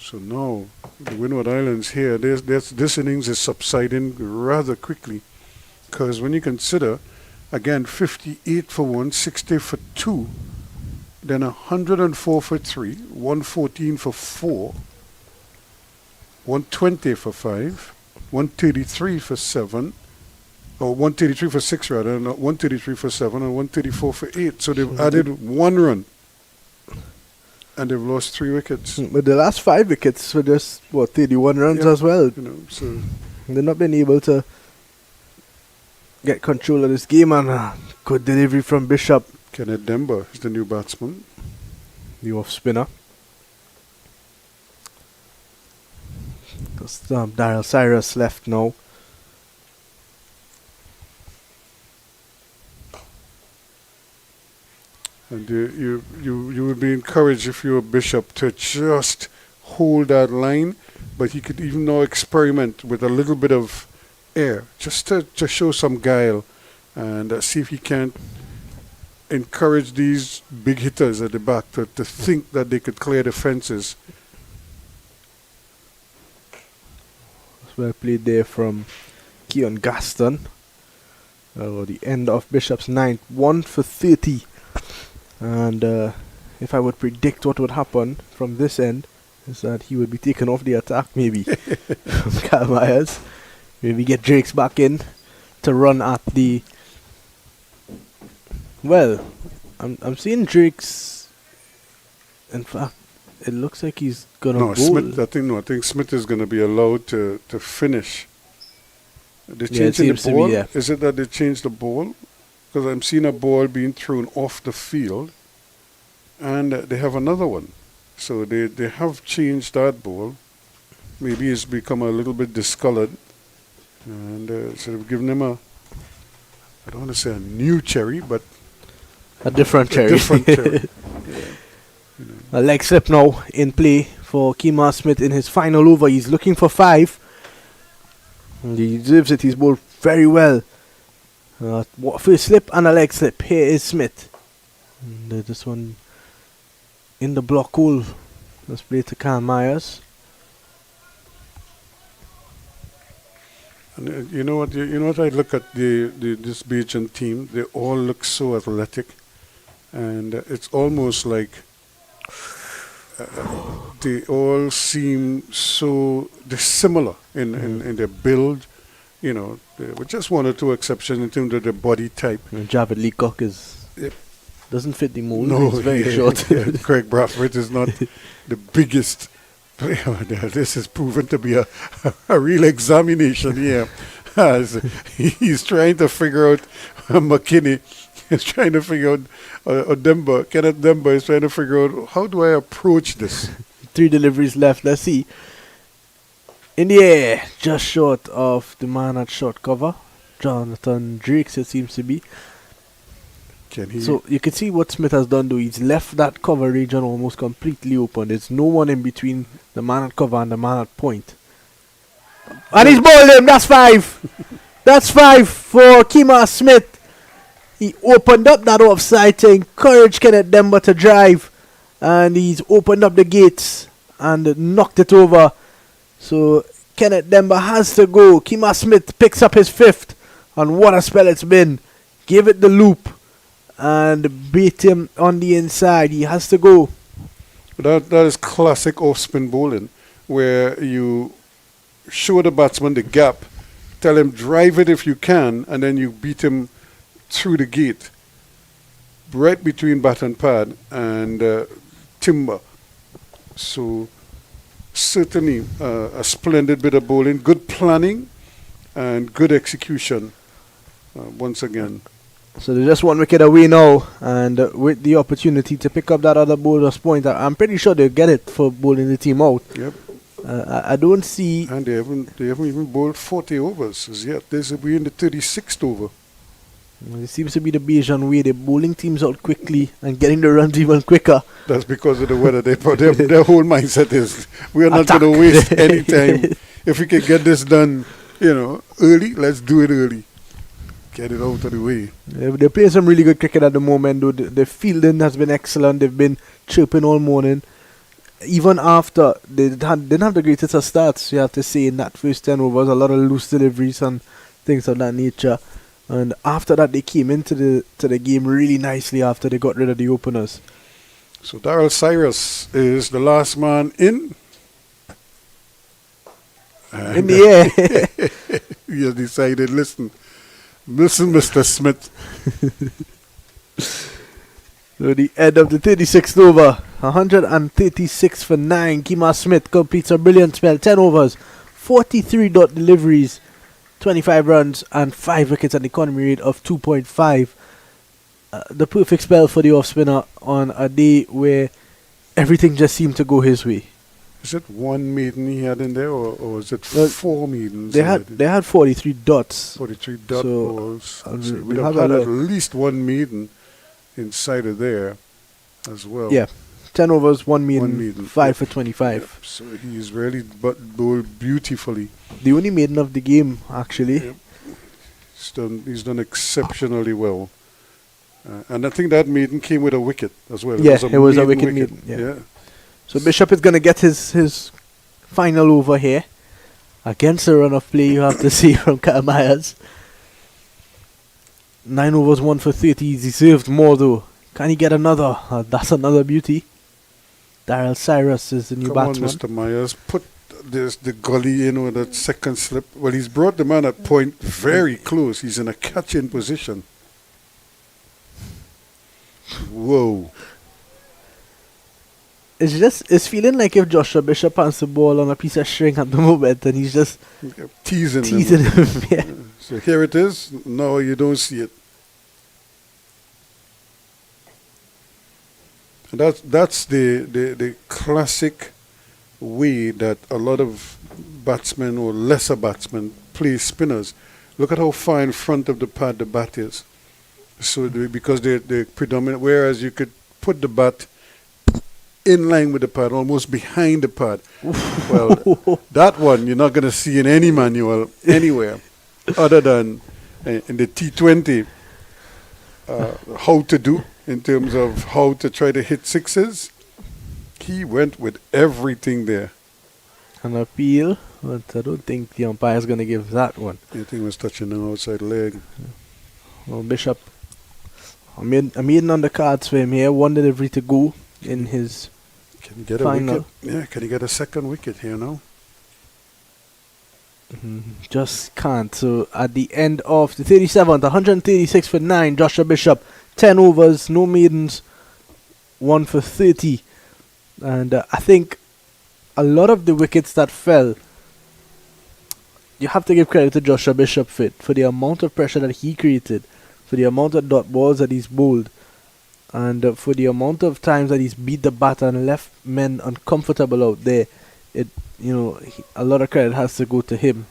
So now the Windward Islands here, this innings is subsiding rather quickly, because when you consider, again, 58 for 1, 60 for 2, then 104 for 3, 114 for 4, 120 for 5, 133 for 7, or 133 for 6 rather, and 133 for 7, and 134 for 8. So they've added 1 run. And they've lost 3 wickets. But the last 5 wickets were just 31 runs as well. So they've not been able to get control of this game, and good delivery from Bishop. Kenneth Demba is the new batsman. The off spinner. Daryl Cyrus left now. And you would be encouraged if you were Bishop to just hold that line, but he could even now experiment with a little bit of air, just to show some guile, and see if he can't encourage these big hitters at the back to think that they could clear the fences. Well played there from Keon Gaston. The end of Bishop's 9th, 1 for 30. And if I would predict what would happen from this end, is that he would be taken off the attack maybe from Cal Myers. Maybe get Drakes back in to run at the... Well, I'm seeing Drakes... In fact, it looks like he's gonna bowl. Smith, I think Smith is gonna be allowed to finish. They changed the ball. Is it that they changed the ball? Because I'm seeing a ball being thrown off the field. and they have another one. So they have changed that ball. Maybe it's become a little bit discolored, and so they've given him I don't want to say a new cherry, but A different a cherry. different cherry. A leg slip now in play for Kemar Smith in his final over. He's looking for 5. And he deserves it. He's bowled very well. First slip and a leg slip. Here is Smith. And, this one in the block hole. Let's play to Kyle Myers. And you know what? You know what? I look at this Bajan team. They all look so athletic, and it's almost like they all seem so dissimilar in their build. You know, with just one or two exceptions in terms of their body type. Javed Leacock Yep. doesn't fit the mold. No, He's very short. Craig Brathwaite is not the biggest player there. This has proven to be a real examination here. As he's trying to figure out McKinney. He's trying to figure out Kenneth Demba is trying to figure out how do I approach this. 3 deliveries left. Let's see. In the air, just short of the man at short cover. Jonathan Drakes, it seems to be. Can he? So you can see what Smith has done though. He's left that cover region almost completely open. There's no one in between the man at cover and the man at point. And he's bowled him. That's 5. That's 5 for Kemar Smith. He opened up that offside to encourage Kenneth Demba to drive. And he's opened up the gates and knocked it over. So Kenneth Demba has to go. Kemar Smith picks up his 5th. And what a spell it's been. Give it the loop. And beat him on the inside. He has to go. That is classic off-spin bowling, where you show the batsman the gap, tell him drive it if you can, and then you beat him through the gate, right between bat and pad and timber. So certainly a splendid bit of bowling, good planning and good execution once again. So they're just 1 wicket away now, and with the opportunity to pick up that other bowler's point, I'm pretty sure they'll get it for bowling the team out. Yep. I don't see. And they haven't even bowled 40 overs as yet. This will be in the 36th over. It seems to be the Bajan way. They're bowling teams out quickly and getting the runs even quicker. That's because of the weather. Their whole mindset is we are not Attack. going to waste any time. If we can get this done, early, let's do it early. Get it out of the way. They're playing some really good cricket at the moment, though. The fielding has been excellent. They've been chirping all morning. Even after they didn't have the greatest of starts, you have to say, in that first 10 overs, a lot of loose deliveries and things of that nature. And after that, they came into the game really nicely after they got rid of the openers. So Darrell Cyrus is the last man in. In the air. He has decided, listen, Mr. Smith. So the end of the 36th over, 136 for 9. Kemar Smith completes a brilliant spell, 10 overs, 43 dot deliveries, 25 runs and 5 wickets at the economy rate of 2.5. The perfect spell for the off-spinner on a day where everything just seemed to go his way. Is it 1 maiden he had in there, or is it 4 maidens? They had 43 dots. 43 dot balls. So we'll we'd have have had a at least 1 maiden inside of there as well. Yeah, 10 overs, 1 maiden, 1 maiden, 5 yep. for 25. Yep. So he's really bowled beautifully. The only maiden of the game, actually. Yep. He's done exceptionally well. And I think that maiden came with a wicket as well. Yeah, it was a wicket maiden. Yeah. So Bishop is going to get his final over here. Against the run of play, you have to see, from Kyle Myers. 9 overs, 1 for 30. He deserved more though. Can he get another? That's another beauty. Darrell Cyrus is the new batsman. Come on, Mr. Myers. Put the gully in with that second slip. Well, he's brought the man at point very close. He's in a catch-in position. Whoa. It's feeling like if Joshua Bishop has the ball on a piece of string at the moment and he's just teasing him. Yeah. So here it is. No, you don't see it. And that's the classic way that a lot of batsmen or lesser batsmen play spinners. Look at how far in front of the pad the bat is. So because they're predominant, whereas you could put the bat in line with the pad, almost behind the pad. Well, that one you're not going to see in any manual anywhere other than in the T20 how to do in terms of how to try to hit sixes. He went with everything there. An appeal, but I don't think the umpire is going to give that one. I think he was touching the outside leg. Well, Bishop, I'm in on the cards for him here. One delivery to go in his Can he get final. a wicket? Yeah, can he get a second wicket here now? Just can't. So at the end of the 37th, 136 for 9, Joshua Bishop, 10 overs, no maidens, 1 for 30. And I think a lot of the wickets that fell, you have to give credit to Joshua Bishop for the amount of pressure that he created, for the amount of dot balls that he's bowled, and for the amount of times that he's beat the bat and left men uncomfortable out there. A lot of credit has to go to him.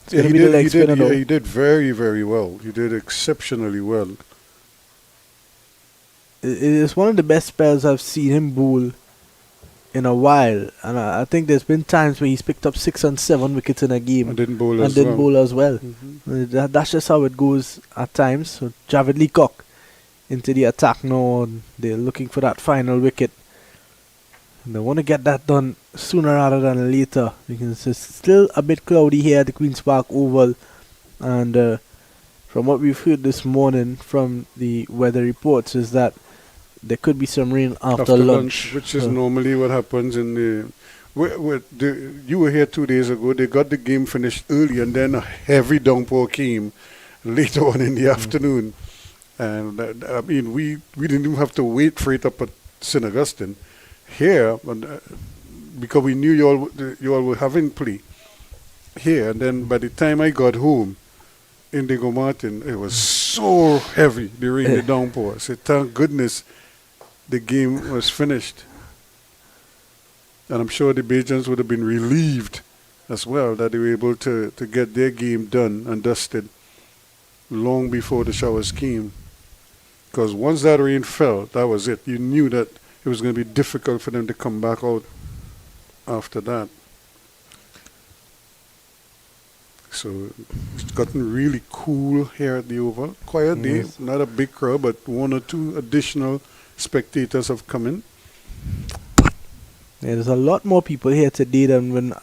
It's Yeah, gonna be the leg spinner though. he did very, very well. He did exceptionally well. It is one of the best spells I've seen him bowl in a while, and I think there's been times where he's picked up 6 and 7 wickets in a game And didn't bowl and as didn't well. bowl as well. Mhm. That's just how it goes at times. So Javid Leacock into the attack now, and they're looking for that final wicket. And they want to get that done sooner rather than later, because it's still a bit cloudy here at the Queen's Park Oval, and from what we've heard this morning from the weather reports is that there could be some rain after lunch. which is normally what happens in the. You were here 2 days ago. They got the game finished early, and then a heavy downpour came later on in the afternoon. And I mean, we didn't even have to wait for it up at St. Augustine. Here, because we knew you all were having play here, and then by the time I got home, Indigo Martin, it was so heavy during the downpour. So thank goodness the game was finished. And I'm sure the Bajans would have been relieved as well that they were able to get their game done and dusted long before the showers came. Because once that rain fell, that was it. You knew that it was going to be difficult for them to come back out after that. So it's gotten really cool here at the Oval. Quiet day, Yes. not a big crowd, but 1 or 2 additional spectators have come in. Yeah, there's a lot more people here today than when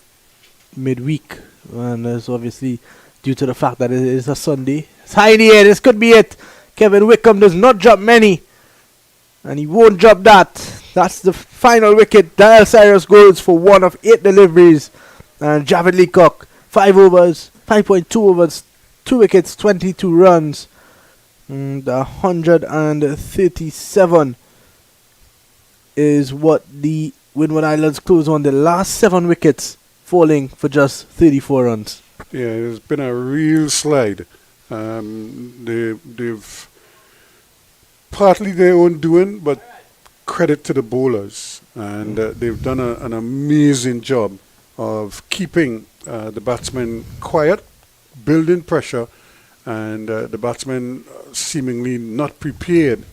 midweek, and it's obviously due to the fact that it is a Sunday. It's high in the air. This could be it. Kevin Wickham does not drop many, and he won't drop that. That's the final wicket. Dial Cyrus goes for 1 of 8 deliveries, and Javid Leacock 5 overs, 5.2 overs, 2 wickets, 22 runs, and 137 is what the Windward Islands close on. The last 7 wickets falling for just 34 runs. Yeah, it's been a real slide. They've partly their own doing, but credit to the bowlers. And they've done an amazing job of keeping the batsmen quiet, building pressure, and the batsmen seemingly not prepared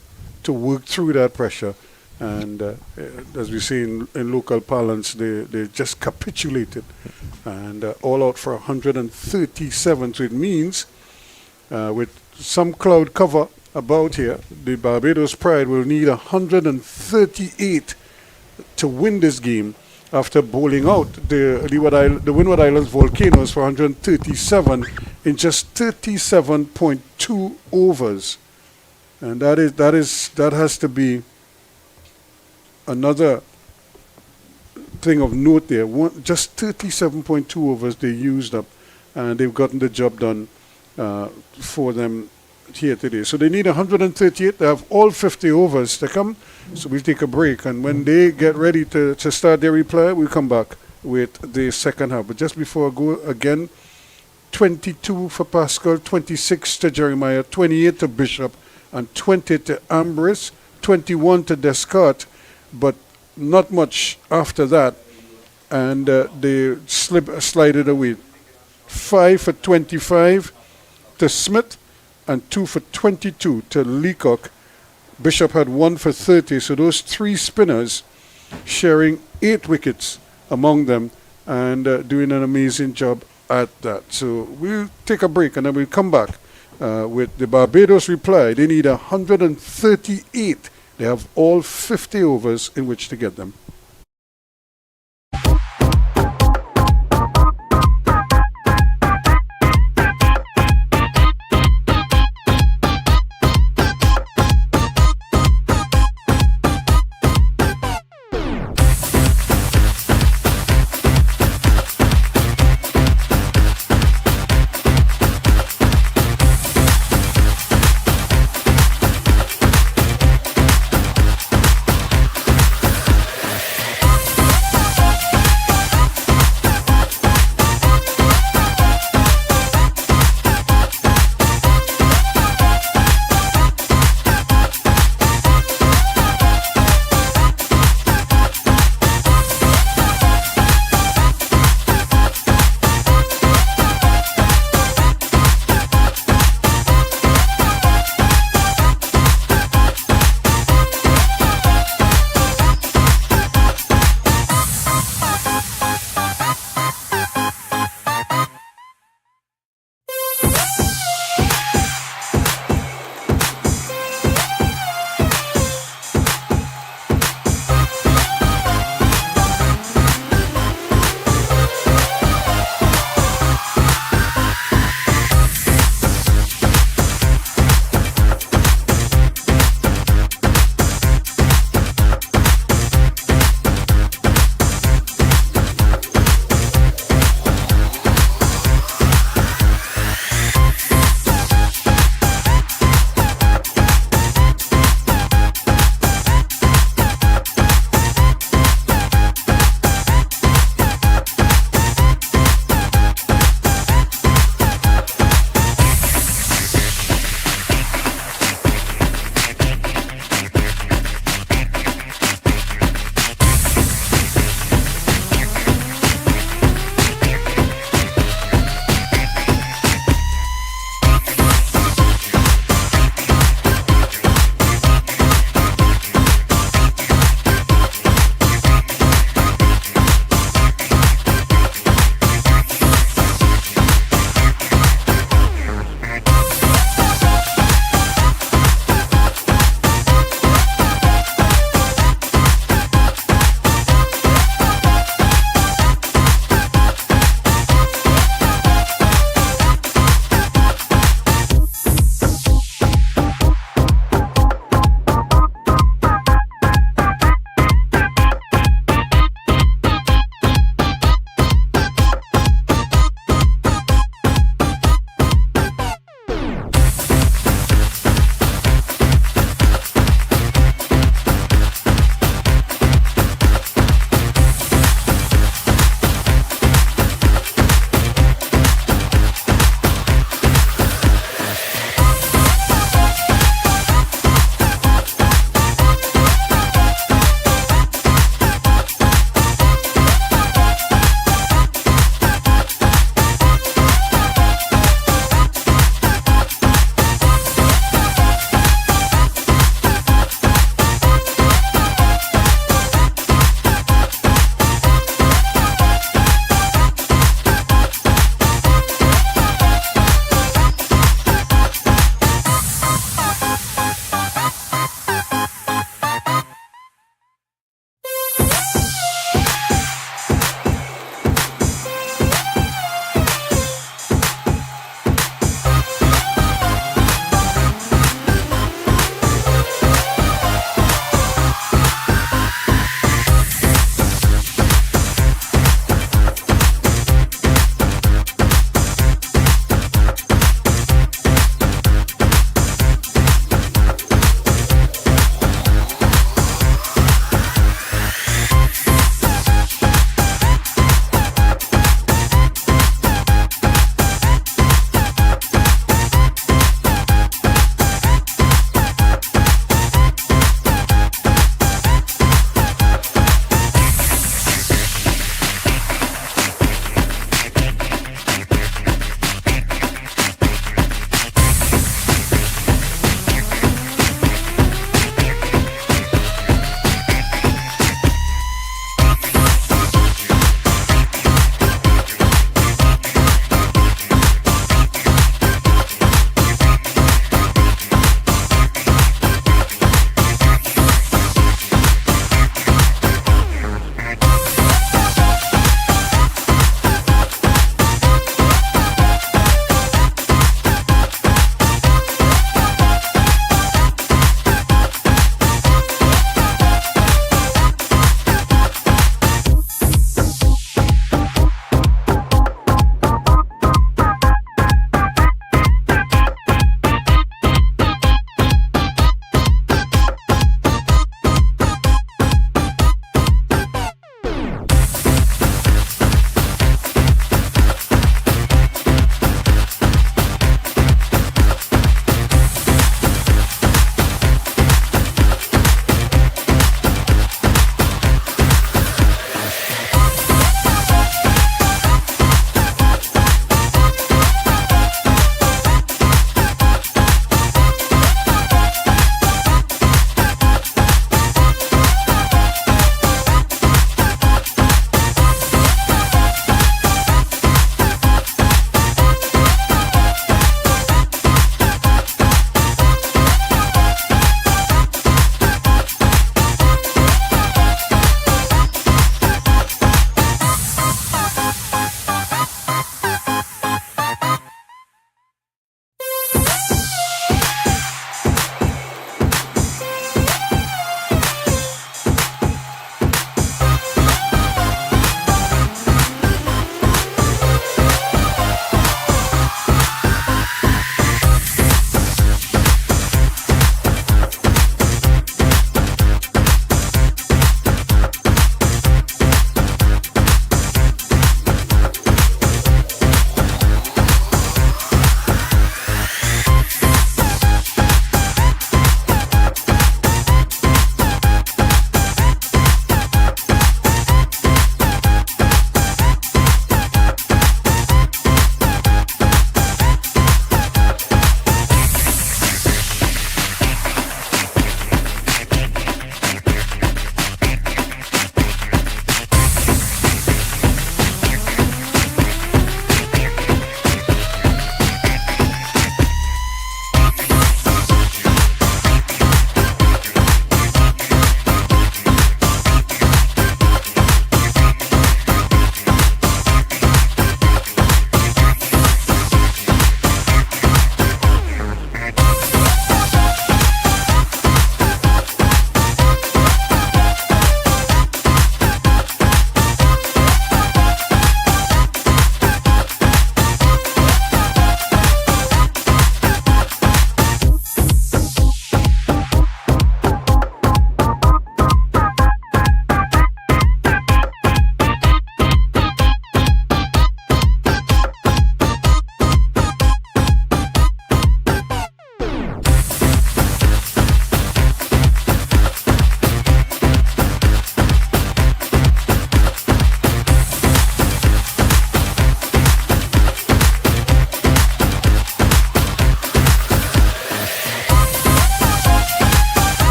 to work through that pressure. And as we say in local parlance, they just capitulated and all out for 137. So it means with some cloud cover about here, the Barbados Pride will need 138 to win this game after bowling out the Windward Islands Volcanoes for 137 in just 37.2 overs. And that has to be another thing of note there. Just 37.2 overs they used up, and they've gotten the job done for them here today. So they need 138. They have all 50 overs to come. So we'll take a break, and when they get ready to start their reply, we'll come back with the second half. But just before I go again, 22 for Pascal, 26 to Jeremiah, 28 to Bishop, and 20 to Ambrose, 21 to Descartes, but not much after that, and they slided away. 5 for 25 to Smith, and 2 for 22 to Leacock. Bishop had 1 for 30, so those 3 spinners sharing 8 wickets among them and doing an amazing job at that. So we'll take a break and then we'll come back with the Barbados reply. They need 138. They have all 50 overs in which to get them.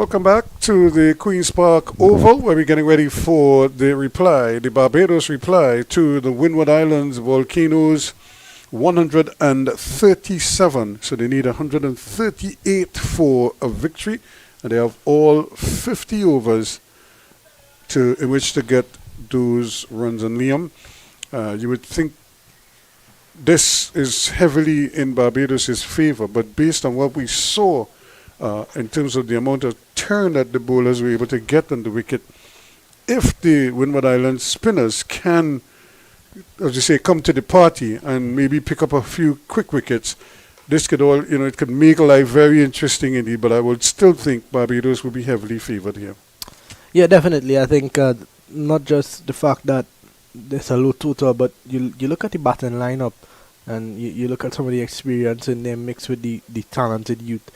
Welcome back to the Queen's Park Oval, where we're getting ready for the Barbados reply to the Windward Islands Volcanoes, 137. So they need 138 for a victory, and they have all 50 overs in which to get those runs. And Liam, you would think this is heavily in Barbados' favor, but based on what we saw in terms of the amount of turn that the bowlers were able to get on the wicket, if the Windward Islands spinners can, as you say, come to the party and maybe pick up a few quick wickets, this could all, it could make life very interesting indeed. But I would still think Barbados will be heavily favored here. Yeah, definitely. I think not just the fact that there's a low total, but you look at the batting lineup and you look at some of the experience in them mixed with the talented youth.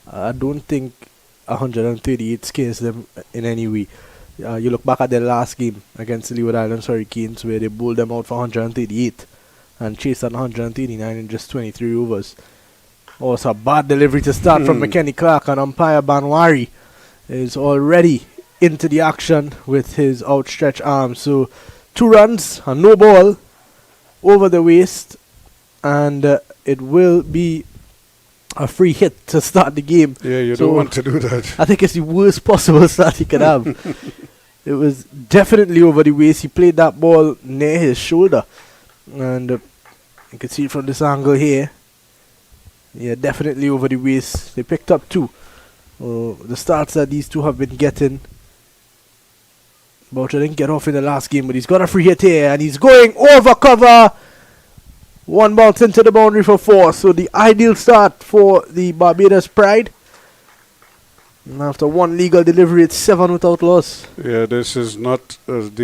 I don't think 138 scares them in any way. You look back at their last game against the Leeward Islands Hurricanes, where they bowled them out for 138 and chased at 139 in just 23 overs. Oh, it's a bad delivery to start from McKenny Clark, and umpire Banwari is already into the action with his outstretched arm. So 2 runs and no ball over the waist, and it will be a free hit to start the game. Yeah, you don't want to do that. I think it's the worst possible start he could have. It was definitely over the waist. He played that ball near his shoulder, and you can see it from this angle here. Yeah, definitely over the waist. They picked up 2. The starts that these two have been getting. Boucher didn't get off in the last game, but he's got a free hit here, and he's going over cover. 1 bounce into the boundary for 4. So the ideal start for the Barbados Pride. And after 1 legal delivery, it's 7 without loss. Yeah, this is not what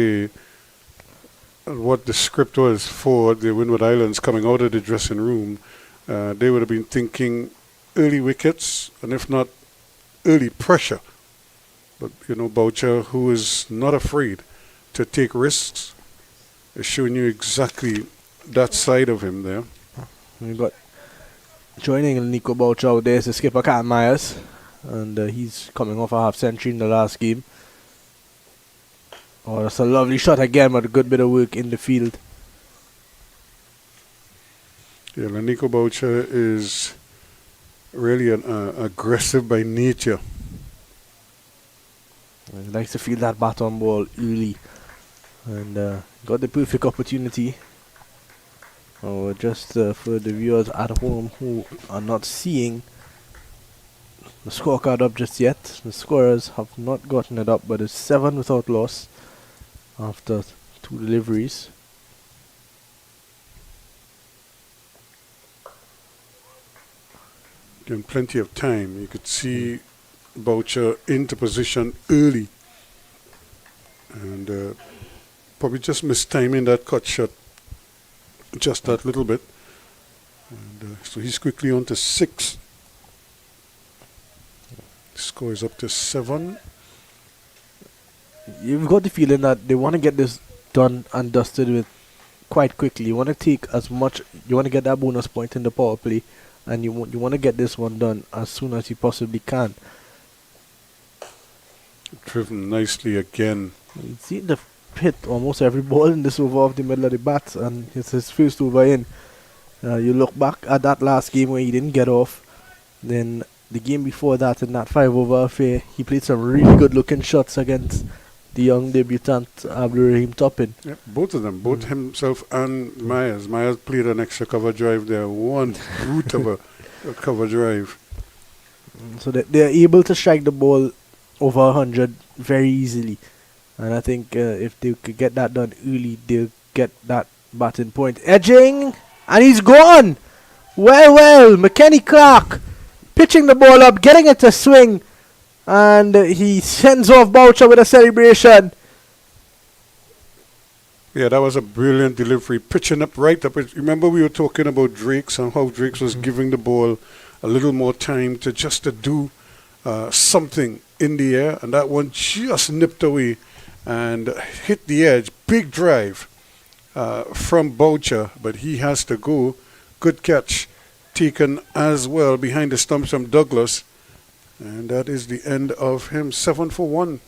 the script was for the Windward Islands coming out of the dressing room. They would have been thinking early wickets, and if not, early pressure. But, Boucher, who is not afraid to take risks, is showing you exactly that side of him there. We got joining Nico Boucher out there is the skipper Cat Myers, and he's coming off a half century in the last game. Oh, that's a lovely shot again, with a good bit of work in the field. Yeah, Nico Boucher is really aggressive by nature. He likes to field that bat on ball early, and got the perfect opportunity. Just for the viewers at home who are not seeing the scorecard up just yet, the scorers have not gotten it up, but it's 7 without loss after 2 deliveries. Given plenty of time, you could see Boucher into position early, and probably just missed timing that cut shot just that little bit. And so he's quickly on to 6. Score is up to 7. You've got the feeling that they want to get this done and dusted with quite quickly. You want to take as much, you want to get that bonus point in the power play, and you want to get this one done as soon as you possibly can. Driven nicely again. You see the hit almost every ball in this over off the middle of the bat, and it's his first over in. You look back at that last game where he didn't get off, then the game before that in that 5 over affair, he played some really good looking shots against the young debutant Abdurrahim Toppin. Yep, both of them, both himself and Myers. Myers played an extra cover drive there, one brute of a cover drive. So they're able to strike the ball over 100 very easily. And I think if they could get that done early, they'll get that batting point. Edging! And he's gone! Well, McKenny Clark pitching the ball up, getting it to swing. And he sends off Boucher with a celebration. Yeah, that was a brilliant delivery. Pitching up right up. Remember we were talking about Drakes and how Drakes was giving the ball a little more time to just to do something in the air. And that one just nipped away and hit the edge. Big drive from Boucher, but he has to go. Good catch taken as well behind the stumps from Douglas. And that is the end of him. 7 for 1.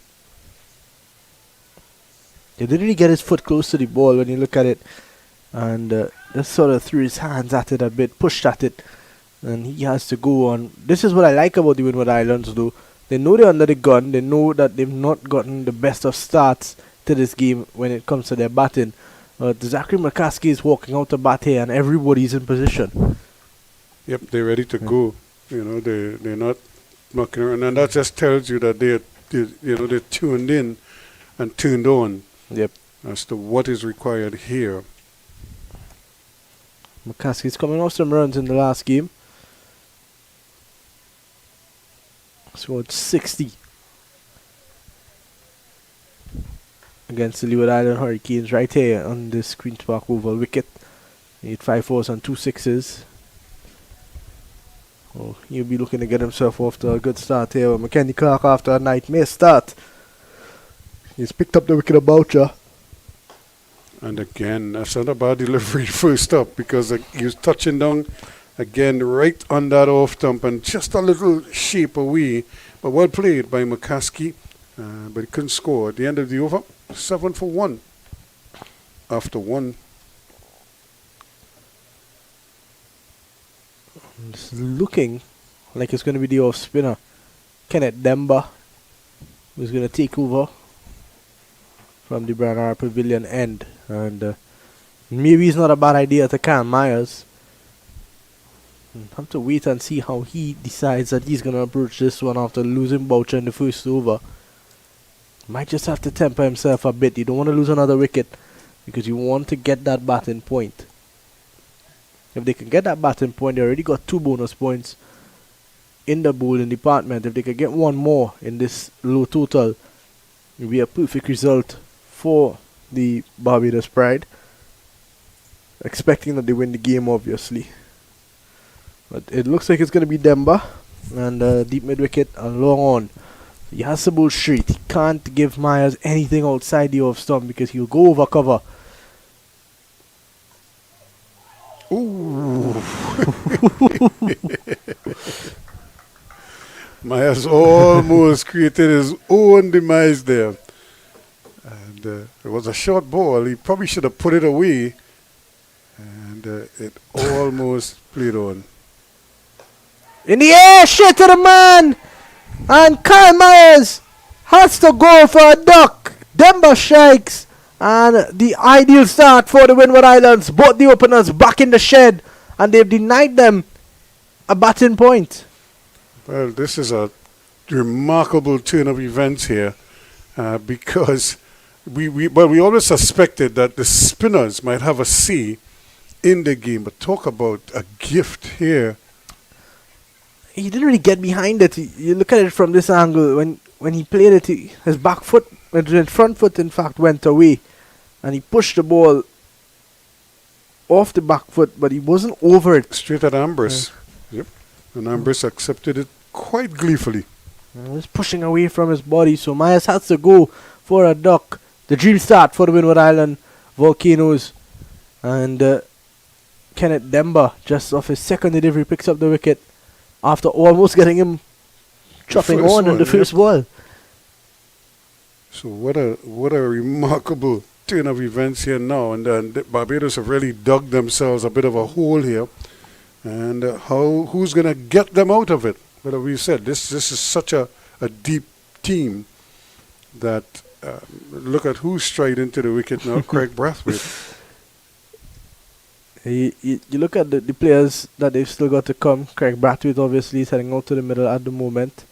He didn't really get his foot close to the ball when you look at it. And just sort of threw his hands at it a bit, pushed at it. And he has to go on. This is what I like about the Windward Islands, though. They know they're under the gun. They know that they've not gotten the best of starts to this game when it comes to their batting. Zachary McCaskey is walking out to bat here, and everybody's in position. Yep, they're ready to go. You know, they're not mucking around, and that just tells you that they're tuned in and tuned on. Yep. As to what is required here. McCaskey's coming off some runs in the last game. Scored 60 against the Leeward Island Hurricanes right here on this Queen's Park Oval wicket. He hit 5 fours and 2 sixes. Oh, he'll be looking to get himself off to a good start here with McKenny Clark after a nightmare start. He's picked up the wicket of Boucher. And again, that's not a bad delivery first up, because he was touching down again right on that off stump and just a little shape away. But well played by McCaskey. But he couldn't score at the end of the over. 7 for 1 after 1. It's looking like it's going to be the off spinner, Kenneth Demba, who's going to take over from the Branagh Pavilion end. And maybe it's not a bad idea to Cam Myers. Have to wait and see how he decides that he's going to approach this one after losing Boucher in the first over. Might just have to temper himself a bit. You don't want to lose another wicket because you want to get that batting point. If they can get that batting point, they already got 2 bonus points in the bowling department. If they can get one more in this low total, it will be a perfect result for the Barbados Pride. Expecting that they win the game, obviously. But it looks like it's going to be Demba and deep mid wicket and long on. He has to bowl straight. He can't give Myers anything outside the off stump because he'll go over cover. Ooh. Myers almost created his own demise there. And it was a short ball. He probably should have put it away. And it almost played on. In the air, shit to the man! And Kyle Myers has to go for a duck. Demba strikes. And the ideal start for the Windward Islands. Both the openers back in the shed. And they've denied them a batting point. Well, this is a remarkable turn of events here. Because we always suspected that the spinners might have a say in the game. But talk about a gift here. He didn't really get behind it. You look at it from this angle. When he played it, his back foot, his front foot in fact went away. And he pushed the ball off the back foot, but he wasn't over it. Straight at Ambrose. Yep. And Ambrose accepted it quite gleefully. He was pushing away from his body, so Myers has to go for a duck. The dream start for the Windward Island Volcanoes. And Kenneth Demba, just off his second delivery, picks up the wicket after almost getting him chopping on in the first ball. So what a remarkable turn of events here now. And Barbados have really dug themselves a bit of a hole here. And who's going to get them out of it? But we said, this is such a deep team that look at who's straight into the wicket now, Craig Brathwaite. You look at the players that they've still got to come. Craig Brathwaite obviously is heading out to the middle at the moment.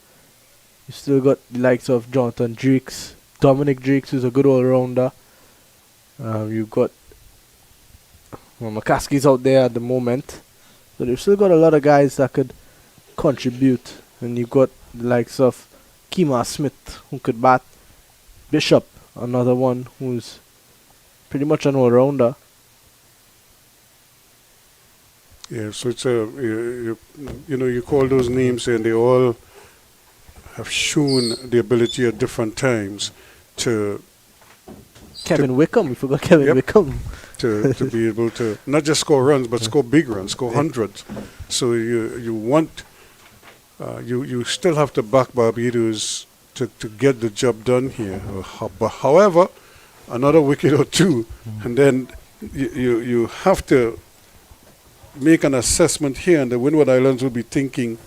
You've still got the likes of Jonathan Drakes, Dominic Drakes, who's a good all-rounder. You've got McCaskey's out there at the moment. So they've still got a lot of guys that could contribute. And you've got the likes of Kemar Smith, who could bat. Bishop, another one who's pretty much an all-rounder. Yeah, so it's you call those names and they all have shown the ability at different times to Kevin Wickham, we forgot Kevin Wickham. to be able to not just score runs but score big runs, score hundreds. So you want you still have to back Barbados to get the job done here. But however, another wicket or two, and then you have to make an assessment here, and the Windward Islands will be thinking,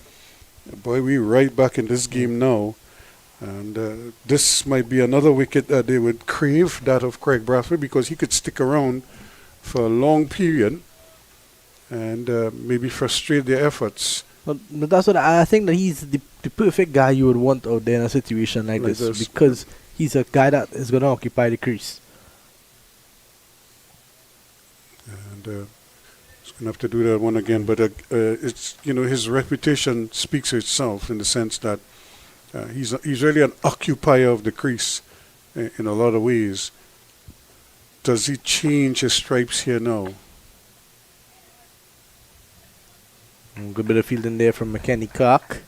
boy, we right back in this game now. And this might be another wicket that they would crave, that of Craig Brathwaite, because he could stick around for a long period and maybe frustrate their efforts. But that's what I think, that he's the perfect guy you would want out there in a situation like this, because he's a guy that is going to occupy the crease. And he's going to have to do that one again. But it's, his reputation speaks for itself in the sense that he's really an occupier of the crease in a lot of ways. Does he change his stripes here now? Good bit of fielding there from McKenny Clark.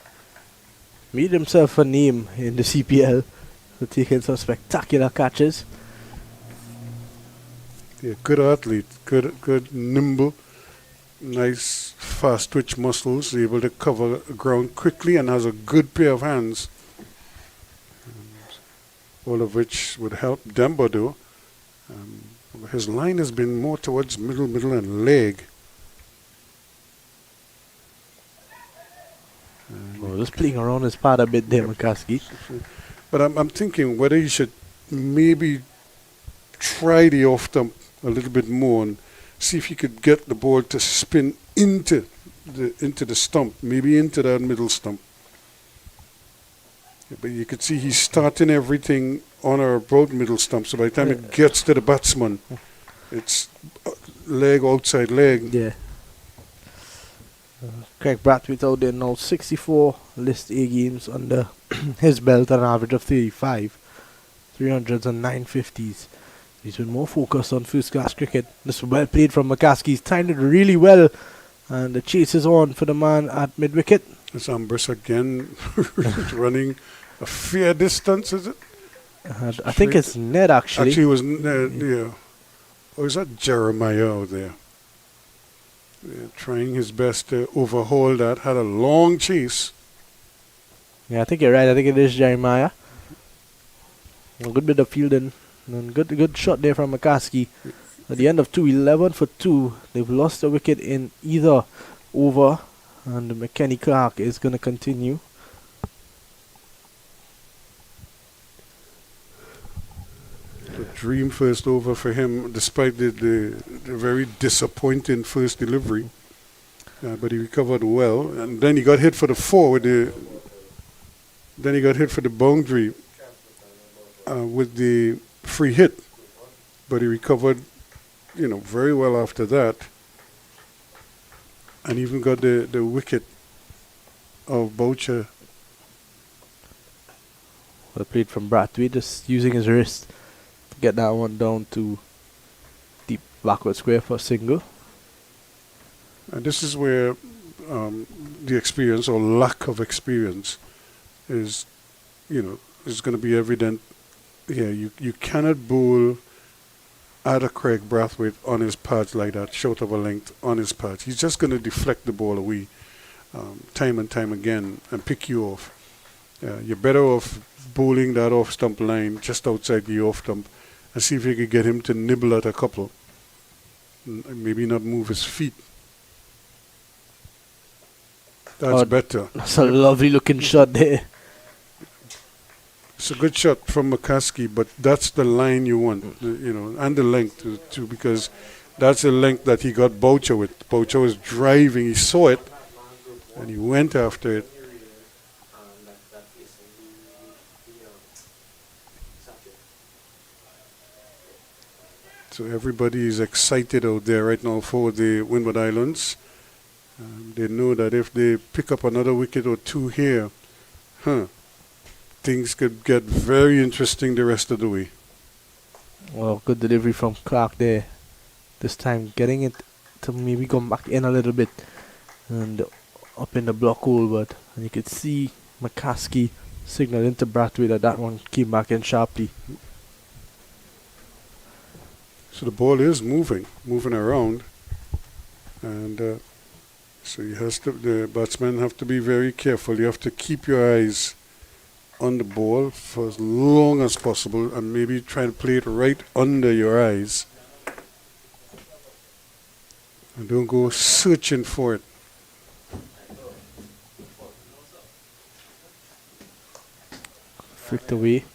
Made himself a name in the CPL for taking some spectacular catches. Yeah, good athlete, good nimble, nice fast twitch muscles, able to cover ground quickly and has a good pair of hands. All of which would help Demba though. His line has been more towards middle and leg. Just playing around his pad a bit there, McCaskey. But I'm thinking whether he should maybe try the off stump a little bit more and see if he could get the ball to spin into the stump, maybe into that middle stump. Yeah, but you could see he's starting everything on or about middle stump, so by the time it gets to the batsman, it's leg outside leg. Yeah. Craig Brathwaite out there now, 64 List A games under his belt, an average of 35, 300s and 950s. He's been more focused on first class cricket. This was well played from McCaskey. He's timed it really well, and the chase is on for the man at mid wicket. It's Ambrose again running a fair distance, is it? I think it's Ned actually. Actually, it was Ned, yeah. Or is that Jeremiah out there? Yeah, trying his best to overhaul that. Had a long chase. Yeah, I think you're right. I think it is Jeremiah. A good bit of fielding. And good shot there from McCaskey. At the end of 11 for 2. They've lost a wicket in either over. And McKenny Clark is going to continue. A dream first over for him, despite the very disappointing first delivery. But he recovered well, and then he got hit for the 4 with the. Then he got hit for the boundary with the free hit, but he recovered, very well after that, and even got the wicket of Boucher. Well played from Brathwaite, just using his wrist. Get that one down to deep backward square for a single. And this is where the experience or lack of experience is going to be evident here. You cannot bowl at a Craig Brathwaite on his pads like that, short of a length on his pads. He's just going to deflect the ball away time and time again and pick you off. You're better off bowling that off stump line just outside the off stump and see if you could get him to nibble at a couple. Maybe not move his feet. That's better. That's a lovely looking shot there. It's a good shot from McCaskey, but that's the line you want, and the length too, because that's the length that he got Boucher with. Boucher was driving, he saw it, and he went after it. So everybody is excited out there right now for the Windward Islands. They know that if they pick up another wicket or two here, things could get very interesting the rest of the way. Well, good delivery from Clark there. This time getting it to maybe come back in a little bit and up in the block hole, but and you could see McCaskey signaling to Brathwaite that one came back in sharply. So the ball is moving around, and So the batsmen have to be very careful. You have to keep your eyes on the ball for as long as possible and maybe try and play it right under your eyes. And don't go searching for it. Flicked away.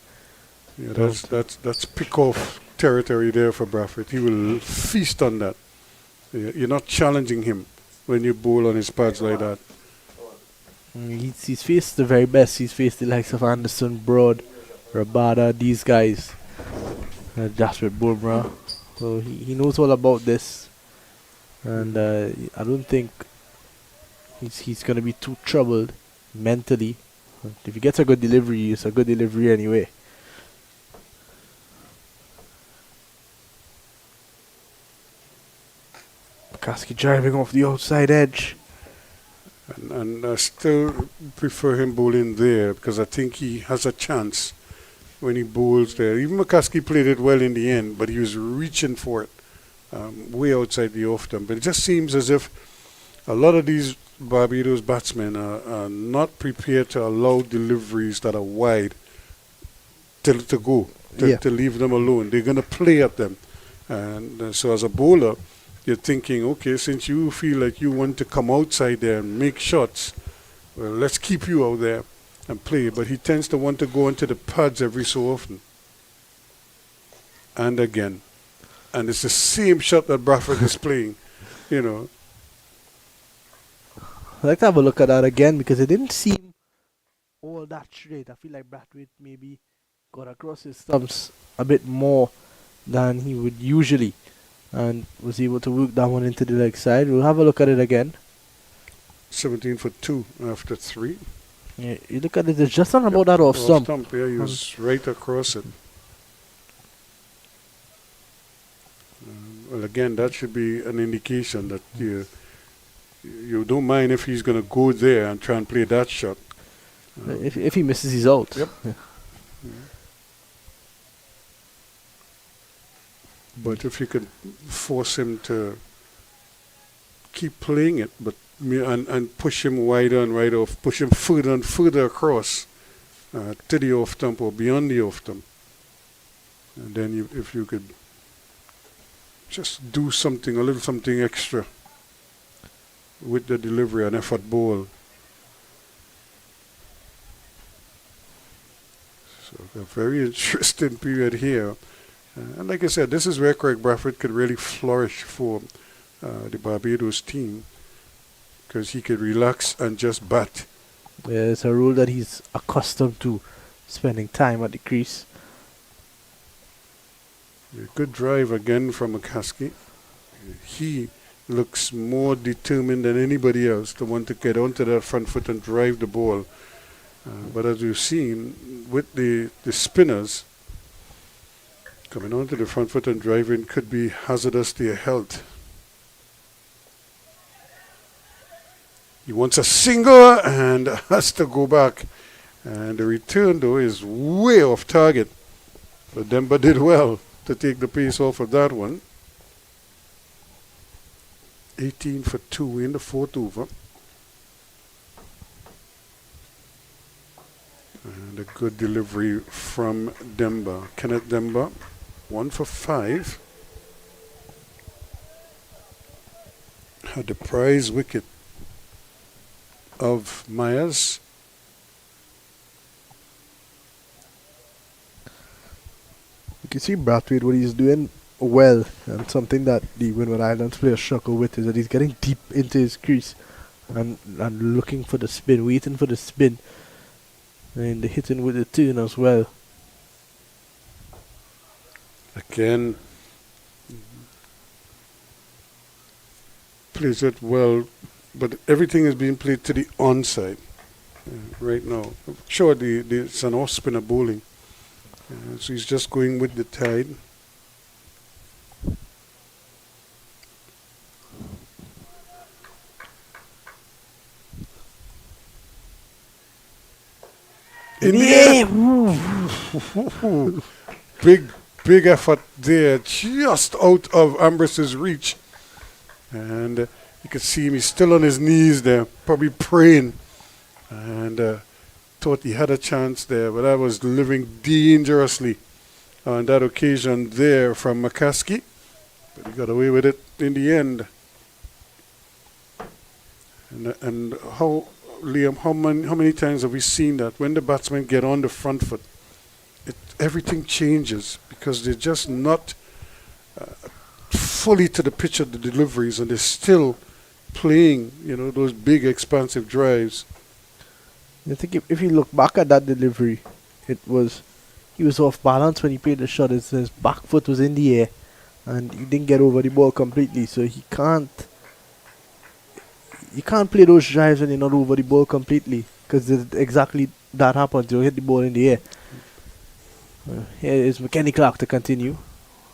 Yeah, that's pick-off territory there for Bradford. He will feast on that. You're not challenging him when you bowl on his pads like that. He's faced the very best. He's faced the likes of Anderson, Broad, Rabada, these guys. Jasper Bumrah. So he knows all about this. And I don't think he's going to be too troubled mentally. If he gets a good delivery, it's a good delivery anyway. Kaski driving off the outside edge. And I still prefer him bowling there because I think he has a chance when he bowls there. Even McCaskey played it well in the end, but he was reaching for it way outside the off stump. But it just seems as if a lot of these Barbados batsmen are not prepared to allow deliveries that are wide to leave them alone. They're going to play at them. And so as a bowler, you're thinking, okay, since you feel like you want to come outside there and make shots, well, let's keep you out there and play. But he tends to want to go into the pads every so often. And again. And it's the same shot that Bradford is playing, you know. I'd like to have a look at that again because it didn't seem all that straight. I feel like Bradford maybe got across his stumps a bit more than he would usually and was able to work that one into the leg side. We'll have a look at it again. 17 for 2 after 3. Yeah, you look at it, it's just not about that off stump. Yeah, he was right across it. Well, again, that should be an indication that you don't mind if he's going to go there and try and play that shot. If he misses, he's out. Yep. Yeah. But if you could force him to keep playing it, but and push him wider and wider, push him further and further across to the off stump or beyond the off stump, and then if you could just do something, a little something extra with the delivery, an effort ball. So a very interesting period here. And like I said, this is where Craig Bradford could really flourish for the Barbados team because he could relax and just bat. Yeah, it's a role that he's accustomed to, spending time at the crease. A good drive again from McCaskey. He looks more determined than anybody else to want to get onto that front foot and drive the ball. But as we've seen with the spinners, coming onto the front foot and driving could be hazardous to your health. He wants a single and has to go back. And the return, though, is way off target. But Demba did well to take the pace off of that one. 18 for 2 in the fourth over. And a good delivery from Demba. Kenneth Demba, 1 for 5. Had the prize wicket of Myers. You can see Bradford, what he's doing well, and something that the Windward Islands players struggle with is that he's getting deep into his crease and looking for the spin, waiting for the spin, and the hitting with the turn as well. Again, plays it well, but everything is being played to the onside right now. Sure, it's an off-spinner bowling, so he's just going with the tide. In the air. Big effort there, just out of Ambros's reach. And You could see him, he's still on his knees there, probably praying. And thought he had a chance there, but I was living dangerously on that occasion there from McCaskey. But he got away with it in the end. And how, Liam, how many times have we seen that when the batsmen get on the front foot, everything changes because they're just not fully to the pitch of the deliveries, and they're still playing, those big expansive drives. I think if you look back at that delivery, he was off balance when he played the shot. His back foot was in the air, and he didn't get over the ball completely. So you can't play those drives when you're not over the ball completely, because exactly that happens. You hit the ball in the air. Here is McKenny Clark to continue.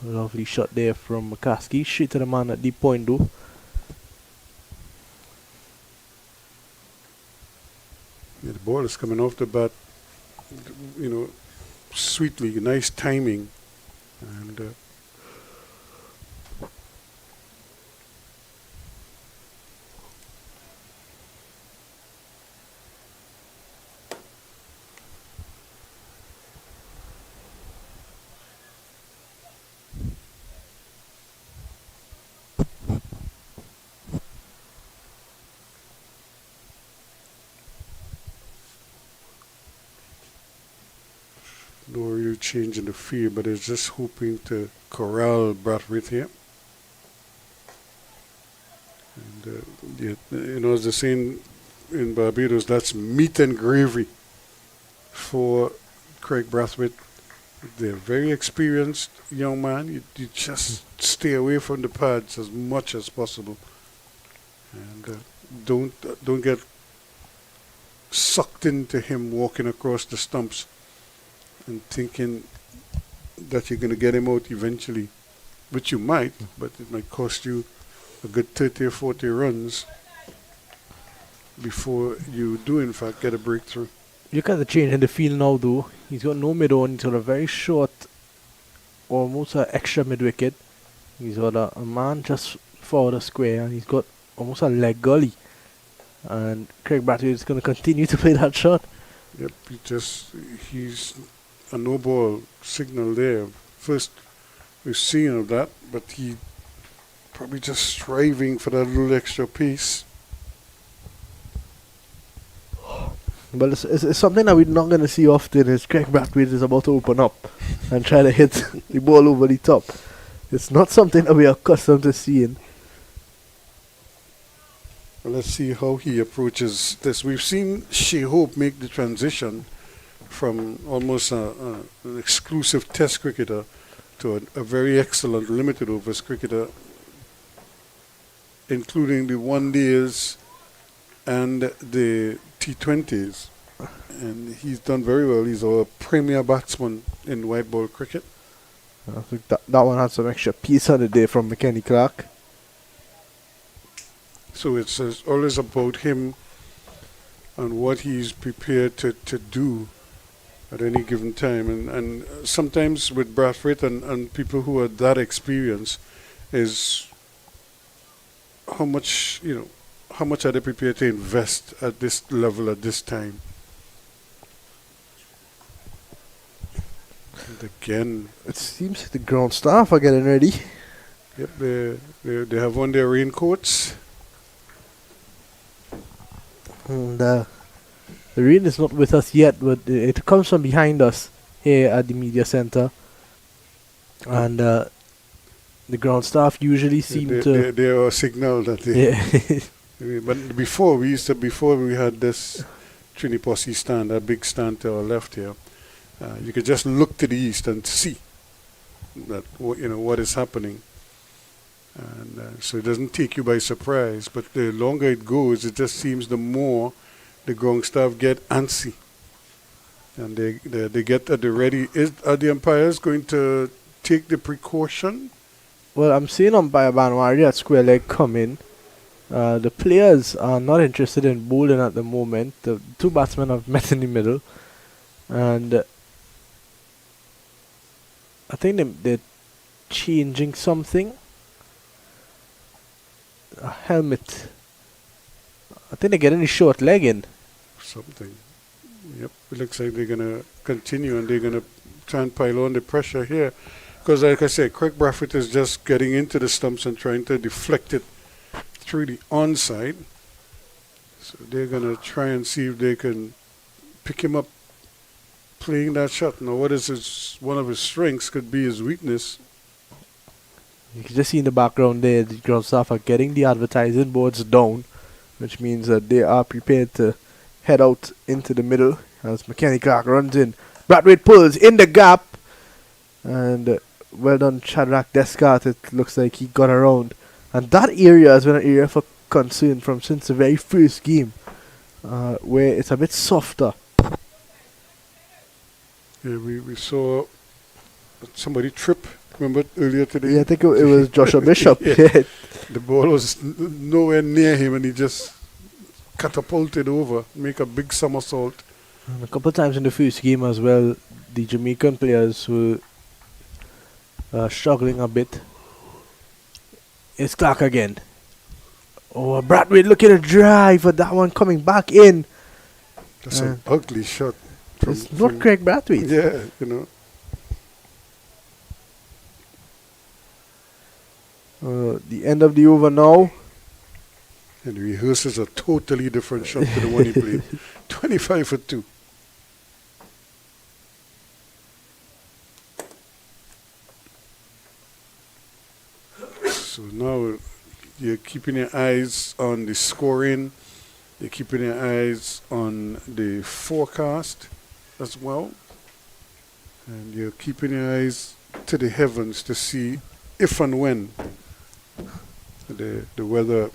A lovely shot there from McCaskey, straight to the man at deep point though. Yeah, the ball is coming off the bat, sweetly, nice timing. And no real change in the field, but it's just hoping to corral Brathwaite here. And as they're saying in Barbados, that's meat and gravy for Craig Brathwaite. They're very experienced young man. You just stay away from the pads as much as possible, and don't get sucked into him walking across the stumps and thinking that you're going to get him out eventually, which you might, but it might cost you a good 30 or 40 runs before you do in fact get a breakthrough. Look at the change in the field now though. He's got no mid on, he's got a very short, almost an extra mid wicket. He's got a man just for the square, and he's got almost a leg gully. And Craig Brathwaite is going to continue to play that shot. Yep, he's a no ball signal there. First we've seen of that, but he probably just striving for that little extra piece. But it's something that we're not going to see often. Is Craig Brathwaite is about to open up and try to hit the ball over the top. It's not something that we are accustomed to seeing. Well, let's see how he approaches this. We've seen Shea Hope make the transition from almost an exclusive test cricketer to a very excellent limited overs cricketer, including the one days and the T20s. And he's done very well. He's a premier batsman in white ball cricket. I think that one had some extra piece on the day from McKenny Clark. So it's always about him and what he's prepared to do at any given time. And sometimes with Brathwaite and people who are that experienced is how much are they prepared to invest at this level at this time. And again, It seems the ground staff are getting ready. yep, they have on their raincoats. And the rain is not with us yet, but it comes from behind us here at the media center. And the ground staff usually seem to... They are a signal that they... Yeah. But before we had this Trini Posse stand, that big stand to our left here, you could just look to the east and see that what is happening, and so it doesn't take you by surprise. But the longer it goes, it just seems the more the ground staff get antsy, and they get at the ready. Are the umpires going to take the precaution? Well, I'm seeing umpire Banwari at square leg come in. The players are not interested in bowling at the moment. The two batsmen have met in the middle, and I think they're changing something. a helmet. I think they're getting a short leg in. Something. Yep, it looks like they're going to continue and they're going to try and pile on the pressure here. Because like I said, Craig Braffett is just getting into the stumps and trying to deflect it through the onside. So they're going to try and see if they can pick him up playing that shot. Now what is one of his strengths could be his weakness. You can just see in the background there, the ground staff are getting the advertising boards down, which means that they are prepared to head out into the middle as McKenny Clark runs in. Brathwaite pulls in the gap, and well done Shadrach Descartes. It looks like he got around, and that area has been an area for concern from since the very first game, where it's a bit softer. Yeah, we saw somebody trip. Remember earlier today? Yeah, I think it was Joshua Bishop. Yeah. The ball was nowhere near him, and he just catapulted over, make a big somersault. And a couple of times in the first game as well, the Jamaican players were struggling a bit. It's Clark again. Oh, Brathwaite looking to drive, but that one coming back in. That's an ugly shot. It's not Craig Brathwaite. Yeah, you know. The end of the over now. And he rehearses a totally different shot to the one he played. 25 for 2. So now you're keeping your eyes on the scoring. You're keeping your eyes on the forecast as well. And you're keeping your eyes to the heavens to see if and when the weather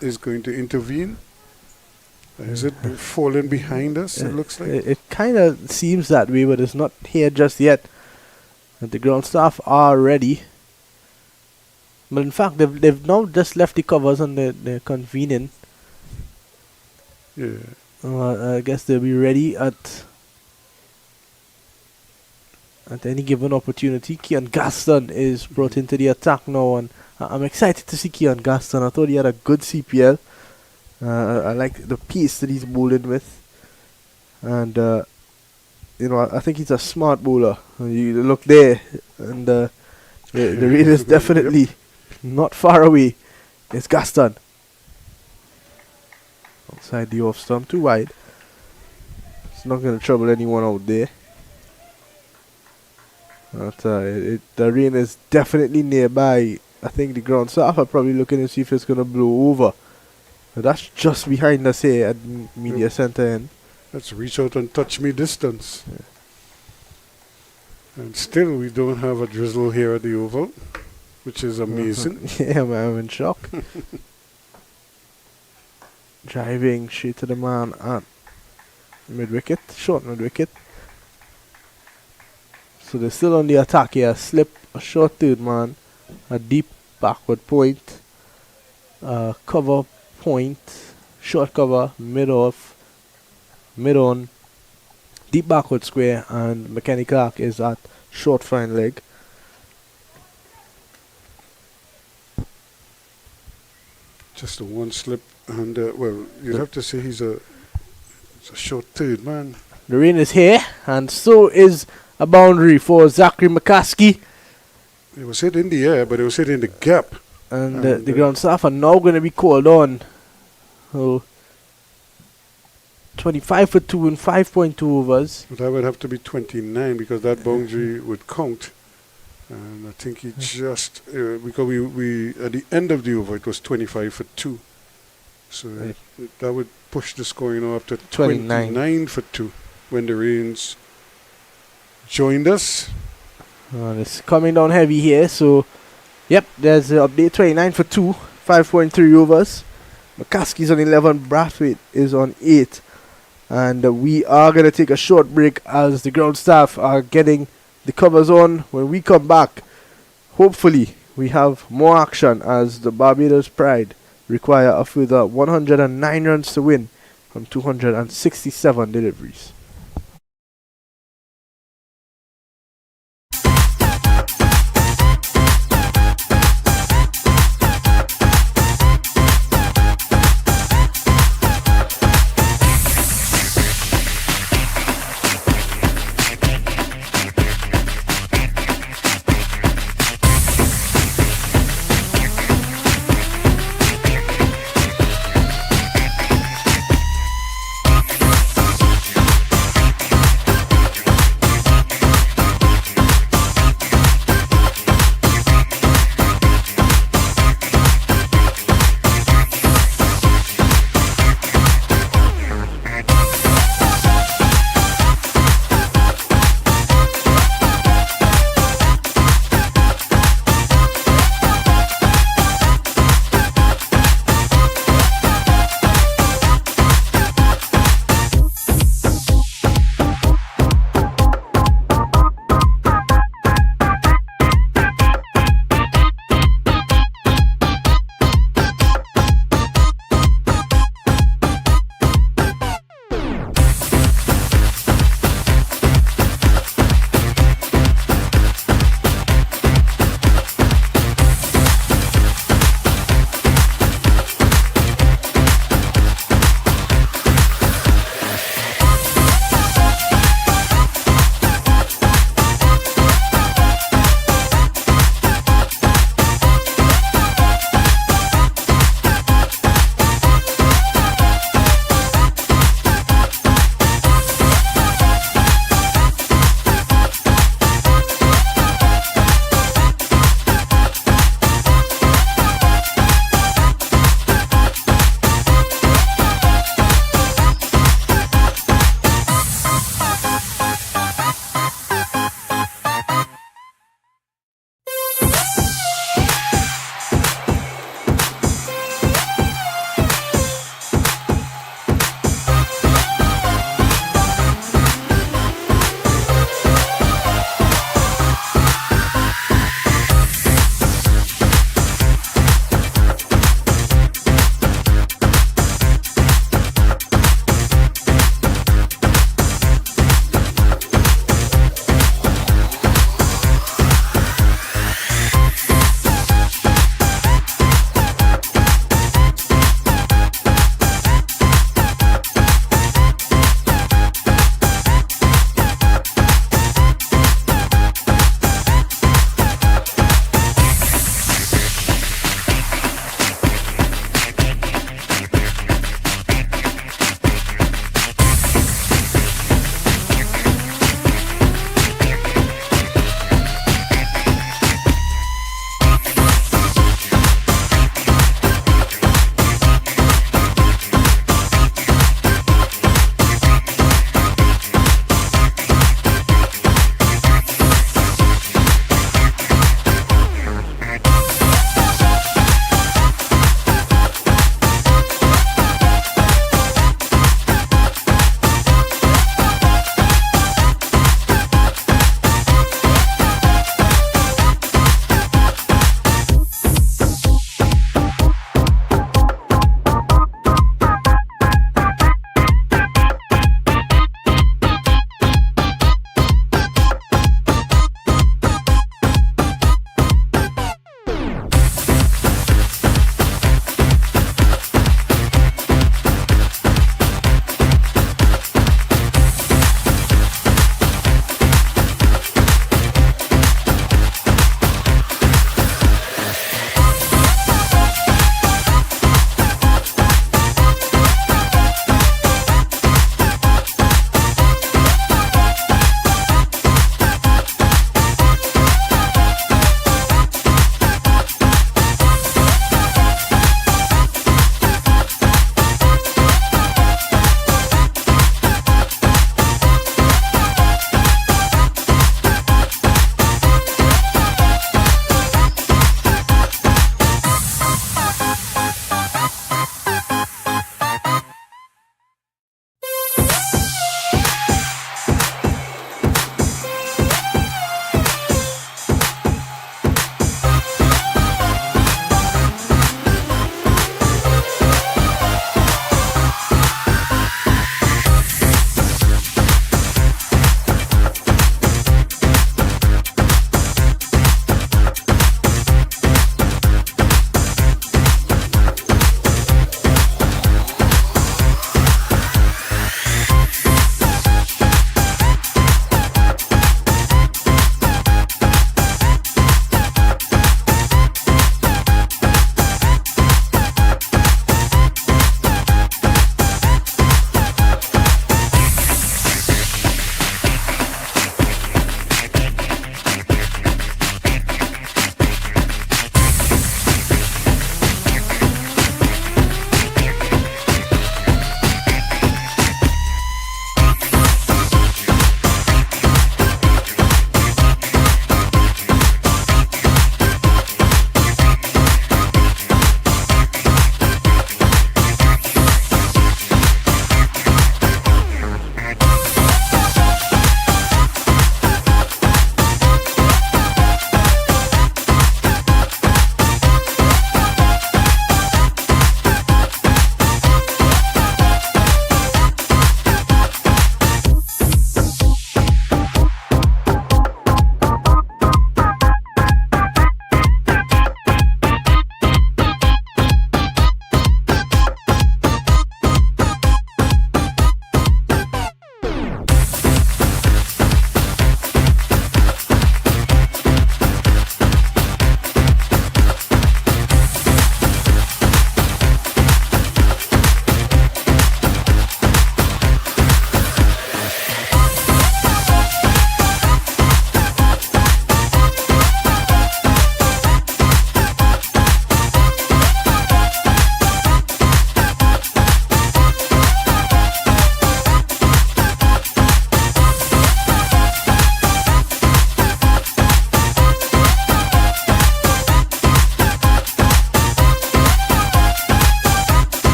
is going to intervene. Is it falling behind us, it looks like? It kind of seems that way, but it's not here just yet. And the ground staff are ready. But in fact, they've now just left the covers and they're convening. Yeah. I guess they'll be ready at any given opportunity. Keon Gaston is brought into the attack now, and I'm excited to see Keon Gaston. I thought he had a good CPL. I like the pace that he's bowling with, and I think he's a smart bowler. You look there, and the rain is definitely not far away. It's Gaston outside the off stump, too wide. It's not going to trouble anyone out there. But the rain is definitely nearby. I think the ground staff are probably looking to see if it's going to blow over. But that's just behind us here at media center end. Let's reach out and touch me distance. Yeah. And still we don't have a drizzle here at the Oval, which is amazing. Yeah, man, I'm in shock. Driving straight to the man at mid-wicket, short mid-wicket. So they're still on the attack here. Slip, a short third man, a deep backward point, cover point, short cover, mid-off, mid-on, deep backward square, and McKenny Clark is at short fine leg. Just a one slip, and well, you'd have to say he's a short third man. The rain is here, and so is a boundary for Zachary McCaskey. It was hit in the air, but it was hit in the gap. And the ground staff are now going to be called on. So 25 for 2 and 5.2 overs. But that would have to be 29 because that boundary would count. And I think he just, because we at the end of the over, it was 25 for 2. So that would push the scoring up to 29 for 2 when the rains joined us. It's coming down heavy here, so yep, there's the update. 29 for 2, 5.3 overs. McCaskey's on 11, Brathwaite is on 8. And we are going to take a short break as the ground staff are getting the covers on. When we come back, hopefully we have more action as the Barbados Pride require a further 109 runs to win from 267 deliveries.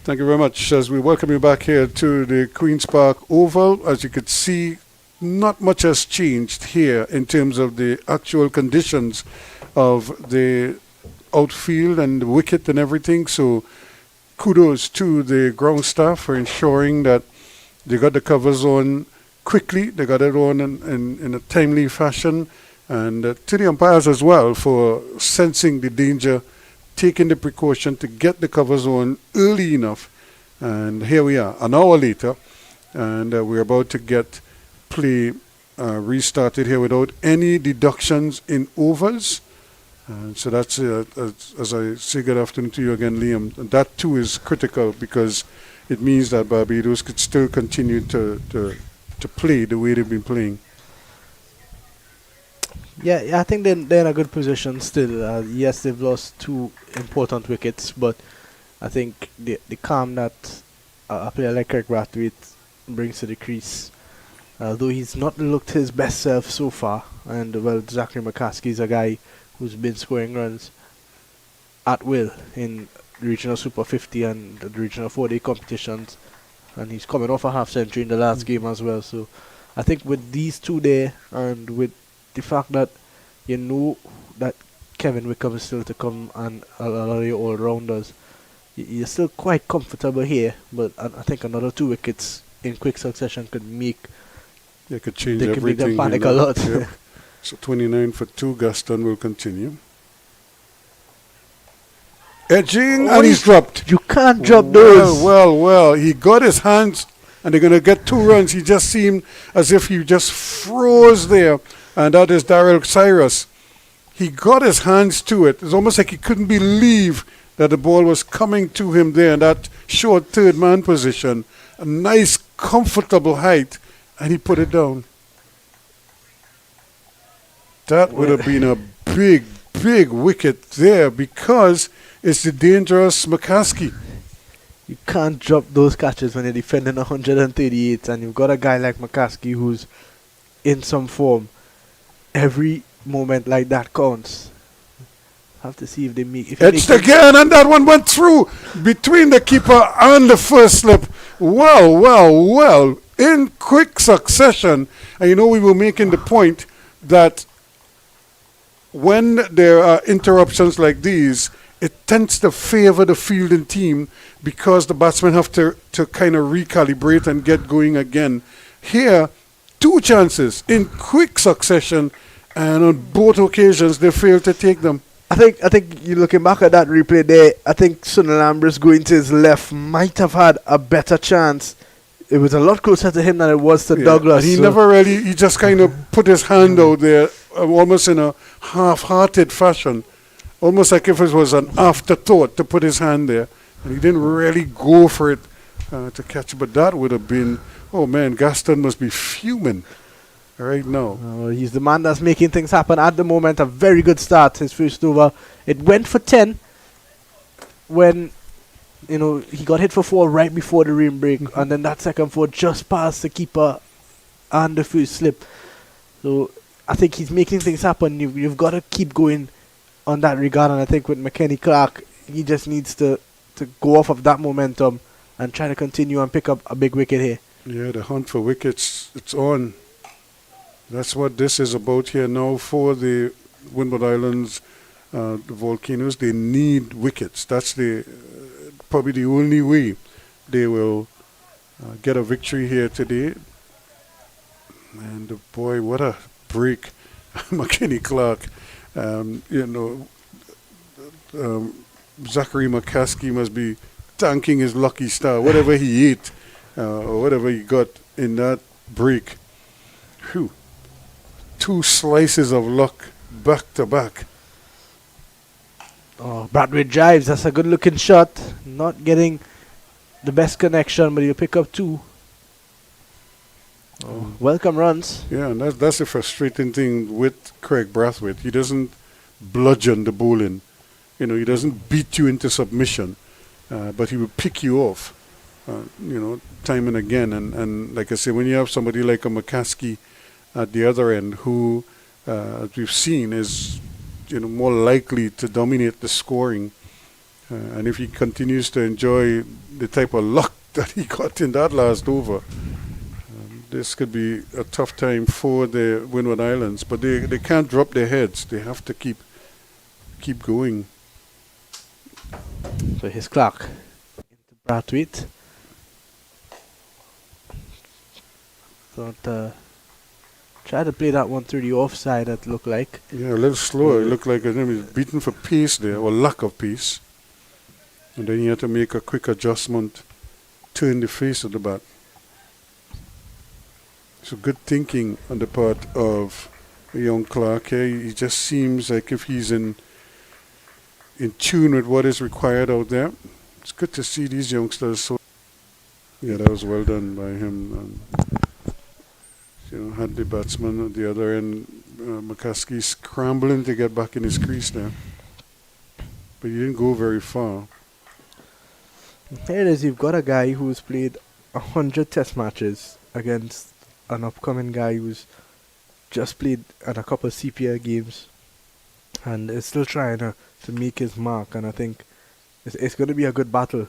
Thank you very much. As we welcome you back here to the Queen's Park Oval, as you could see, not much has changed here in terms of the actual conditions of the outfield and the wicket and everything. So kudos to the ground staff for ensuring that they got the covers on quickly, they got it on in a timely fashion, and to the umpires as well for sensing the danger, taking the precaution to get the covers on early enough. And here we are, an hour later, and we're about to get play restarted here without any deductions in overs. And so that's, as I say good afternoon to you again, Liam, and that too is critical because it means that Barbados could still continue to play the way they've been playing. Yeah, I think they're in a good position still. Yes, they've lost 2 important wickets, but I think the calm that a player like Craig Brathwaite brings to the crease, though he's not looked his best self so far, and well, Zachary McCaskey is a guy who's been scoring runs at will in the regional Super 50 and the regional 4-day competitions, and he's coming off a half century in the last game as well. So I think with these 2 there, and with the fact that you know that Kevin Wickham is still to come and a lot of your all-rounders, you're still quite comfortable here, but I think another 2 wickets in quick succession could make They could change they could make everything. them panic a lot. Yep. So 29 for 2, Gaston will continue. Edging, and he's dropped. You can't drop those. Well, he got his hands, and they're going to get 2 runs. He just seemed as if he just froze there, and that is Daryl Cyrus. He got his hands to it. It's almost like he couldn't believe that the ball was coming to him there in that short third man position. A nice, comfortable height, and he put it down. That would have been a big wicket there because it's the dangerous McCaskey. You can't drop those catches when you're defending 138, and you've got a guy like McCaskey who's in some form. Every moment like that counts. Have to see if they make. Edged again, and that one went through between the keeper and the first slip. Well, in quick succession. And you know, we were making the point that when there are interruptions like these, it tends to favor the fielding team because the batsmen have to kind of recalibrate and get going again. Here, 2 chances in quick succession, and on both occasions they failed to take them. I think you're looking back at that replay there. I think Sunil Ambrose going to his left might have had a better chance. It was a lot closer to him than it was to Douglas. And he just kind of put his hand out there, almost in a half-hearted fashion, almost like if it was an afterthought to put his hand there. And he didn't really go for it to catch it. But that would have been, oh man, Gaston must be fuming right now. He's the man that's making things happen at the moment. A very good start, his first over. It went for 10 when, you know, he got hit for 4 right before the rain break, and then that second 4 just past the keeper and the first slip. So I think he's making things happen. You've got to keep going on that regard, and I think with McKenny Clark, he just needs to go off of that momentum and try to continue and pick up a big wicket here. Yeah, the hunt for wickets, it's on. That's what this is about here now for the Windward Islands, the Volcanoes. They need wickets. That's probably the only way they will get a victory here today. And boy, what a break. McKenny Clark, Zachary McCaskey must be thanking his lucky star, whatever he ate or whatever he got in that break. Whew. 2 slices of luck back to back. Oh, Brathwaite drives. That's a good looking shot. Not getting the best connection, but he'll pick up 2. Welcome runs. Yeah, and that's the frustrating thing with Craig Brathwaite. He doesn't bludgeon the bowling. You know, he doesn't beat you into submission, but he will pick you off, time and again. And like I say, when you have somebody like a McCaskey at the other end who, as we've seen, is more likely to dominate the scoring, And if he continues to enjoy the type of luck that he got in that last over, this could be a tough time for the Windward Islands. But they can't drop their heads. They have to keep going. So his clock into Brathwaite. Thought try to play that one through the offside, it looked like. Yeah, a little slower. It looked like he was beaten for pace there, or lack of pace. And then he had to make a quick adjustment, turn the face of the bat. So good thinking on the part of a young Clark here. He just seems like if he's in tune with what is required out there. It's good to see these youngsters. So yeah, that was well done by him. Had the batsman at the other end, McCaskey, scrambling to get back in his crease there. But he didn't go very far. Here it is, you've got a guy who's played 100 test matches against an upcoming guy who's just played at a couple of CPL games and is still trying to make his mark, and I think it's going to be a good battle.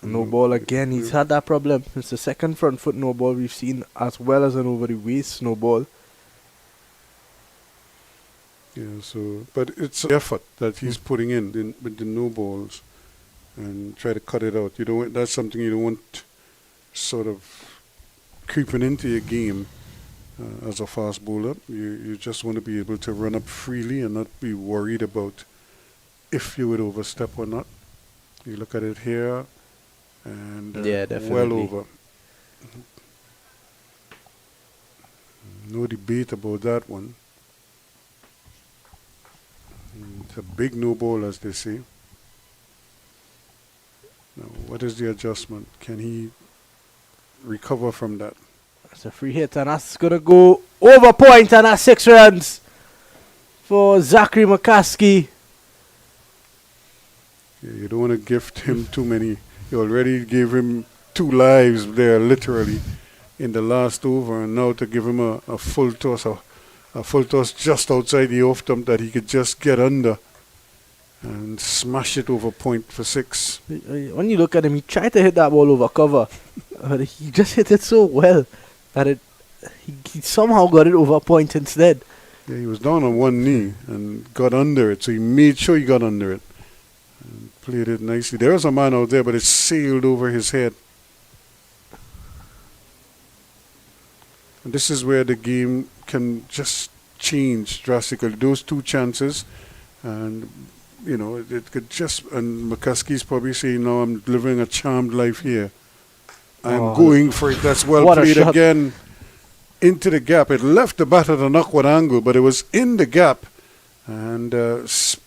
No ball again, he's had that problem. It's the second front foot no ball we've seen, as well as an over the waist no ball. Yeah, so, but it's the effort that he's putting in with the no balls and try to cut it out. That's something you don't want sort of creeping into your game as a fast bowler. You just want to be able to run up freely and not be worried about if you would overstep or not. You look at it here, and yeah, definitely. well over. No debate about that one. It's a big no ball, as they say. Now, what is the adjustment? Can he recover from that? That's a free hit, and that's going to go over point, and that's 6 runs for Zachary McCaskey. Yeah, you don't want to gift him too many. You already gave him 2 lives there, literally, in the last over, and now to give him a full toss, a full toss just outside the off stump that he could just get under and smash it over point for 6. When you look at him, he tried to hit that ball over cover, but he just hit it so well that he somehow got it over point instead. Yeah, he was down on one knee and got under it, so he made sure he got under it and played it nicely. There was a man out there, but it sailed over his head. And this is where the game can just change drastically. Those 2 chances, and it could just. And McCaskey's probably saying, "No, I'm living a charmed life here. I'm going for it." That's well played again into the gap. It left the bat at an awkward angle, but it was in the gap, and it's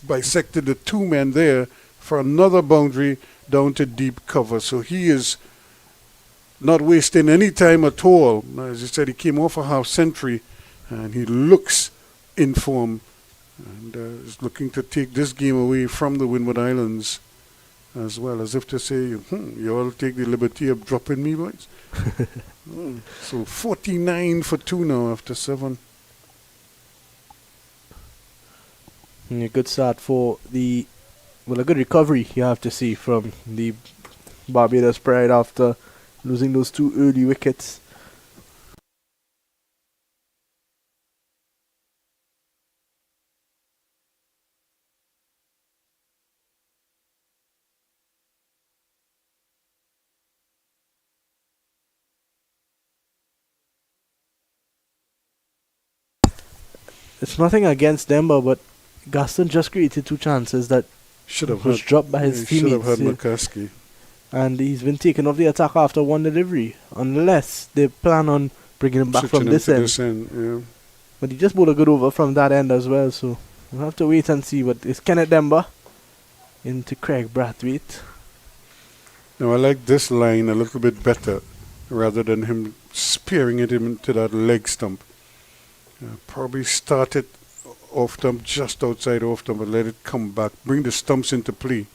bisected the 2 men there for another boundary down to deep cover. So he is not wasting any time at all. As I said, he came off a half century, and he looks in form and is looking to take this game away from the Windward Islands as well, as if to say, you all take the liberty of dropping me, boys. So 49 for 2 now after 7. And a good start for a good recovery, you have to see, from the Barbados Pride after losing those 2 early wickets. It's nothing against Demba, but Gaston just created 2 chances that was dropped by his teammates. Should have had McCaskey. And he's been taken off the attack after 1 delivery, unless they plan on bringing him back from this end. Yeah. But he just bowled a good over from that end as well, so we'll have to wait and see. But it's Kenneth Demba into Craig Brathwaite. Now, I like this line a little bit better, rather than him spearing it into that leg stump. Probably start it off stump, just outside off stump, and let it come back. Bring the stumps into play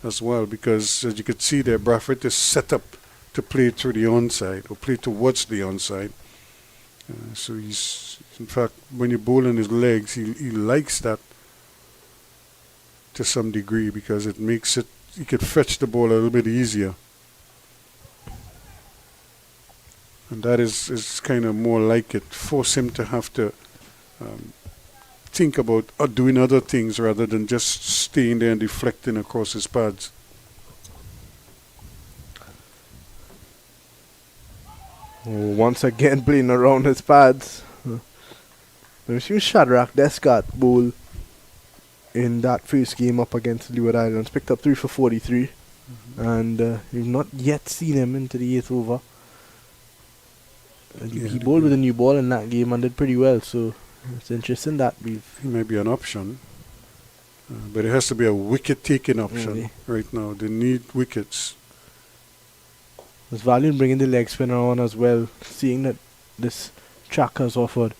as well, because as you could see there, Brathwaite is set up to play through the onside, or play towards the onside. So he's, in fact, when you bowl in his legs, he likes that to some degree because it makes it, you could fetch the ball a little bit easier. And that is kind of more like it. Force him to have to think about doing other things rather than just staying there and deflecting across his pads. Once again playing around his pads. We've seen Shadrach Descott bowl in that first game up against Leeward Islands. Picked up 3 for 43. And we've not yet seen him into the 8th over. He bowled with a new ball in that game and did pretty well. So it's interesting that he may be an option. But it has to be a wicket-taking option right now. They need wickets. There's value in bringing the leg spinner on as well, seeing that this track has offered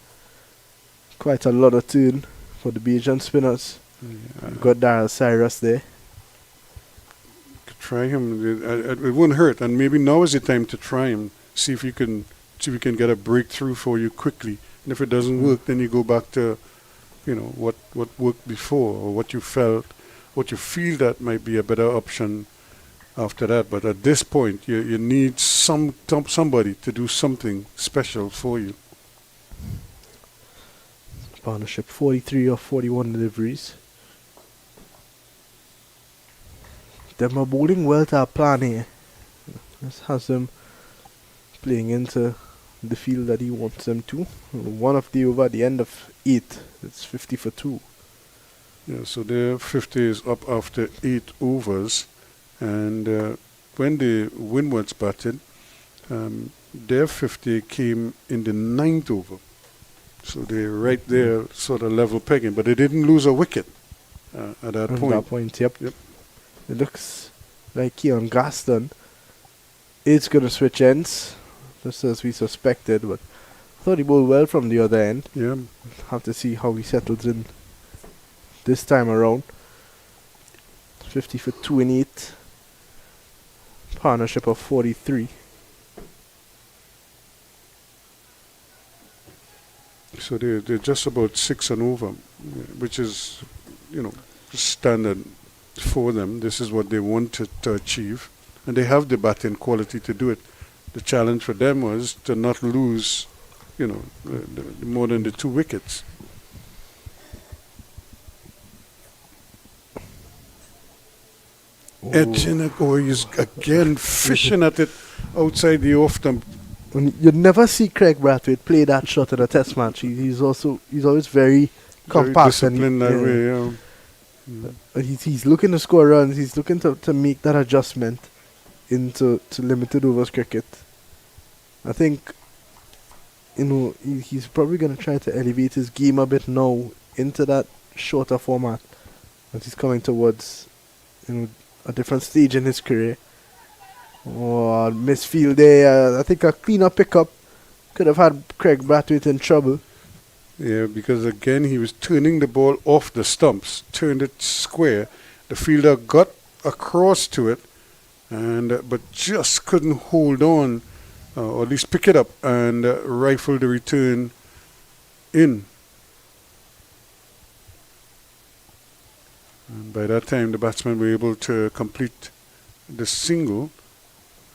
quite a lot of turn for the Bajan spinners. Got Daryl Cyrus there. Could try him. It wouldn't hurt, and maybe now is the time to try him. See if we can get a breakthrough for you quickly. And if it doesn't work, then you go back to, what worked before, or what you felt, what you feel that might be a better option after that. But at this point, you need somebody to do something special for you. Partnership 43 of 41 deliveries. Them are bowling well to our plan here. This has them playing into the field that he wants them to. One of the over at the end of 8. It's 50 for 2. Yeah, so their 50 is up after 8 overs. And when the Windwards batted, their 50 came in the 9th over. So they're right there, sort of level pegging. But they didn't lose a wicket at that point. That point, yep. It looks like Keon Gaston is going to switch ends, just as we suspected. But I thought he bowled well from the other end. Yeah. Have to see how he settles in this time around. 50 for 2 and 8. Partnership of 43. So they're just about 6 and over, which is, standard for them. This is what they wanted to achieve. And they have the batting quality to do it. The challenge for them was to not lose, more than the 2 wickets. Edging it, or he's again fishing at it outside the off stump. You'd never see Craig Brathwaite play that shot in a test match. He's always very compact and disciplined that way. But he's looking to score runs. He's looking to make that adjustment into limited overs cricket. I think he's probably going to try to elevate his game a bit now into that shorter format as he's coming towards a different stage in his career. Oh, misfield there. I think a cleaner pickup could have had Craig Brathwaite in trouble. Yeah, because again he was turning the ball off the stumps, turned it square. The fielder got across to it, but just couldn't hold on, or at least pick it up and rifle the return in. And by that time, the batsmen were able to complete the single,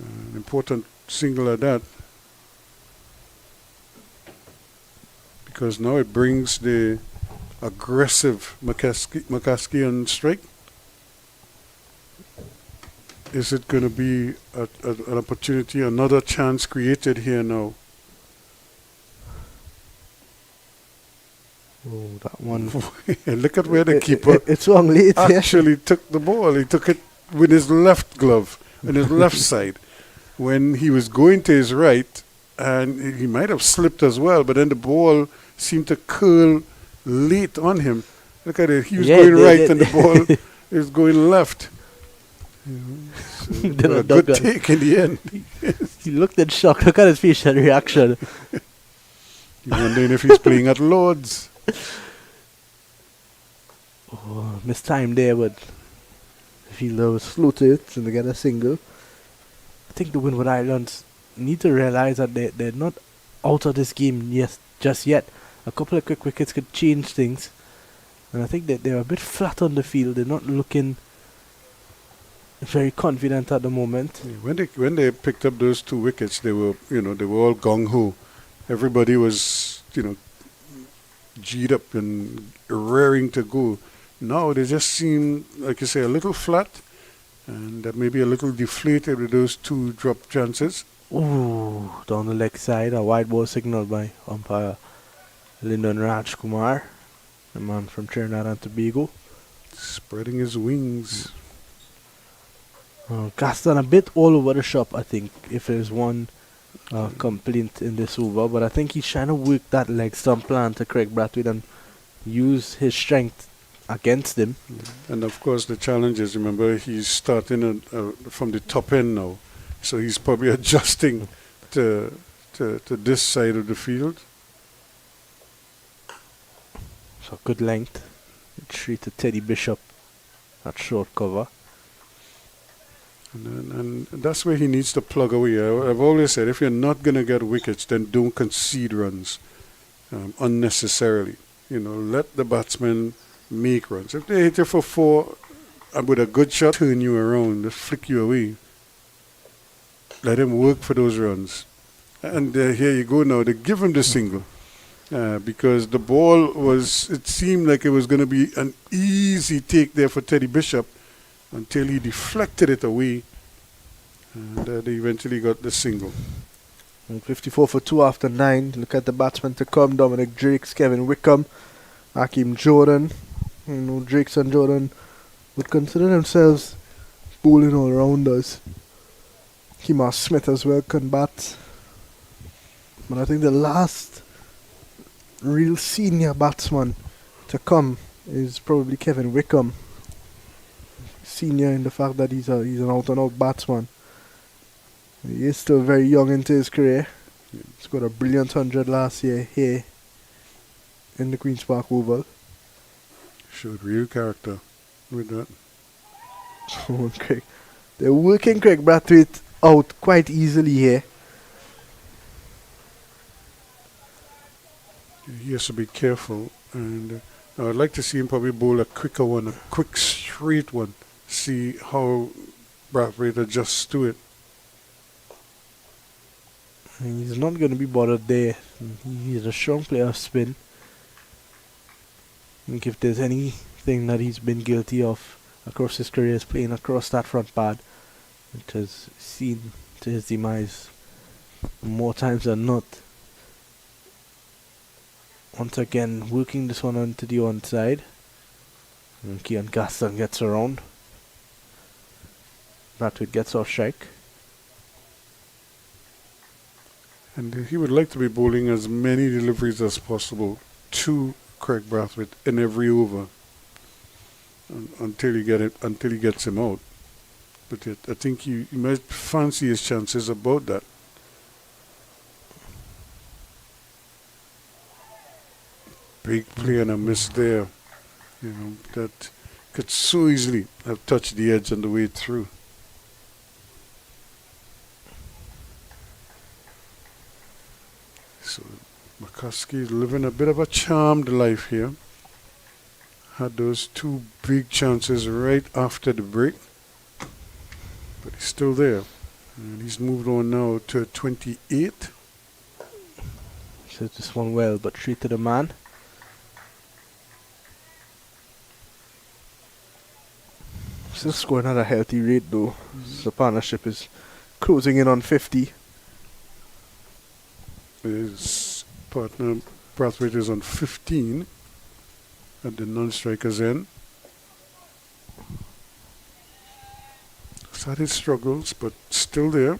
an important single at that, because now it brings the aggressive McCaskey on strike. Is it going to be an opportunity, another chance created here now? Oh, that one. Look at where the keeper it's wrong late, actually took the ball. He took it with his left glove on his left side when he was going to his right, and he might have slipped as well, but then the ball seemed to curl late on him. Look at it. He was going right and the ball is going left. So a good take in the end. He looked in shock. Look at his facial reaction. You're wondering if he's playing at Lord's. Oh, missed time there, but the fielder was slow to it and they get a single. I think the Windward Islands need to realize that they're not out of this game just yet. A couple of quick wickets could change things. And I think that they're a bit flat on the field. They're not looking very confident at the moment. Yeah, when they picked up those 2 wickets, they were all gung ho. Everybody was G'd up and raring to go. Now they just seem, like you say, a little flat, and maybe a little deflated with those 2 drop chances. Ooh, down the leg side, a wide ball signal by umpire Lyndon Rajkumar, the man from Trinidad and Tobago. Spreading his wings. Gaston a bit all over the shop, I think, if there's one complaint in this over. But I think he's trying to work that leg stump plan to Craig Brathwaite and use his strength against him. And of course the challenge is, remember, he's starting from the top end now. So he's probably adjusting to this side of the field. So good length. Retreat to Teddy Bishop at short cover. And that's where he needs to plug away. I've always said, if you're not going to get wickets, then don't concede runs unnecessarily. Let the batsmen make runs. If they hit you for 4 and with a good shot, turn you around, just flick you away. Let him work for those runs. And here you go now. They give him the single. Because the ball it seemed like it was going to be an easy take there for Teddy Bishop until he deflected it away. And they eventually got the single. And 54 for 2 after 9. Look at the batsmen to come. Dominic Drakes, Kevin Wickham, Hakeem Jordan. Drakes and Jordan would consider themselves bowling all-rounders. Kemar Smith as well can bat. But I think the last real senior batsman to come is probably Kevin Wickham. Senior in the fact that he's an out-and-out batsman. He is still very young into his career. He's got a brilliant 100 last year here in the Queen's Park Oval. Showed real character with that. They're working Craig Brathwaite out quite easily here. He has to be careful, and I'd like to see him probably bowl a quicker one, a quick straight one. See how Brathwaite adjusts to it. He's not going to be bothered there. He's a strong player of spin. I think if there's anything that he's been guilty of across his career is playing across that front pad, which has seen to his demise more times than not. Once again, working this one onto the onside. And Kean Gaston gets around. Brathwaite gets off strike. And he would like to be bowling as many deliveries as possible to Craig Brathwaite in every over until he gets him out. But I think he might fancy his chances about that. Big play and a miss there. That could so easily have touched the edge on the way through. So McCuskey living a bit of a charmed life here. Had those 2 big chances right after the break. But he's still there. And he's moved on now to 28. So this one well, but 3 to the man. Still scoring at a healthy rate though. The partnership is closing in on 50. His partner Brathwaite is on 15 at the non-striker's end. He's had his struggles, but still there.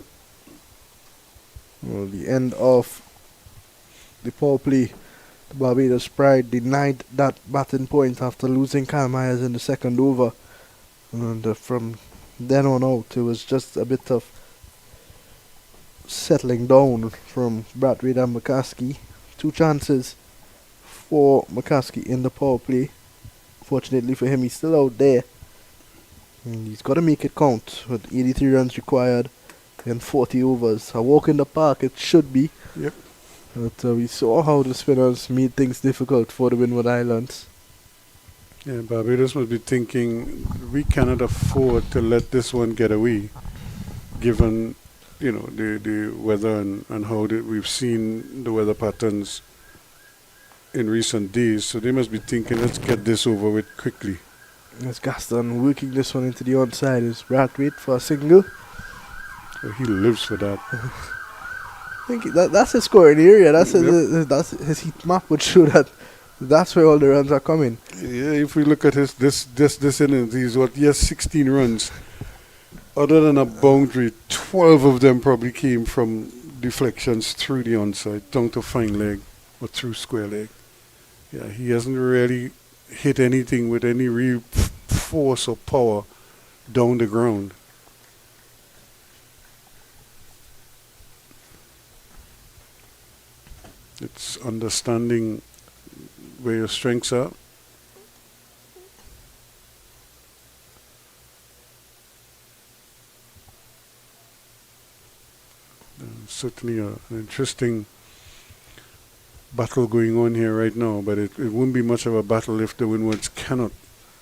Well, the end of the power play. The Barbados Pride denied that batting point after losing Kyle Myers in the second over. And from then on out, it was just a bit of settling down from Brathwaite and McCuskey. 2 chances for McCuskey in the power play. Fortunately for him, he's still out there. And he's got to make it count with 83 runs required in 40 overs. A walk in the park, it should be. Yep. But we saw how the spinners made things difficult for the Windward Islands. Yeah, Barbados must be thinking we cannot afford to let this one get away, given the weather and how we've seen the weather patterns in recent days. So they must be thinking, let's get this over with quickly. As Gaston working this one into the onside is Brathwaite for a single. So he lives for that. I think that's his scoring area. That's his heat map would show that's where all the runs are coming. Yeah, if we look at this innings, he has 16 runs. Other than a boundary, 12 of them probably came from deflections through the onside, down to fine leg or through square leg. Yeah, he hasn't really hit anything with any real force or power down the ground. It's understanding where your strengths are. Certainly an interesting battle going on here right now, but it won't be much of a battle if the Windwards cannot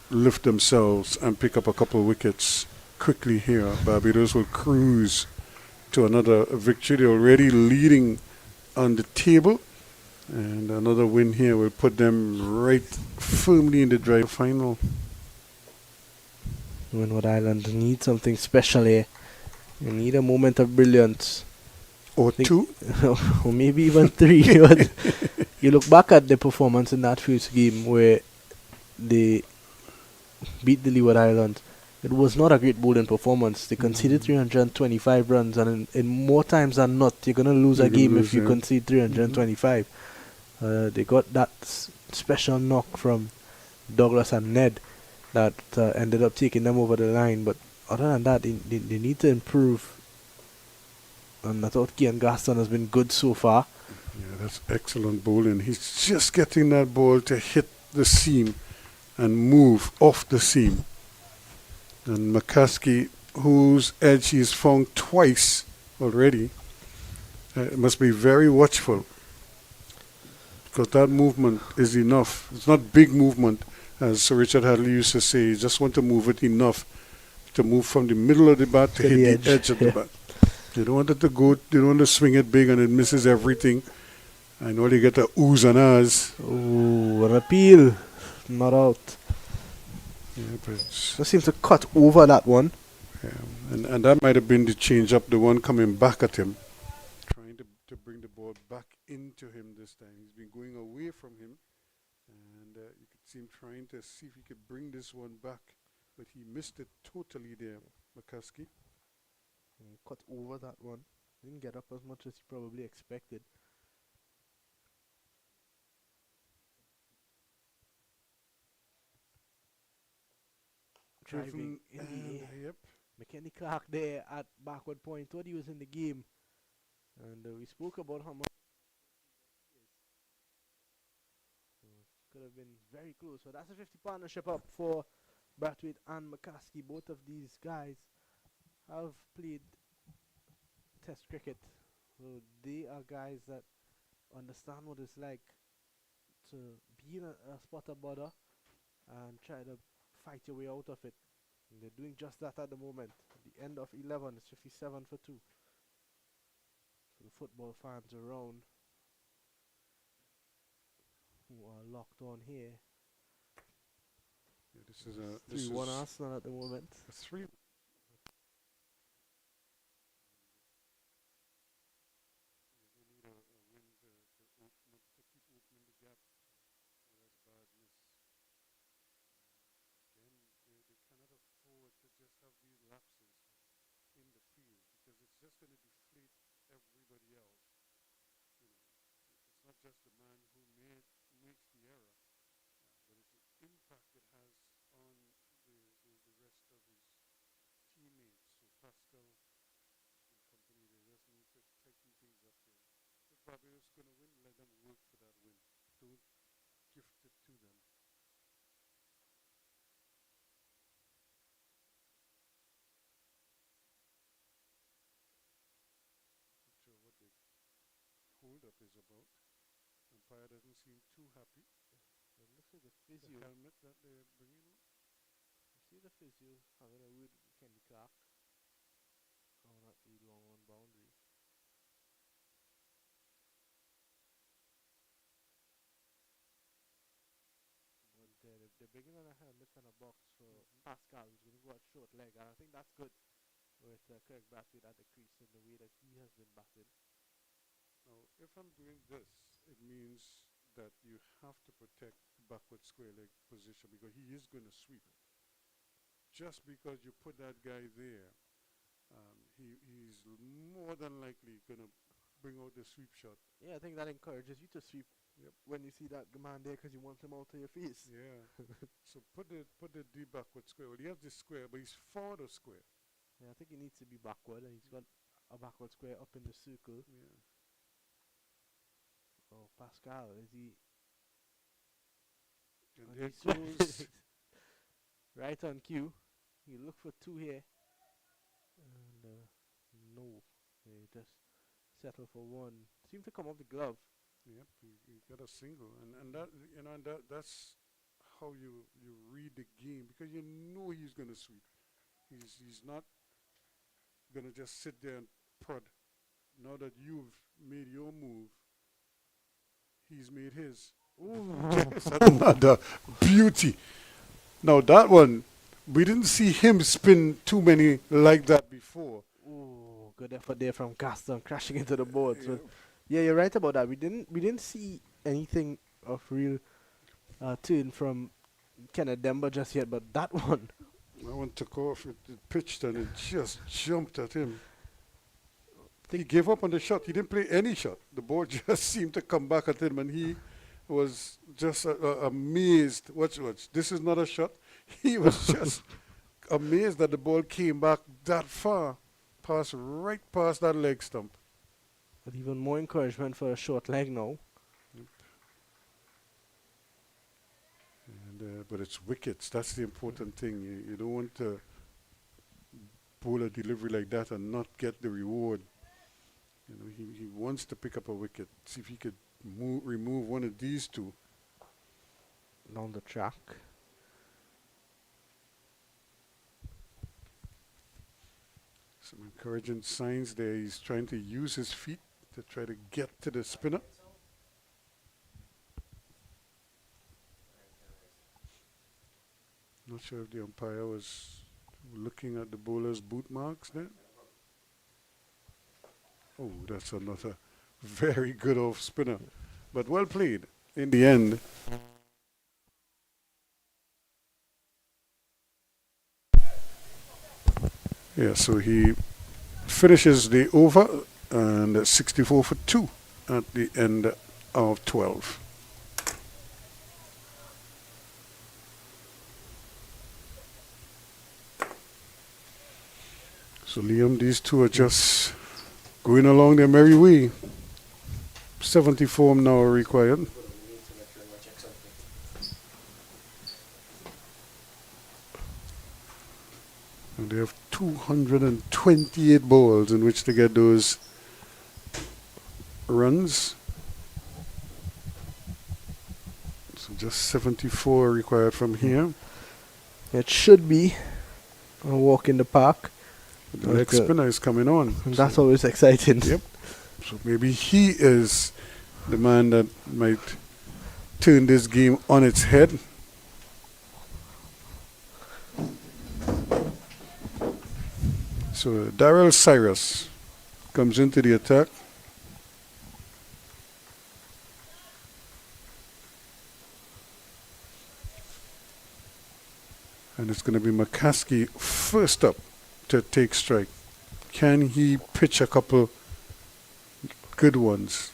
lift themselves and pick up a couple of wickets quickly here. Barbados will cruise to another victory. They're already leading on the table, and another win here will put them right firmly in the drive final. Windward Island need something special here. You need a moment of brilliance. Or two. Or maybe even three. But you look back at the performance in that first game where they beat the Leeward Islands. It was not a great bowling performance. They conceded 325 runs, and in more times than not, you're going to lose a game if you concede 325. They got that special knock from Douglas and Ned that ended up taking them over the line. But other than that, they need to improve. And I thought Kian Gaston has been good so far. Yeah, that's excellent bowling. He's just getting that ball to hit the seam and move off the seam. And McCaskey, whose edge he's found twice already, must be very watchful, because that movement is enough. It's not big movement, as Sir Richard Hadley used to say. You just want to move it enough to move from the middle of the bat to hit the edge of the bat. You don't want it to go, you don't want to swing it big and it misses everything. And all you get a oohs and ahs. Ooh, an appeal. Not out. Yeah, but Just seems to cut over that one. and that might have been the change up, the one coming back at him, trying to bring the ball back into him this time. He's been going away from him, and you could see him trying to see if he could bring this one back, but he missed it totally there, McCaskey. Cut over that one. Didn't get up as much as he probably expected. Driving in the air. Yep. McKenny Clark there at backward point. Thought he was in the game. And we spoke about how much could have been very close. So that's a 50 partnership up for Brathwaite and McCaskey. Both of these guys have played Test cricket. So they are guys that understand what it's like to be in a spot of bother and try to fight your way out of it. And they're doing just that at the moment. At the end of 11, it's 57 for 2. So the football fans around who are locked on here. Yeah, this is 3-1 Arsenal at the moment. a 3. Just going to deflate everybody else. It's not just the man who makes the error, but it's the impact it has on the rest of his teammates. So Pascal and company, they just need to tighten things up here. If Barbados going to win, let them work for that win. Don't gift it to them. Not sure what the hold up is about. Umpire doesn't seem too happy. It looks see the physio. helmet that they're bringing out. See the physio having a word with Kenny Clark on at the long on boundary. But they're bringing on a helmet and a box for Pascal, who's going to go at short leg, and I think that's good with Kirk Bradfield at the crease in the way that he has been batted. Now, if I'm doing this, it means that you have to protect the backward square leg position because he is going to sweep. Just because you put that guy there, he's more than likely going to bring out the sweep shot. Yeah, I think that encourages you to sweep when you see that man there because you want him out of your face. Yeah. So put the D backward square. Well, he has this square, but he's forward of square. Yeah, I think he needs to be backward, and he's got a backward square up in the circle. Yeah. Oh, Pascal, is he? And Oh, there he's goes. right on cue. You look for two here. And no. They just settle for one. Seemed to come off the glove. Yep, he got a single, and that that's how you read the game because you know he's gonna sweep. He's not gonna just sit there and prod. Now that you've made your move, he's made his. Ooh. Just another beauty. Now that one, we didn't see him spin too many like that before. Ooh, good effort there from Gaston crashing into the board. Yeah. So, yeah, you're right about that. We didn't see anything of real turn from Kenneth Demba just yet, but that one. That one took off, it pitched, and it just jumped at him. He gave up on the shot. He didn't play any shot. The ball just seemed to come back at him, and he was just amazed. Watch. This is not a shot. He was just amazed that the ball came back that far, right past that leg stump. But even more encouragement for a short leg now. And but it's wickets. That's the important thing. You don't want to bowl a delivery like that and not get the reward. You know, he wants to pick up a wicket. See if he could remove one of these two. Down the track. Some encouraging signs there. He's trying to use his feet to try to get to the spinner. Not sure if the umpire was looking at the bowler's boot marks there. Oh, that's another very good off spinner. But well played in the end. Yeah, so he finishes the over and 64 for 2 at the end of 12. So Liam, these two are just going along their merry way. 74 now are required. And they have 228 balls in which to get those runs. So just 74 required from here. It should be a walk in the park. The next spinner is coming on. And that's always exciting. Yep. So maybe he is the man that might turn this game on its head. So Darrell Cyrus comes into the attack. And it's going to be McCaskey first up to take strike. Can he pitch a couple good ones?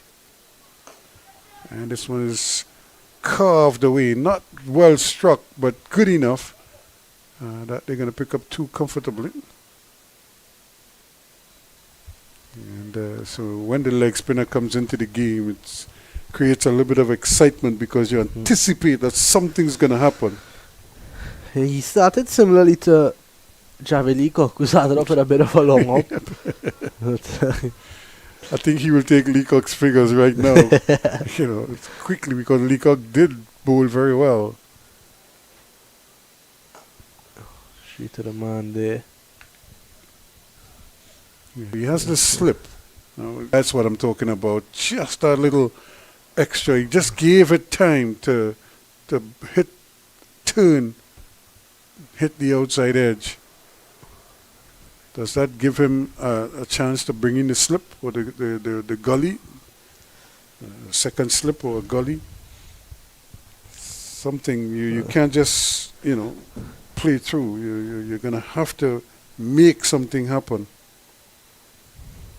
And this one is carved away. Not well struck, but good enough that they're going to pick up 2 comfortably. And so when the leg spinner comes into the game, it creates a little bit of excitement because you anticipate that something's going to happen. He started similarly to Javi Leacock, who started off with a bit of a long hop. I think he will take Leacock's figures right now, quickly, because Leacock did bowled very well. Straight to the man there. He has the slip. That's what I'm talking about. Just a little extra. He just gave it time to turn, hit the outside edge. Does that give him a chance to bring in the slip or the gully? Second slip or a gully? Something you can't just, play through. You're going to have to make something happen.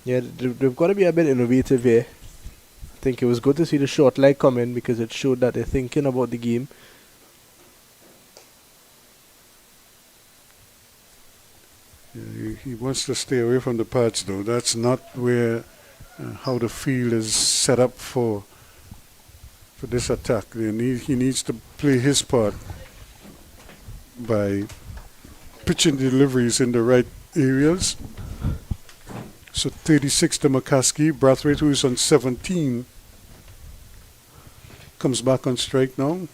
Yeah, they've got to be a bit innovative here. I think it was good to see the short leg come in because it showed that they're thinking about the game. Yeah, he wants to stay away from the pads, though. That's not where how the field is set up for this attack. He needs to play his part by pitching deliveries in the right areas. So 36 to McCaskey. Brathwaite, who is on 17, comes back on strike now.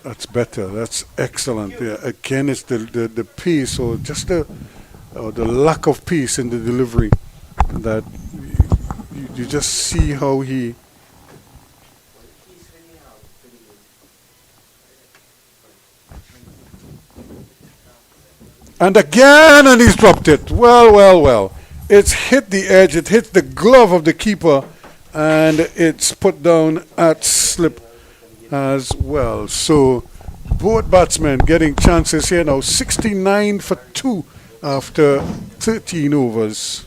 That's better. That's excellent. Yeah. Again, it's the pace or just the lack of pace in the delivery that you just see how he. And again, and he's dropped it. Well. It's hit the edge. It hit the glove of the keeper, and it's put down at slip as well. So both batsmen getting chances here now. 69 for 2 after 13 overs.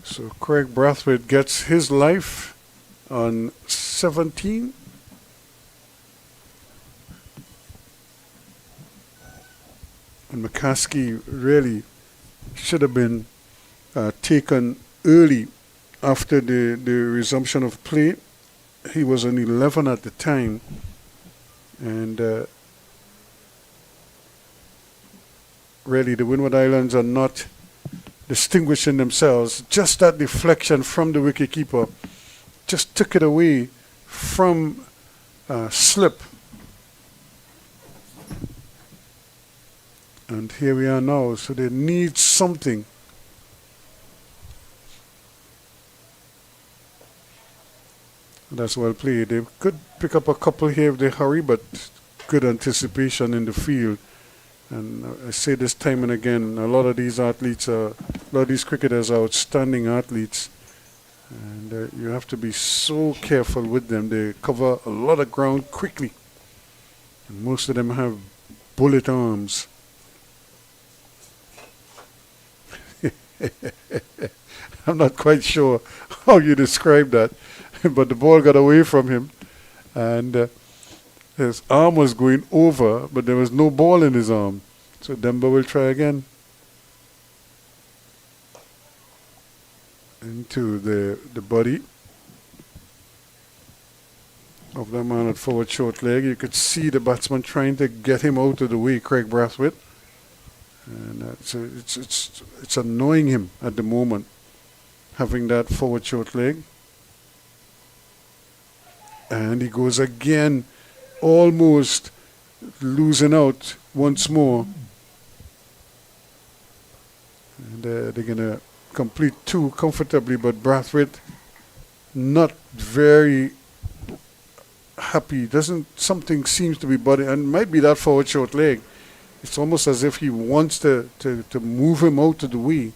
So Craig Brathwaite gets his life on 17. And McCaskey really should have been taken early after the resumption of play. He was on 11 at the time. And really the Windward Islands are not distinguishing themselves. Just that deflection from the wicketkeeper just took it away from slip. And here we are now. So they need something. That's well played. They could pick up a couple here if they hurry, but good anticipation in the field. And I say this time and again, a lot of these cricketers are outstanding athletes. And you have to be so careful with them. They cover a lot of ground quickly. And most of them have bullet arms. I'm not quite sure how you describe that. But the ball got away from him. And his arm was going over, but there was no ball in his arm. So Demba will try again. Into the body of the man at forward short leg. You could see the batsman trying to get him out of the way, Craig Brathwaite. And it's annoying him at the moment, having that forward short leg. And he goes again, almost losing out once more. And they're going to complete 2 comfortably, but Brathwaite not very happy. Something seems to be bothering, and might be that forward short leg. It's almost as if he wants to move him out of the way.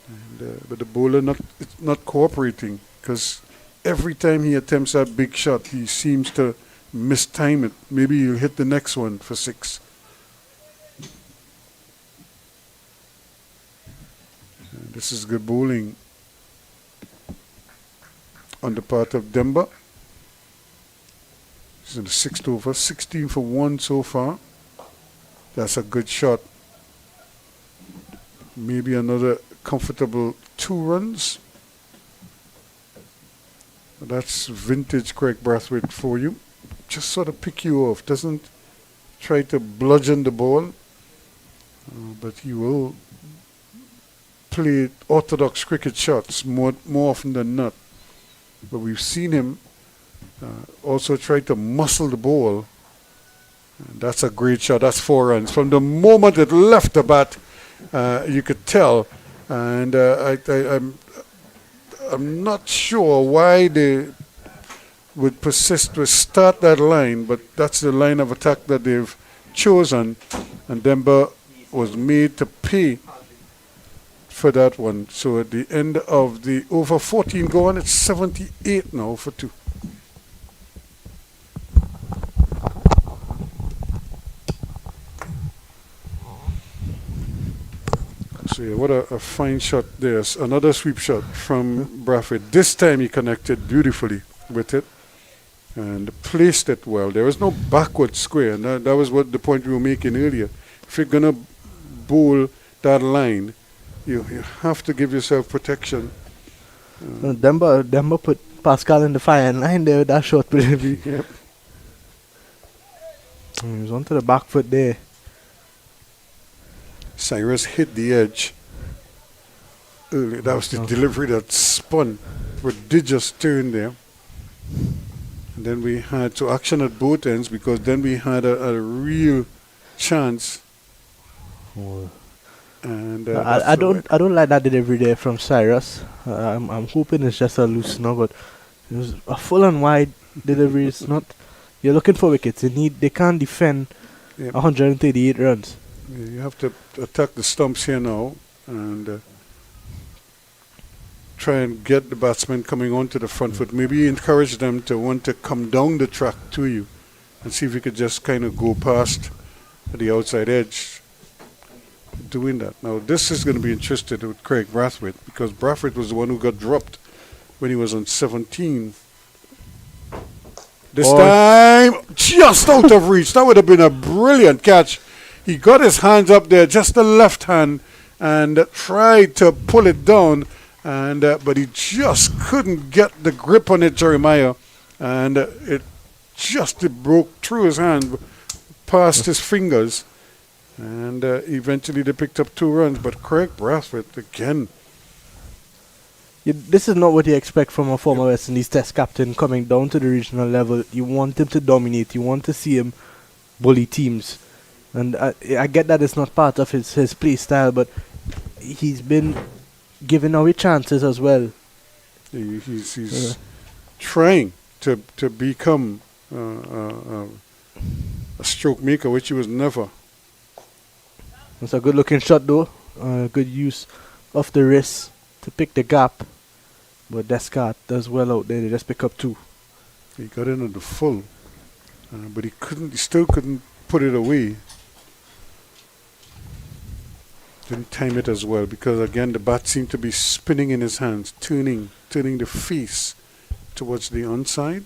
And, but the bowler not cooperating, because every time he attempts that big shot, he seems to mistime it. Maybe he'll hit the next one for 6. And this is good bowling on the part of Demba. He's in the 6th over, 16 for 1 so far. That's a good shot. Maybe another comfortable 2 runs. That's vintage Craig Brathwaite for you. Just sort of pick you off. Doesn't try to bludgeon the ball. but he will play orthodox cricket shots more often than not. But we've seen him also try to muscle the ball. And that's a great shot. That's 4 runs. From the moment it left the bat, you could tell. And I'm not sure why they would persist to start that line, but that's the line of attack that they've chosen. And Demba was made to pay for that one. So at the end of the over 14 gone, it's 78 now for 2. So yeah, what a fine shot there. Another sweep shot from Braffett. This time he connected beautifully with it and placed it well. There was no backward square, and that was what the point we were making earlier. If you're going to bowl that line, you have to give yourself protection. Demba put Pascal in the firing line there with that short delivery. Yep. He was onto the back foot there. Cyrus hit the edge early. That was the delivery that spun. Prodigious turn there. And then we had to action at both ends, because then we had a real chance. Oh. And I don't like that delivery there from Cyrus. I'm hoping it's just a loosener, but it was a full and wide delivery. It's not. You're looking for wickets. They can't defend 138 runs. Yeah, you have to attack the stumps here now and try and get the batsmen coming onto the front foot. Maybe encourage them to want to come down the track to you and see if you could just kind of go past the outside edge doing that. Now this is going to be interesting with Craig Brathwaite, because Brathwaite was the one who got dropped when he was on 17. This time just out of reach. That would have been a brilliant catch. He got his hands up there, just the left hand, and tried to pull it down, and but he just couldn't get the grip on it, Jeremiah, and it broke through his hand, past his fingers, and eventually they picked up 2 runs. But Craig Brathwaite again. This is not what you expect from a former West Indies Test captain coming down to the regional level. You want him to dominate. You want to see him bully teams. And I get that it's not part of his play style, but he's been giving away chances as well. He's trying to become a stroke maker, which he was never. It's a good looking shot though. Good use of the wrist to pick the gap. But Descartes does well out there. They just pick up 2. He got in on the full, but he still couldn't put it away. Didn't time it as well, because again the bat seemed to be spinning in his hands, turning the face towards the onside.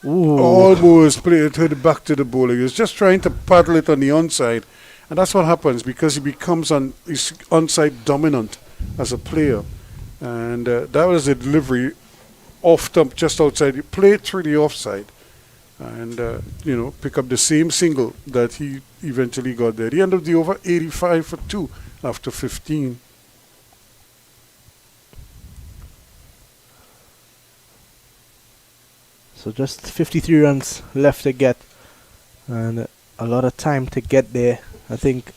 Ooh. Almost played it to the back to the bowler. He was just trying to paddle it on the onside, and that's what happens because he becomes he's onside dominant as a player. And that was the delivery, off stump just outside. He played through the offside, and pick up the same single that he eventually got there. He ended the over 85 for 2 after 15. So just 53 runs left to get, and a lot of time to get there, I think.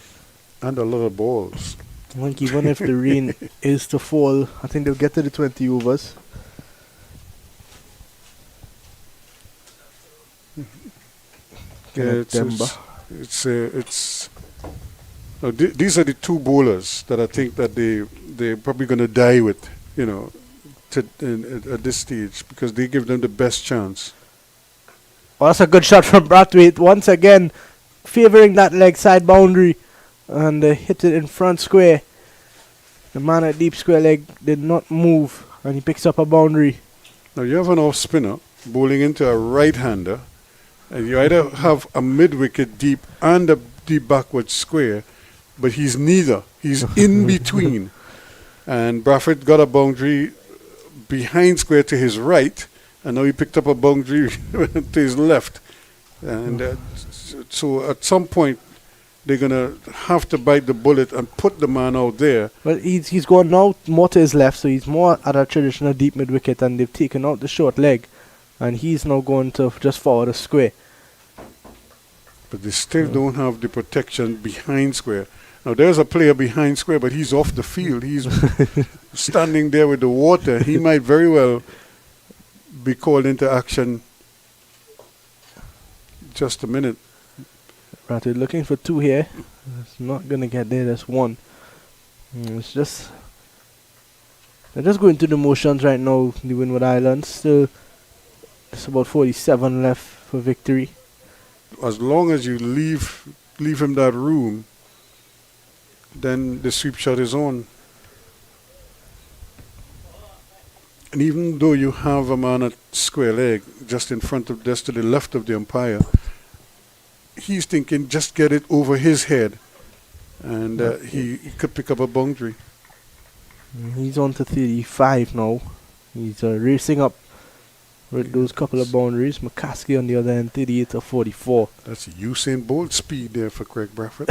And a lot of balls. I think even if the rain is to fall, I think they'll get to the 20 overs. Yeah, these are the 2 bowlers that I think that they're probably going to die with, at this stage, because they give them the best chance. Oh, that's a good shot from Brathwaite. Once again, favouring that leg side boundary, and hit it in front square. The man at deep square leg did not move, and he picks up a boundary. Now you have an off spinner bowling into a right-hander, and you either have a mid-wicket deep and a deep backward square, but he's neither. He's in between. And Brathwaite got a boundary behind square to his right, and now he picked up a boundary to his left. And So at some point, they're going to have to bite the bullet and put the man out there. Well, he's gone now more to his left, so he's more at a traditional deep mid wicket, and they've taken out the short leg, and he's now going to just forward a square. But they still don't have the protection behind square. Now, there's a player behind square, but he's off the field. He's standing there with the water. He might very well be called into action. Just a minute. Right, we're looking for 2 here. It's not going to get there. There's 1. It's just... They're just going through the motions right now, the Windward Islands. Still, it's about 47 left for victory. As long as you leave him that room, then the sweep shot is on. And even though you have a man at square leg, just in front of, just to the left of the umpire, he's thinking just get it over his head, and he could pick up a boundary. He's on to 35 now. He's racing up with those couple of boundaries. McCaskey on the other end, 38 to 44. That's Usain Bolt speed there for Craig Bradford.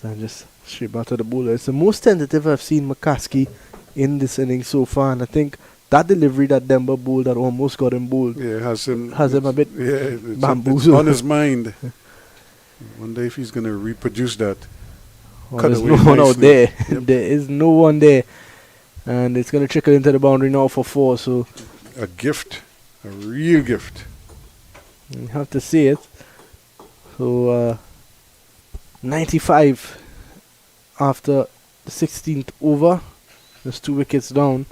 So just straight back to the bowler. It's the most tentative I've seen McCaskey in this inning so far, and I think that delivery that Denver bowled that almost got him bowled has him a bit It's bamboozled. on his mind. Wonder if he's going to reproduce that. There's no one out there. There is no one there. And it's going to trickle into the boundary now for 4. So a gift. A real gift. you have to see it. So 95 after the 16th over. There's 2 wickets down.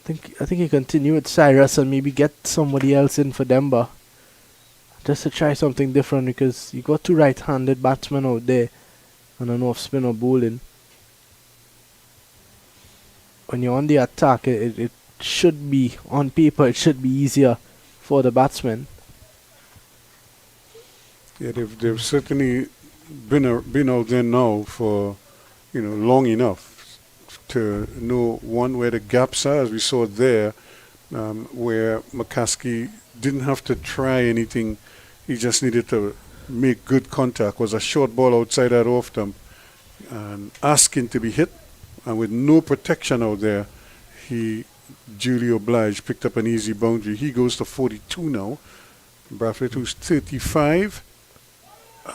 I think you continue with Cyrus and maybe get somebody else in for Denver. Just to try something different, because you got 2 right-handed batsmen out there and an off-spin or bowling. When you're on the attack, it should be, on paper, it should be easier for the batsmen. Yeah, they've certainly been out there now for, long enough to know, one, where the gaps are, as we saw there, where McCaskey didn't have to try anything. He just needed to make good contact. Was a short ball outside that off stump and asking to be hit, and with no protection out there, he duly obliged, picked up an easy boundary. He goes to 42 now. Bradford, who's 35,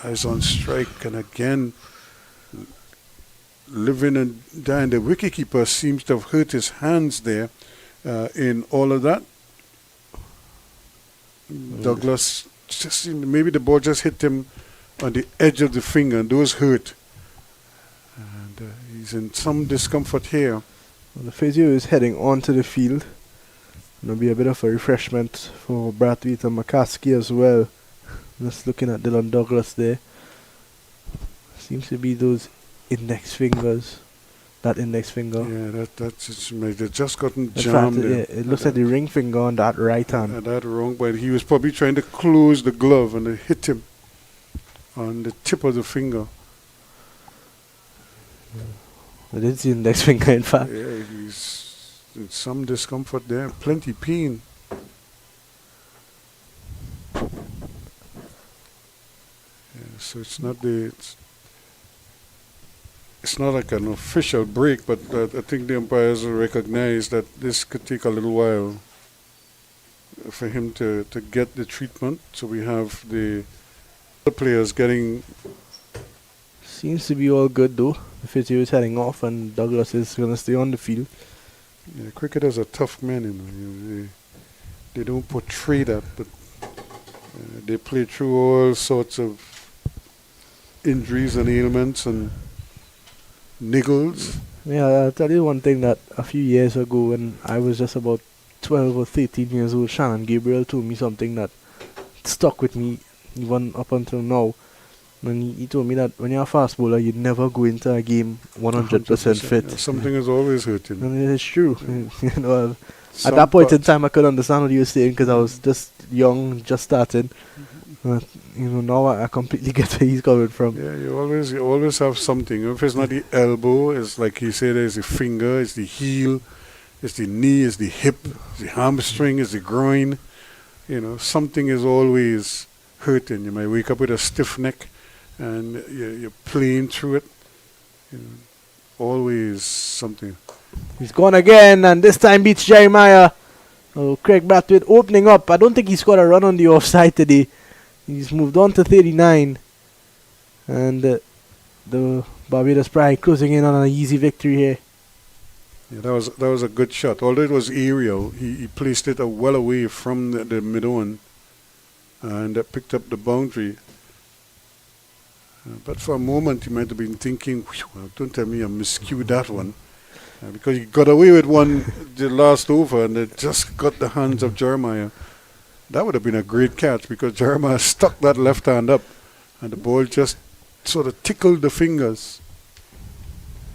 is on strike, and again living and dying. The wicketkeeper seems to have hurt his hands there in all of that. Douglas, just maybe the ball just hit him on the edge of the finger, and those hurt. And he's in some discomfort here. Well, the physio is heading onto the field. There'll be a bit of a refreshment for Brathwaite and McCaskey as well. Just looking at Dylan Douglas there. Seems to be those index fingers. That index finger. Yeah, that's just, they've just gotten In jammed fact, there. it looks like the ring finger on that right hand. That wrong, but he was probably trying to close the glove, and it hit him on the tip of the finger. I didn't see index finger, in fact. Yeah, he's in some discomfort there. Plenty pain. Yeah, so it's not it's not like an official break, but I think the umpires will recognize that this could take a little while for him to get the treatment. So we have the players getting... Seems to be all good though. The physio is heading off and Douglas is going to stay on the field. Yeah, cricketers are tough men, they don't portray that, but they play through all sorts of injuries and ailments and niggles. Yeah, I'll tell you one thing, that a few years ago when I was just about 12 or 13 years old, Shannon Gabriel told me something that stuck with me even up until now. And he told me that when you're a fast bowler, you never go into a game 100% fit. Yeah, something is always hurting. And it's true. At that point in time, I could understand what you were saying because I was just young, just starting. Now I completely get where he's coming from. Yeah, you always have something. If it's not the elbow, it's like he said, it's the finger, it's the heel, it's the knee, it's the hip, it's the hamstring, it's the groin. something is always hurting. You might wake up with a stiff neck, and you're playing through it. You know, always something. He's gone again, and this time beats Jeremiah. Oh, Craig Brathwaite opening up. I don't think he scored a run on the offside today. He's moved on to 39. And the Barbados Pride closing in on an easy victory here. Yeah, that was a good shot. Although it was aerial, he placed it well away from the mid-on, and picked up the boundary. But for a moment, you might have been thinking, don't tell me I miscued that one. Because he got away with one the last over, and it just got the hands of Jeremiah. That would have been a great catch, because Jeremiah stuck that left hand up, and the ball just sort of tickled the fingers.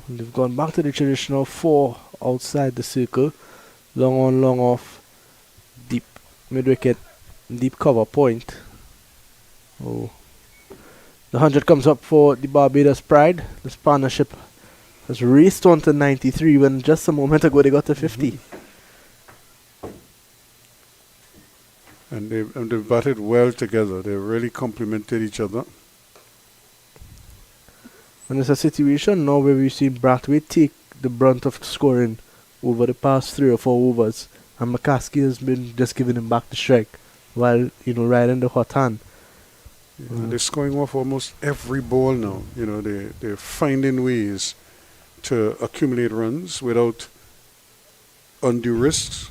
And they've gone back to the traditional 4 outside the circle. Long on, long off. Deep mid-wicket, deep cover point. Oh. The 100 comes up for the Barbados Pride. This partnership has raced on to 93 when just a moment ago they got to 50. And they've batted well together. They really complemented each other. And it's a situation now where we've seen Brathwaite take the brunt of scoring over the past 3 or 4 overs, and McCaskey has been just giving him back the strike while, riding the hot hand. Yeah, they're scoring off almost every ball now. They're finding ways to accumulate runs without undue risks.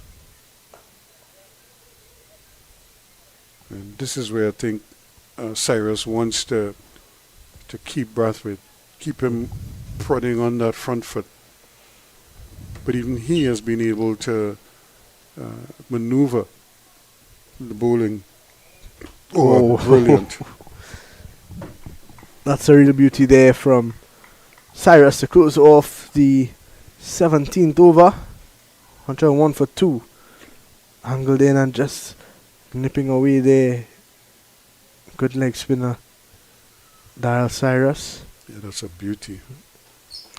And this is where I think Cyrus wants to keep Brathwaite, keep him prodding on that front foot. But even he has been able to maneuver the bowling. Oh, brilliant. That's a real beauty there from Cyrus to close off the 17th over. 101 for 2. Angled in and just nipping away there. Good leg spinner, Daryl Cyrus. Yeah, that's a beauty.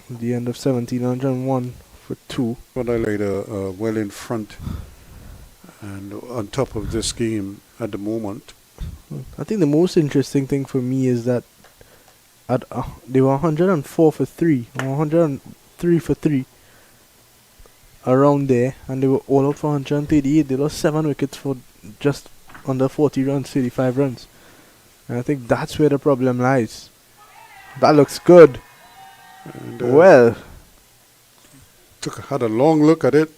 The end of 17, 101 for 2. But I like well in front and on top of this game at the moment. I think the most interesting thing for me is that they were 104 for 3, 103 for 3 around there, and they were all out for 138. They lost 7 wickets for just under 40 runs, 35 runs. And I think that's where the problem lies. That looks good. And, Well, had a long look at it,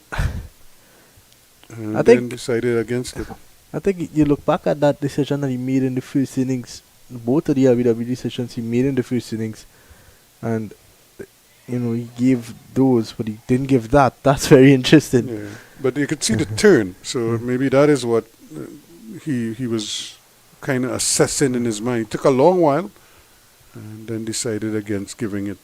and then decided against it. I think you look back at that decision that he made in the first innings, both of the LBW decisions he made in the first innings, and he gave those, but he didn't give that. That's very interesting. Yeah. But you could see the turn, so maybe that is what he was kind of assessing in his mind. It took a long while, and then decided against giving it.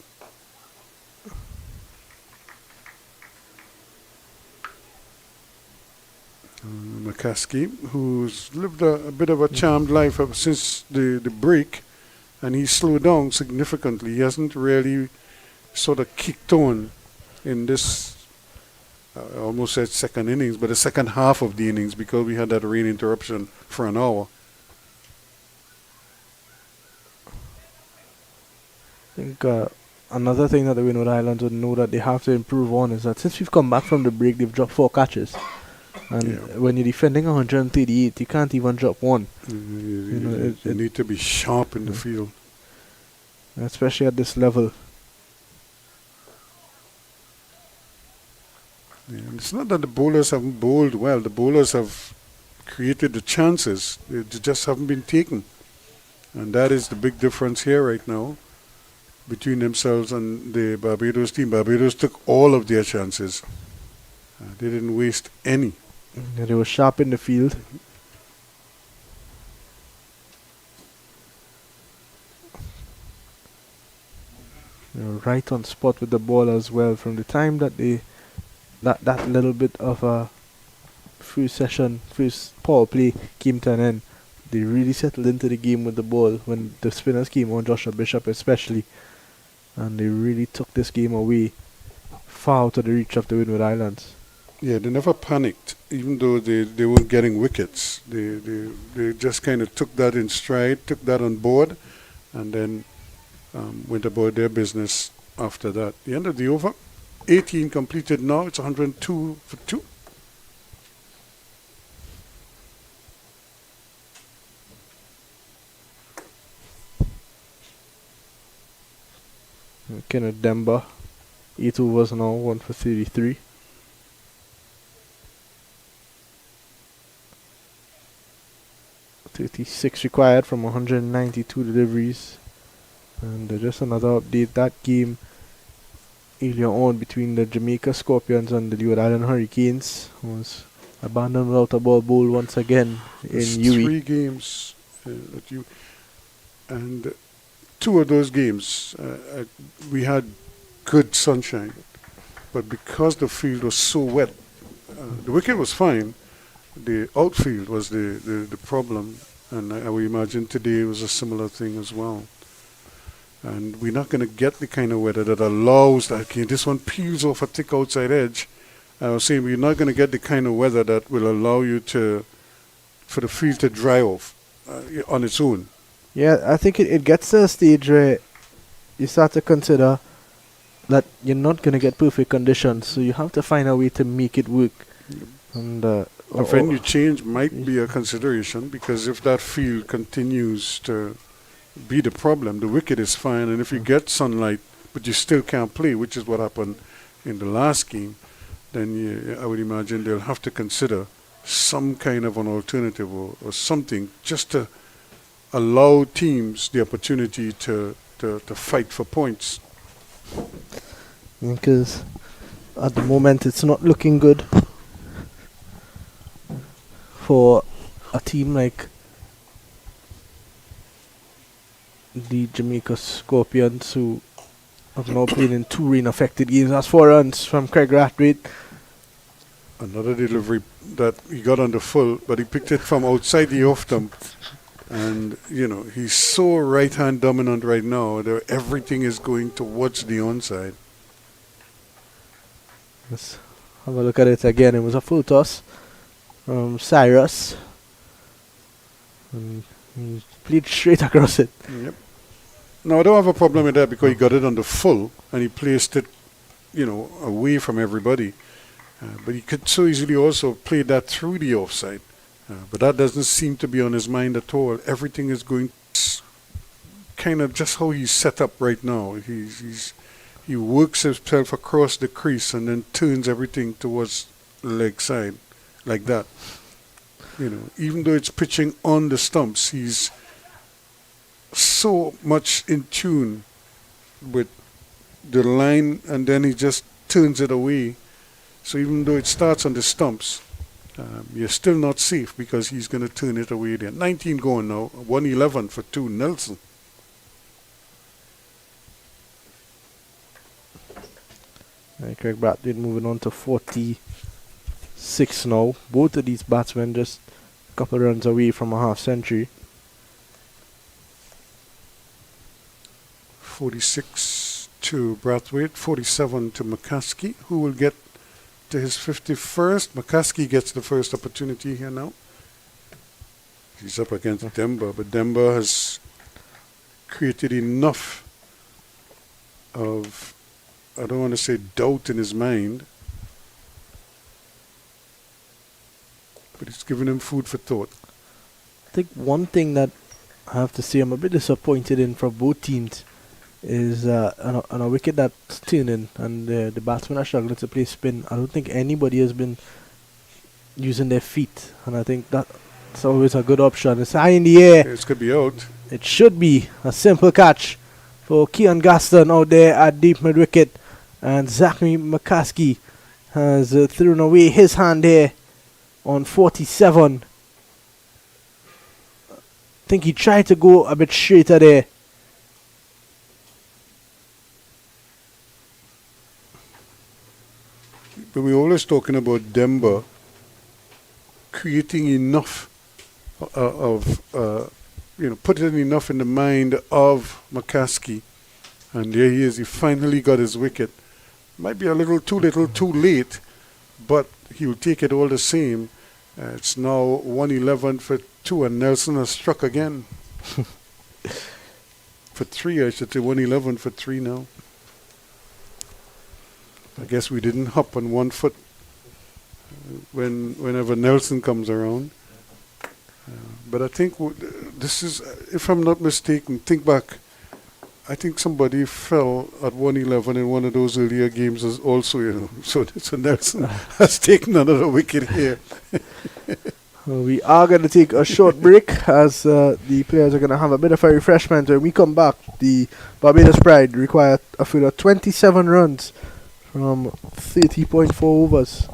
McCaskey, who's lived a bit of a charmed life since the break, and he slowed down significantly. He hasn't really sort of kicked on in this, I almost said second innings, but the second half of the innings, because we had that rain interruption for an hour. I think another thing that the Windward Islands would know that they have to improve on is that since we've come back from the break, they've dropped 4 catches. And when you're defending 138, you can't even drop 1. You need to be sharp in the field. Especially at this level. Yeah, and it's not that the bowlers haven't bowled well. The bowlers have created the chances. They just haven't been taken. And that is the big difference here right now between themselves and the Barbados team. Barbados took all of their chances. They didn't waste any. Yeah, they were sharp in the field. They were right on spot with the ball as well. From the time that that little bit of a first power play came to an end, they really settled into the game with the ball when the spinners came on, Joshua Bishop especially, and they really took this game away far out of the reach of the Windward Islands. Yeah, they never panicked, even though they weren't getting wickets. They just kind of took that in stride, took that on board, and then went about their business after that. The end of the over, 18 completed now. It's 102 for 2. Kenneth Demba, 8 overs now, 1 for 33. .36 required from 192 deliveries. And just another update, that game earlier on between the Jamaica Scorpions and the Leeward Island Hurricanes was abandoned without a ball bowl once again in It's UE. 3 games that you, and 2 of those games we had good sunshine, but because the field was so wet, the wicket was fine. The outfield was the problem, and I would imagine today was a similar thing as well. And we're not going to get the kind of weather that allows that. Okay, this one peels off a thick outside edge. I was saying we're not going to get the kind of weather that will allow you for the field to dry off on its own. Yeah, I think it gets to a stage where you start to consider that you're not going to get perfect conditions, so you have to find a way to make it work. And A venue change might be a consideration, because if that field continues to be the problem, the wicket is fine, and if you get sunlight but you still can't play, which is what happened in the last game, then I would imagine they'll have to consider some kind of an alternative or something, just to allow teams the opportunity to fight for points. because at the moment it's not looking good for a team like the Jamaica Scorpions, who have now played in 2 rain-affected games. That's 4 runs from Craig Rathwaite. Another delivery that he got on the full, but he picked it from outside the off stump. And, he's so right-hand dominant right now that everything is going towards the onside. Let's have a look at it again. It was a full toss from Cyrus. And he played straight across it. Yep. Now, I don't have a problem with that, because he got it on the full and he placed it, away from everybody. But he could so easily also play that through the offside. But that doesn't seem to be on his mind at all. Everything is going kind of just how he's set up right now. He works himself across the crease and then turns everything towards the leg side like that. Even though it's pitching on the stumps, he's so much in tune with the line, and then he just turns it away. So even though it starts on the stumps, you're still not safe, because he's going to turn it away there. 19 going now, 111 for 2, Nelson. Craig Rathwaite moving on to 46 now. Both of these batsmen just a couple runs away from a half century. 46 to Brathwaite, 47 to McCaskey, who will get to his 51st. McCaskey gets the first opportunity here now. He's up against Demba, but Demba has created enough of, I don't want to say doubt in his mind, but it's given him food for thought. I think one thing that I have to say I'm a bit disappointed in for both teams is on a wicket that's turning and the batsmen are struggling to play spin. I don't think anybody has been using their feet, and I think that's always a good option. It's high in the air. It could be out. It should be a simple catch for Kean Gaston out there at deep mid wicket, and Zachary McCaskey has thrown away his hand here on 47. I think he tried to go a bit straighter there. But we're always talking about Demba creating enough putting enough in the mind of McCaskey. And there he is. He finally got his wicket. Might be a little too late, but he'll take it all the same. It's now 111 for 2, and Nelson has struck again. For 3, I should say 111 for 3 now. I guess we didn't hop on 1 foot whenever Nelson comes around. But I think this is, if I'm not mistaken, think back, I think somebody fell at 111 in one of those earlier games as also, So Nelson has taken another wicket here. We are going to take a short break as the players are going to have a bit of a refreshment. When we come back, the Barbados Pride require a field of 27 runs from 30.4 overs.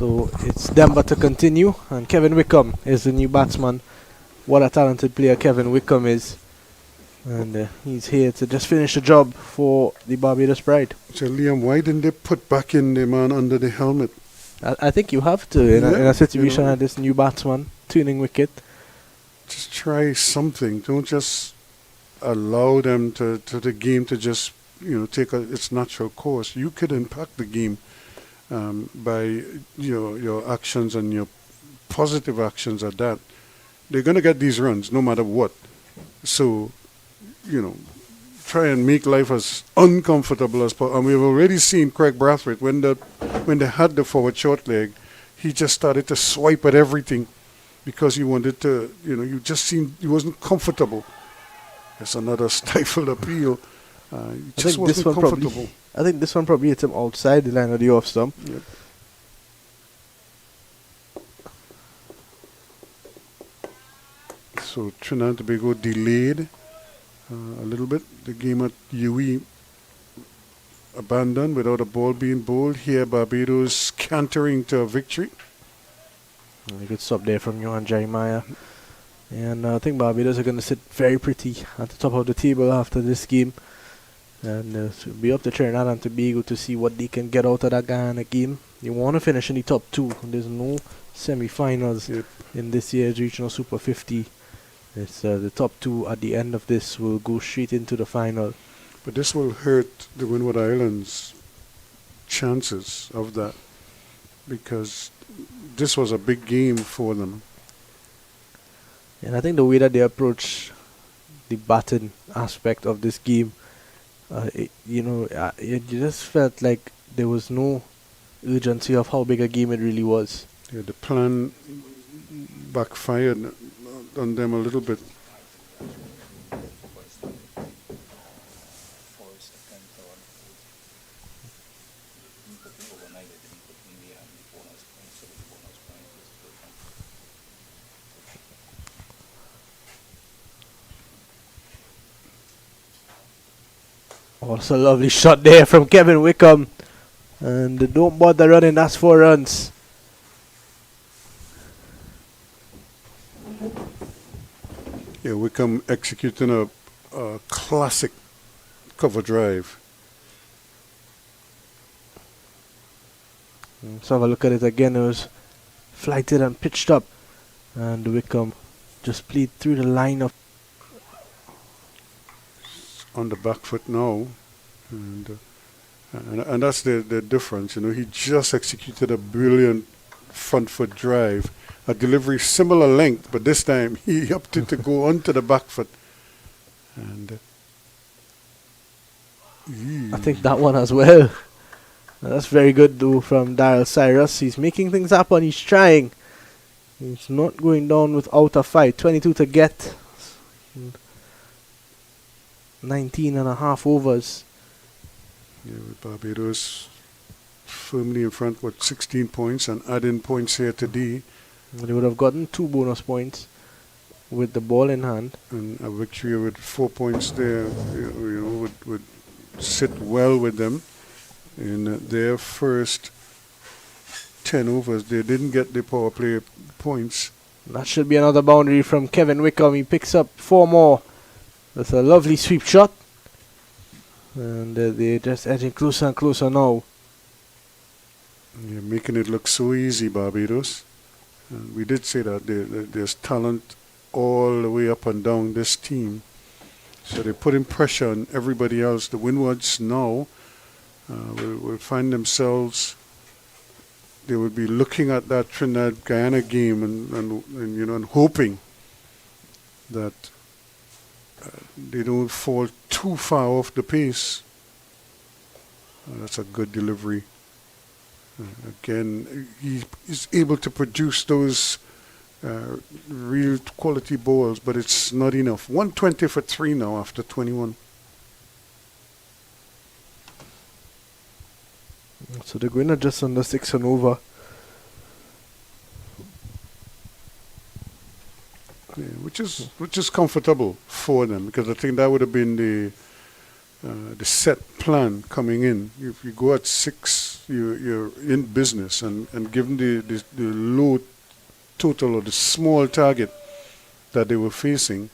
So it's Denver to continue, and Kevin Wickham is the new batsman. What a talented player Kevin Wickham is. And he's here to just finish the job for the Barbados Pride. So Liam, why didn't they put back in the man under the helmet? I think you have to in a situation like this new batsman turning wicket. Just try something. Don't just allow them to the game to just take its natural course. You could impact the game by your actions and your positive actions at that. They're going to get these runs no matter what. So, try and make life as uncomfortable as possible. And we've already seen Craig Brathwaite, when they had the forward short leg, he just started to swipe at everything because he wanted to, you just seemed he wasn't comfortable. That's another stifled appeal. He just wasn't comfortable. I think this one probably hit him outside the line of the off stump. Yep. So Trinidad and Tobago delayed a little bit. The game at UE abandoned without a ball being bowled. Here Barbados cantering to a victory. A good stop there from Johan Jeremiah. And I think Barbados are going to sit very pretty at the top of the table after this game. And it'll be up to Trinidad and Tobago to see what they can get out of that Guyana game. You want to finish in the top two. There's no semi-finals in this year's regional Super 50. It's the top two at the end of this will go straight into the final. But this will hurt the Windward Islands' chances of that, because this was a big game for them. And I think the way that they approach the batting aspect of this game, you just felt like there was no urgency of how big a game it really was. Yeah, the plan backfired on them a little bit. Also, a lovely shot there from Kevin Wickham. And they don't bother running, that's 4 runs. Yeah, Wickham executing a classic cover drive. Let's have a look at it again. It was flighted and pitched up. And Wickham just played through the line of On the back foot now, and that's the difference. You know, he just executed a brilliant front foot drive, a delivery similar length, but this time he opted to go onto the back foot. And I think that one as well. That's very good though from Daryl Cyrus. He's making things happen. He's trying. He's not going down without a fight. 22 to get. 19 and a half overs. yeah, with Barbados firmly in front with 16 points and adding points here today. They would have gotten 2 bonus points with the ball in hand. And a victory with 4 points there, would sit well with them. In their first 10 overs, they didn't get the power play points. That should be another boundary from Kevin Wickham. He picks up 4 more. That's a lovely sweep shot. And they're just edging closer and closer now. You're making it look so easy, Barbados. And we did say that there's talent all the way up and down this team. So they're putting pressure on everybody else. The Windwards now will find themselves, they will be looking at that Trinidad-Guyana game and hoping that they don't fall too far off the pace. That's a good delivery. Again, he is able to produce those real quality balls, but it's not enough. 120 for 3 now after 21. So they're going at just under 6 and over. Yeah, which is comfortable for them, because I think that would have been the set plan coming in. If you go at 6, you're in business, and given the low total or the small target that they were facing,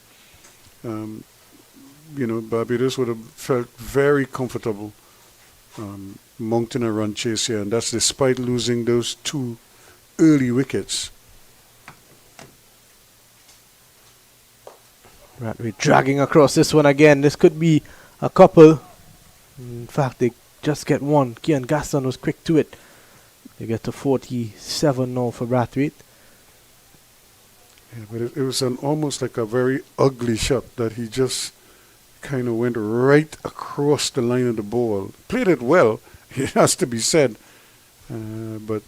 Barbados would have felt very comfortable mounting a run chase here, and that's despite losing those 2 early wickets. Right, we're dragging across this one again. This could be a couple. In fact, they just get 1. Kian Gaston was quick to it. They get to 47 now for Brathwaite. Yeah, but it was almost like a very ugly shot that he just kind of went right across the line of the ball. Played it well, it has to be said. But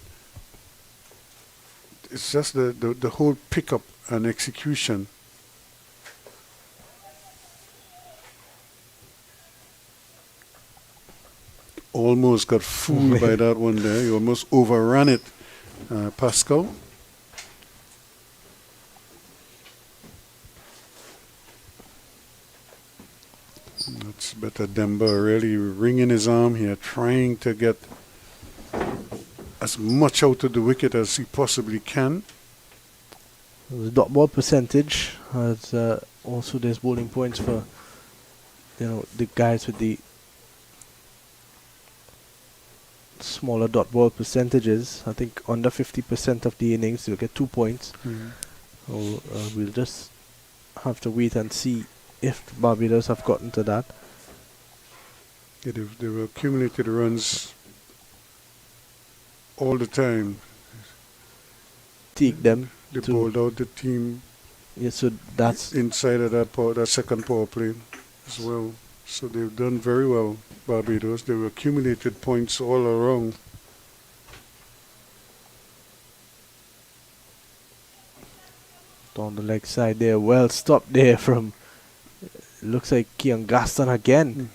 it's just the whole pickup and execution. Almost got fooled by that one there. He almost overran it, Pascal. That's better. Demba really wringing his arm here, trying to get as much out of the wicket as he possibly can. The dot ball percentage has also there's bowling points for the guys with the smaller dot ball percentages. I think under 50% of the innings you'll get 2 points. So, we'll just have to wait and see if Barbados have gotten to that. Yeah, they've accumulated runs all the time. Take them. They to- bowled out the team Yeah, so that's inside of that second power play as well. So they've done very well, Barbados. They've accumulated points all around. down the leg side there. Well stopped there from. Looks like Keon Gaston again.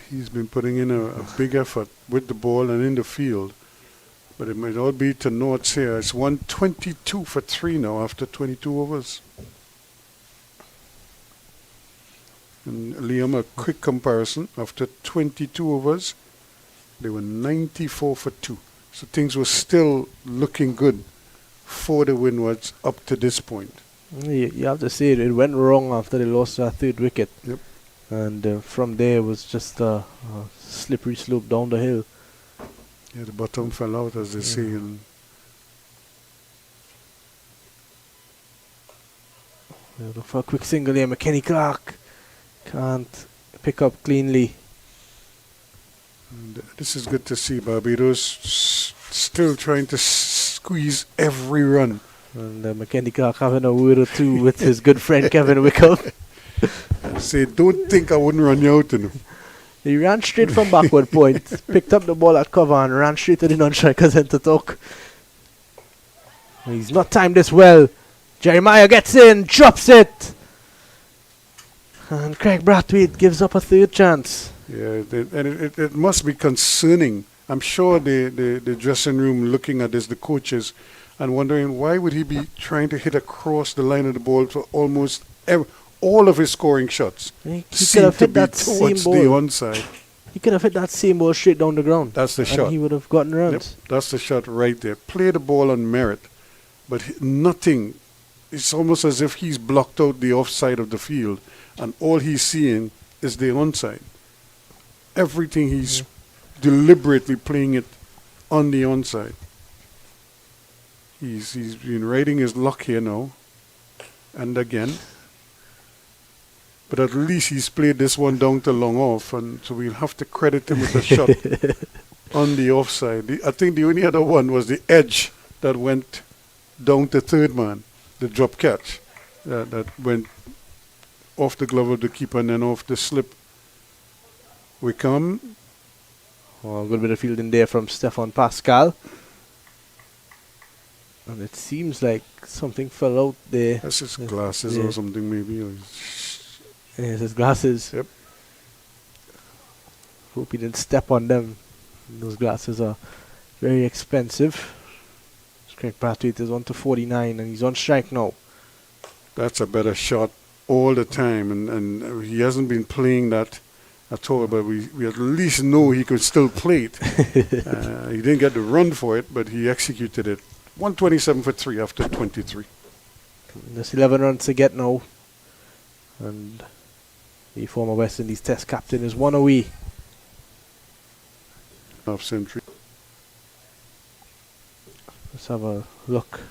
He's been putting in a big effort with the ball and in the field. But it might all be to North's here. It's 122 for 3 now after 22 overs. And Liam, a quick comparison. After 22 overs, they were 94 for 2. So things were still looking good for the Windwards up to this point. You have to say it went wrong after they lost their third wicket. Yep. And from there was just a slippery slope down the hill. Yeah, the bottom fell out, as they say. And Look for a quick single here. McKenny Clark can't pick up cleanly. And this is good to see. Barbados still trying to squeeze every run. And McKenny Clark having a word or two with his good friend Kevin Wickham. Say, don't think I wouldn't run you out. You know. He ran straight from backward point, picked up the ball at cover and ran straight to the non-strikers end to talk. He's not timed this well. Jeremiah gets in, drops it. And Craig Brathwaite gives up a third chance. Yeah, and it must be concerning. I'm sure the dressing room looking at this, the coaches, and wondering why would he be trying to hit across the line of the ball for almost all of his scoring shots. He could Seem have to hit be that same towards the ball. onside. He could have hit that same ball straight down the ground. That's the and shot. he would have gotten runs. Yep, that's the shot right there. Play the ball on merit, but nothing. It's almost as if he's blocked out the offside of the field, and all he's seeing is the onside. Everything he's deliberately playing it on the onside. He's been riding his luck here now, and again. But at least he's played this one down to long off, and so we'll have to credit him with a shot on the offside. I think the only other one was the edge that went down to third man, the drop catch that went off the glove of the keeper and then off the slip. Wickham. Oh, a good bit of fielding there from Stefan Pascal. And it seems like something fell out there. That's his glasses Yeah. or something maybe. Or Yes, his glasses. Yep. Hope he didn't step on them. Those glasses are very expensive. Craig Brathwaite is on to 49 and he's on strike now. That's a better shot all the time, and he hasn't been playing that at all, but we at least know he could still play it. He didn't get the run for it, but he executed it. 127 for 3 after 23. There's 11 runs to get now. And the former West Indies Test captain is one away. Half century. Let's have a look.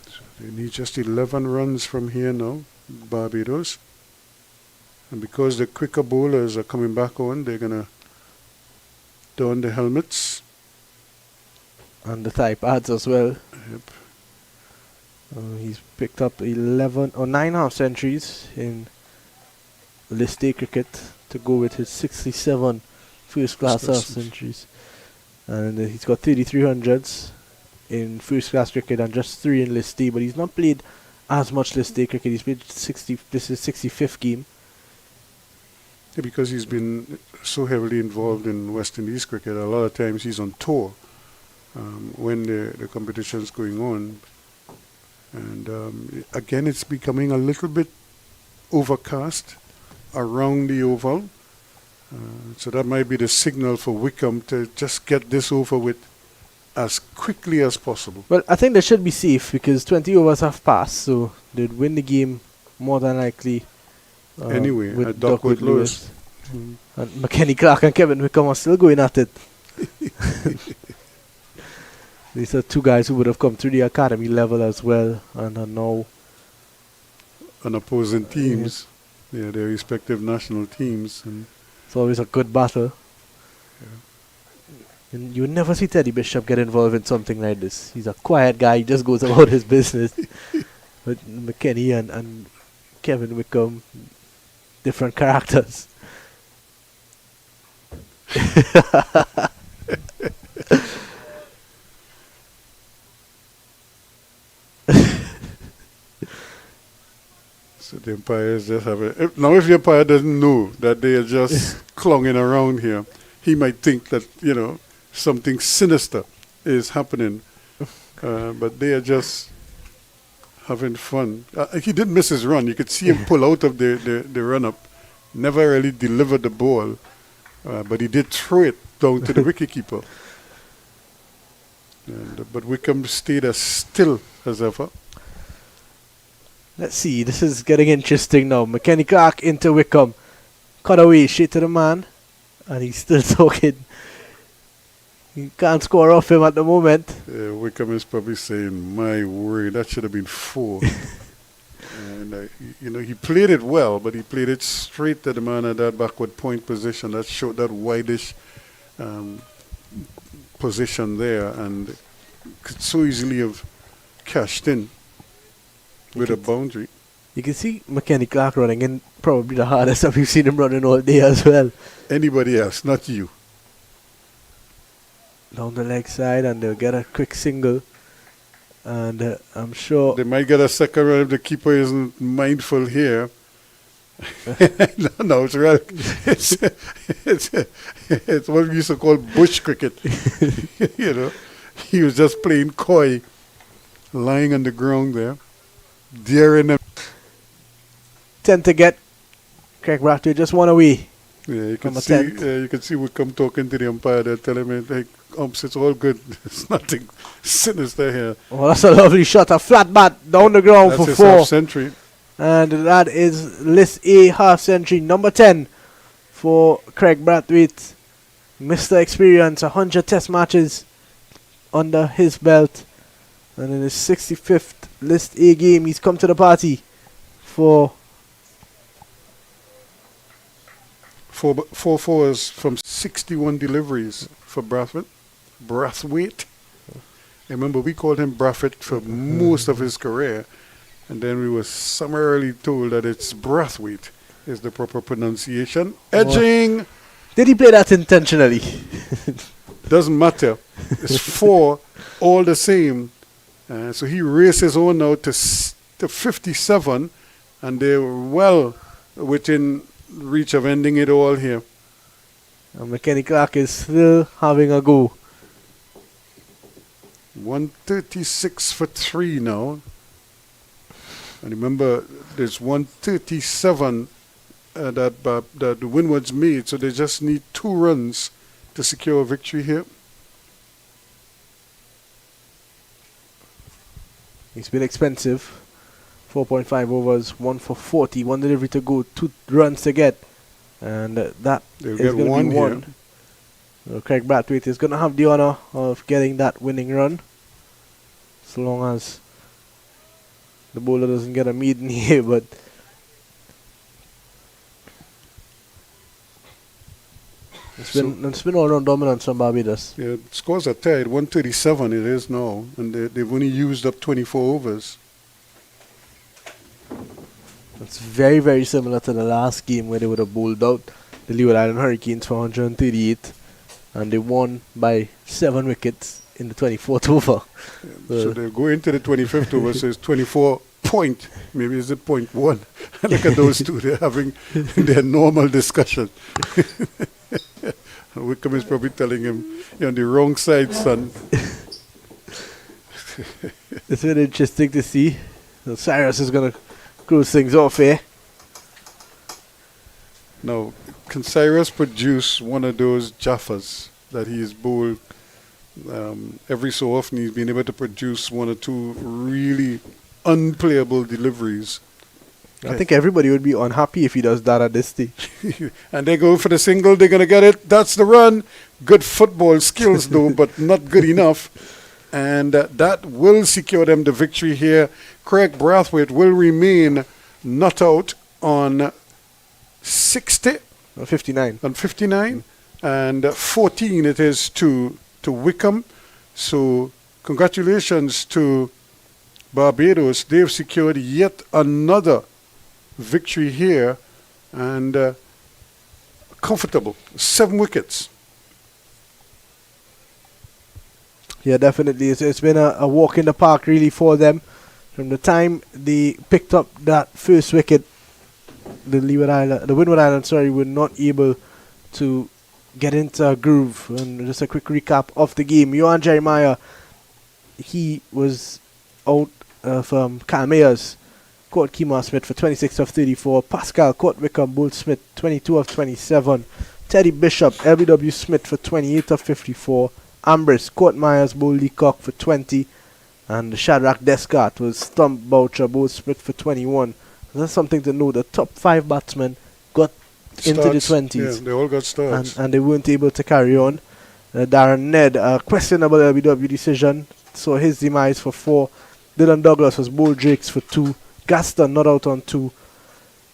So they need just 11 runs from here now, Barbados. And because the quicker bowlers are coming back on, they're going to don the helmets. And the thigh pads as well. Yep. He's picked up 11 or 9 half centuries in List A cricket to go with his 67 first class half centuries. And he's got 3300s in first class cricket and just 3 in List A, but he's not played as much List A cricket. He's played 60. This is 65th game. Yeah, because he's been so heavily involved in West Indies cricket, a lot of times he's on tour when the competition's going on. And again, it's becoming a little bit overcast around the oval. So that might be the signal for Wickham to just get this over with as quickly as possible. Well, I think they should be safe because 20 overs have passed, so they'd win the game more than likely. Anyway, with at Duckworth Lewis. And McKenny Clark and Kevin Wickham are still going at it. These are two guys who would have come through the academy level as well and are now On opposing teams, yeah, their respective national teams. And it's always a good battle. And you never see Teddy Bishop get involved in something like this. He's a quiet guy, he just goes about his business. But McKenny and Kevin Wickham, different characters. so the umpires just have it. Now, if the umpire doesn't know that they are just clonging around here, he might think that, something sinister is happening. But they are just having fun. He did miss his run. You could see him pull out of the run-up. Never really delivered the ball. But he did throw it down to the wicketkeeper. But Wickham stayed as still as ever. Let's see, this is getting interesting now. McKenny Clark into Wickham. Cut away, straight to the man. And he's still talking. He can't score off him at the moment. Wickham is probably saying, my word, that should have been 4. And, he played it well, but he played it straight to the man at that backward point position. That showed that wideish position there, and could so easily have cashed in with a boundary. You can see McKenny Clark running in, probably the hardest that we've seen him running all day as well. Anybody else, not you. Down the leg side, and they'll get a quick single. And I'm sure they might get a second run if the keeper isn't mindful here. No, it's real. It's what we used to call bush cricket. He was just playing coy, lying on the ground there, daring them. Tend to get Craig Bradley just one away. Yeah, you can see. You can see Wickham talking to the umpire. They're telling him, "Hey, it's all good. There's nothing sinister here." Oh, that's a lovely shot, a flat bat down the ground that's for his 4. Half century. And that is List A half century number 10 for Craig Brathwaite. Mr. Experience, 100 test matches under his belt. And in his 65th List A game, he's come to the party for 4 fours from 61 deliveries for Brathwaite. Remember, we called him Brathwaite for most of his career. And then we were summarily told that it's Brathwaite is the proper pronunciation. Edging! Did he play that intentionally? Doesn't matter. It's 4 all the same. So he races on now to 57. And they're well within reach of ending it all here. And McKenny Clark is still having a go. 136 for 3 now. And remember, there's 137 that the Windwards made, so they just need 2 runs to secure a victory here. It's been expensive. 4.5 overs, 1 for 40, 1 delivery to go, 2 runs to get. And that They'll is get going to one be 1. So Craig Brathwaite is going to have the honor of getting that winning run. So long as the bowler doesn't get a maiden here, but it's been all round dominance from Barbados. Yeah, scores are tied. 137 it is now, and they've only used up 24 overs. It's very, very similar to the last game where they would have bowled out the Leeward Island Hurricanes for 138, and they won by 7 wickets in the 24th over. So they go into the 25th over, so it's 24 point. Maybe it's a 0.1. Look at those two. They're having their normal discussion. Wickham is probably telling him, you're on the wrong side, son. It's very interesting to see. So Cyrus is going to close things off here. Now, can Cyrus produce one of those Jaffas that he is bowled every so often? He's been able to produce one or two really unplayable deliveries. I think everybody would be unhappy if he does that at this stage. And they go for the single, they're going to get it. That's the run. Good football skills, though, but not good enough. And that will secure them the victory here. Craig Brathwaite will remain not out on 60. 59. On 59. And 14 it is to Wickham. So congratulations to Barbados. They've secured yet another victory here. And comfortable. 7 wickets. Yeah, definitely. It's been a walk in the park really for them. From the time they picked up that first wicket, the Windward Islands, were not able to get into a groove. And just a quick recap of the game. Johan Jeremiah, he was out from Kalmeas, caught Kemar Smith for 26 of 34. Pascal caught Wickham Bull Smith 22 of 27. Teddy Bishop, LBW Smith for 28 of 54. Ambrose caught Myers Bull Leacock for 20. And Shadrach Descartes was stumped Boucher Bull Smith for 21. That's something to know. The top 5 batsmen got into the 20s. Yeah, they all got starts. And they weren't able to carry on. Darren Ned, a questionable LBW decision, saw his demise for 4. Dylan Douglas was bowled Drakes for 2. Gaston not out on 2.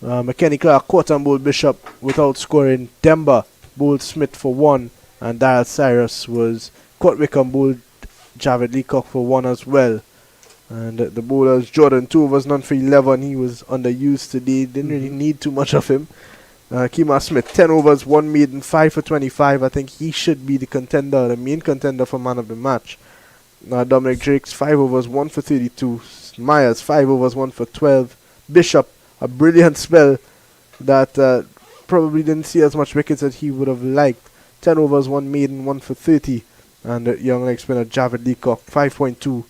McKenny Clark caught and bowled Bishop without scoring. Demba bowled Smith for 1. And Darrell Cyrus was caught Wickham bowled Javed Leacock for 1 as well. And the bowlers, Jordan 2 overs, none for 11. He was underused today. Didn't really need too much of him. Kemar Smith, 10 overs, 1 maiden, 5 for 25. I think he should be the contender, the main contender for man of the match. Dominic Drakes, 5 overs, 1 for 32. Myers, 5 overs, 1 for 12. Bishop, a brilliant spell that probably didn't see as much wickets as he would have liked. 10 overs, 1 maiden, 1 for 30. And young leg spinner Javed Leacock, 5.2.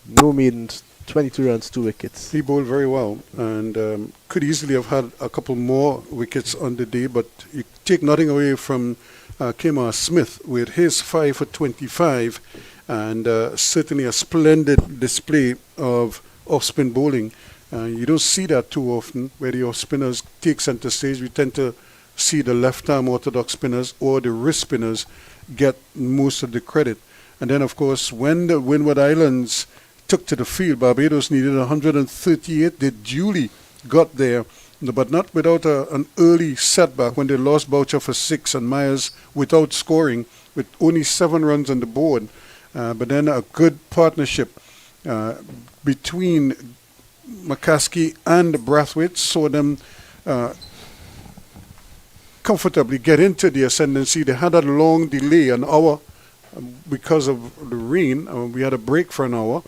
No maidens, 22 runs, 2 wickets. He bowled very well and could easily have had a couple more wickets on the day, but you take nothing away from Kemar Smith with his 5 for 25 and certainly a splendid display of off-spin bowling. You don't see that too often where the off-spinners take center stage. We tend to see the left-arm orthodox spinners or the wrist spinners get most of the credit. And then, of course, when the Windward Islands took to the field, Barbados needed 138. They duly got there, but not without an early setback when they lost Boucher for 6 and Myers without scoring with only 7 runs on the board. But then a good partnership between McCaskey and Brathwaite saw them comfortably get into the ascendancy. They had a long delay, an hour, because of the rain. We had a break for an hour,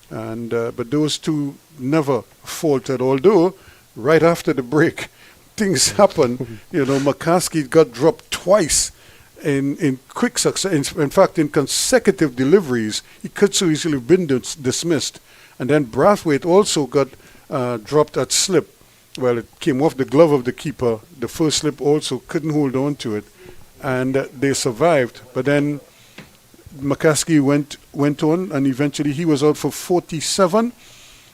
and but those two never faltered. Although right after the break, things happened. McCaskey got dropped twice in quick success. In fact, in consecutive deliveries, he could so easily have been dismissed. And then Brathwaite also got dropped at slip. Well, it came off the glove of the keeper. The first slip also couldn't hold on to it, and they survived. But then McCaskey went on, and eventually he was out for 47.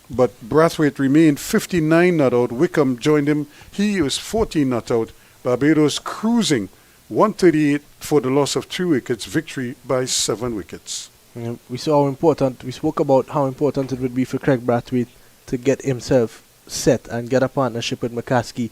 But Brathwaite remained 59 not out. Wickham joined him. He was 14 not out. Barbados cruising 138 for the loss of 2 wickets. Victory by 7 wickets. Yeah, we spoke about how important it would be for Craig Brathwaite to get himself set and get a partnership with McCaskey,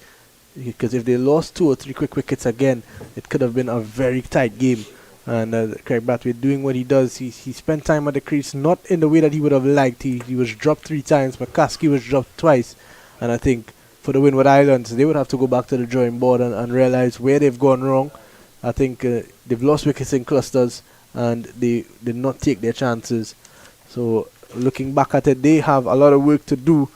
because if they lost 2 or 3 quick wickets again, it could have been a very tight game. And Craig Brathwaite doing what he does, he spent time at the crease, not in the way that he would have liked. He was dropped 3 times, McCaskey was dropped twice, and I think for the Windward Islands, they would have to go back to the drawing board and realize where they've gone wrong. I think they've lost wickets in clusters, and they did not take their chances. So looking back at it, they have a lot of work to do.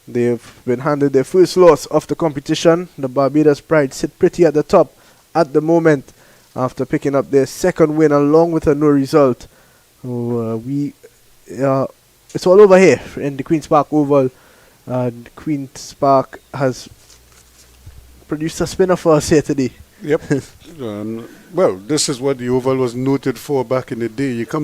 They've been handed their first loss of the competition. The Barbados Pride sit pretty at the top at the moment after picking up their second win along with a no result. It's all over here in the Queen's Park Oval. Queen's Park has producer spinner for us here today. Yep. Well, this is what the Oval was noted for back in the day. You come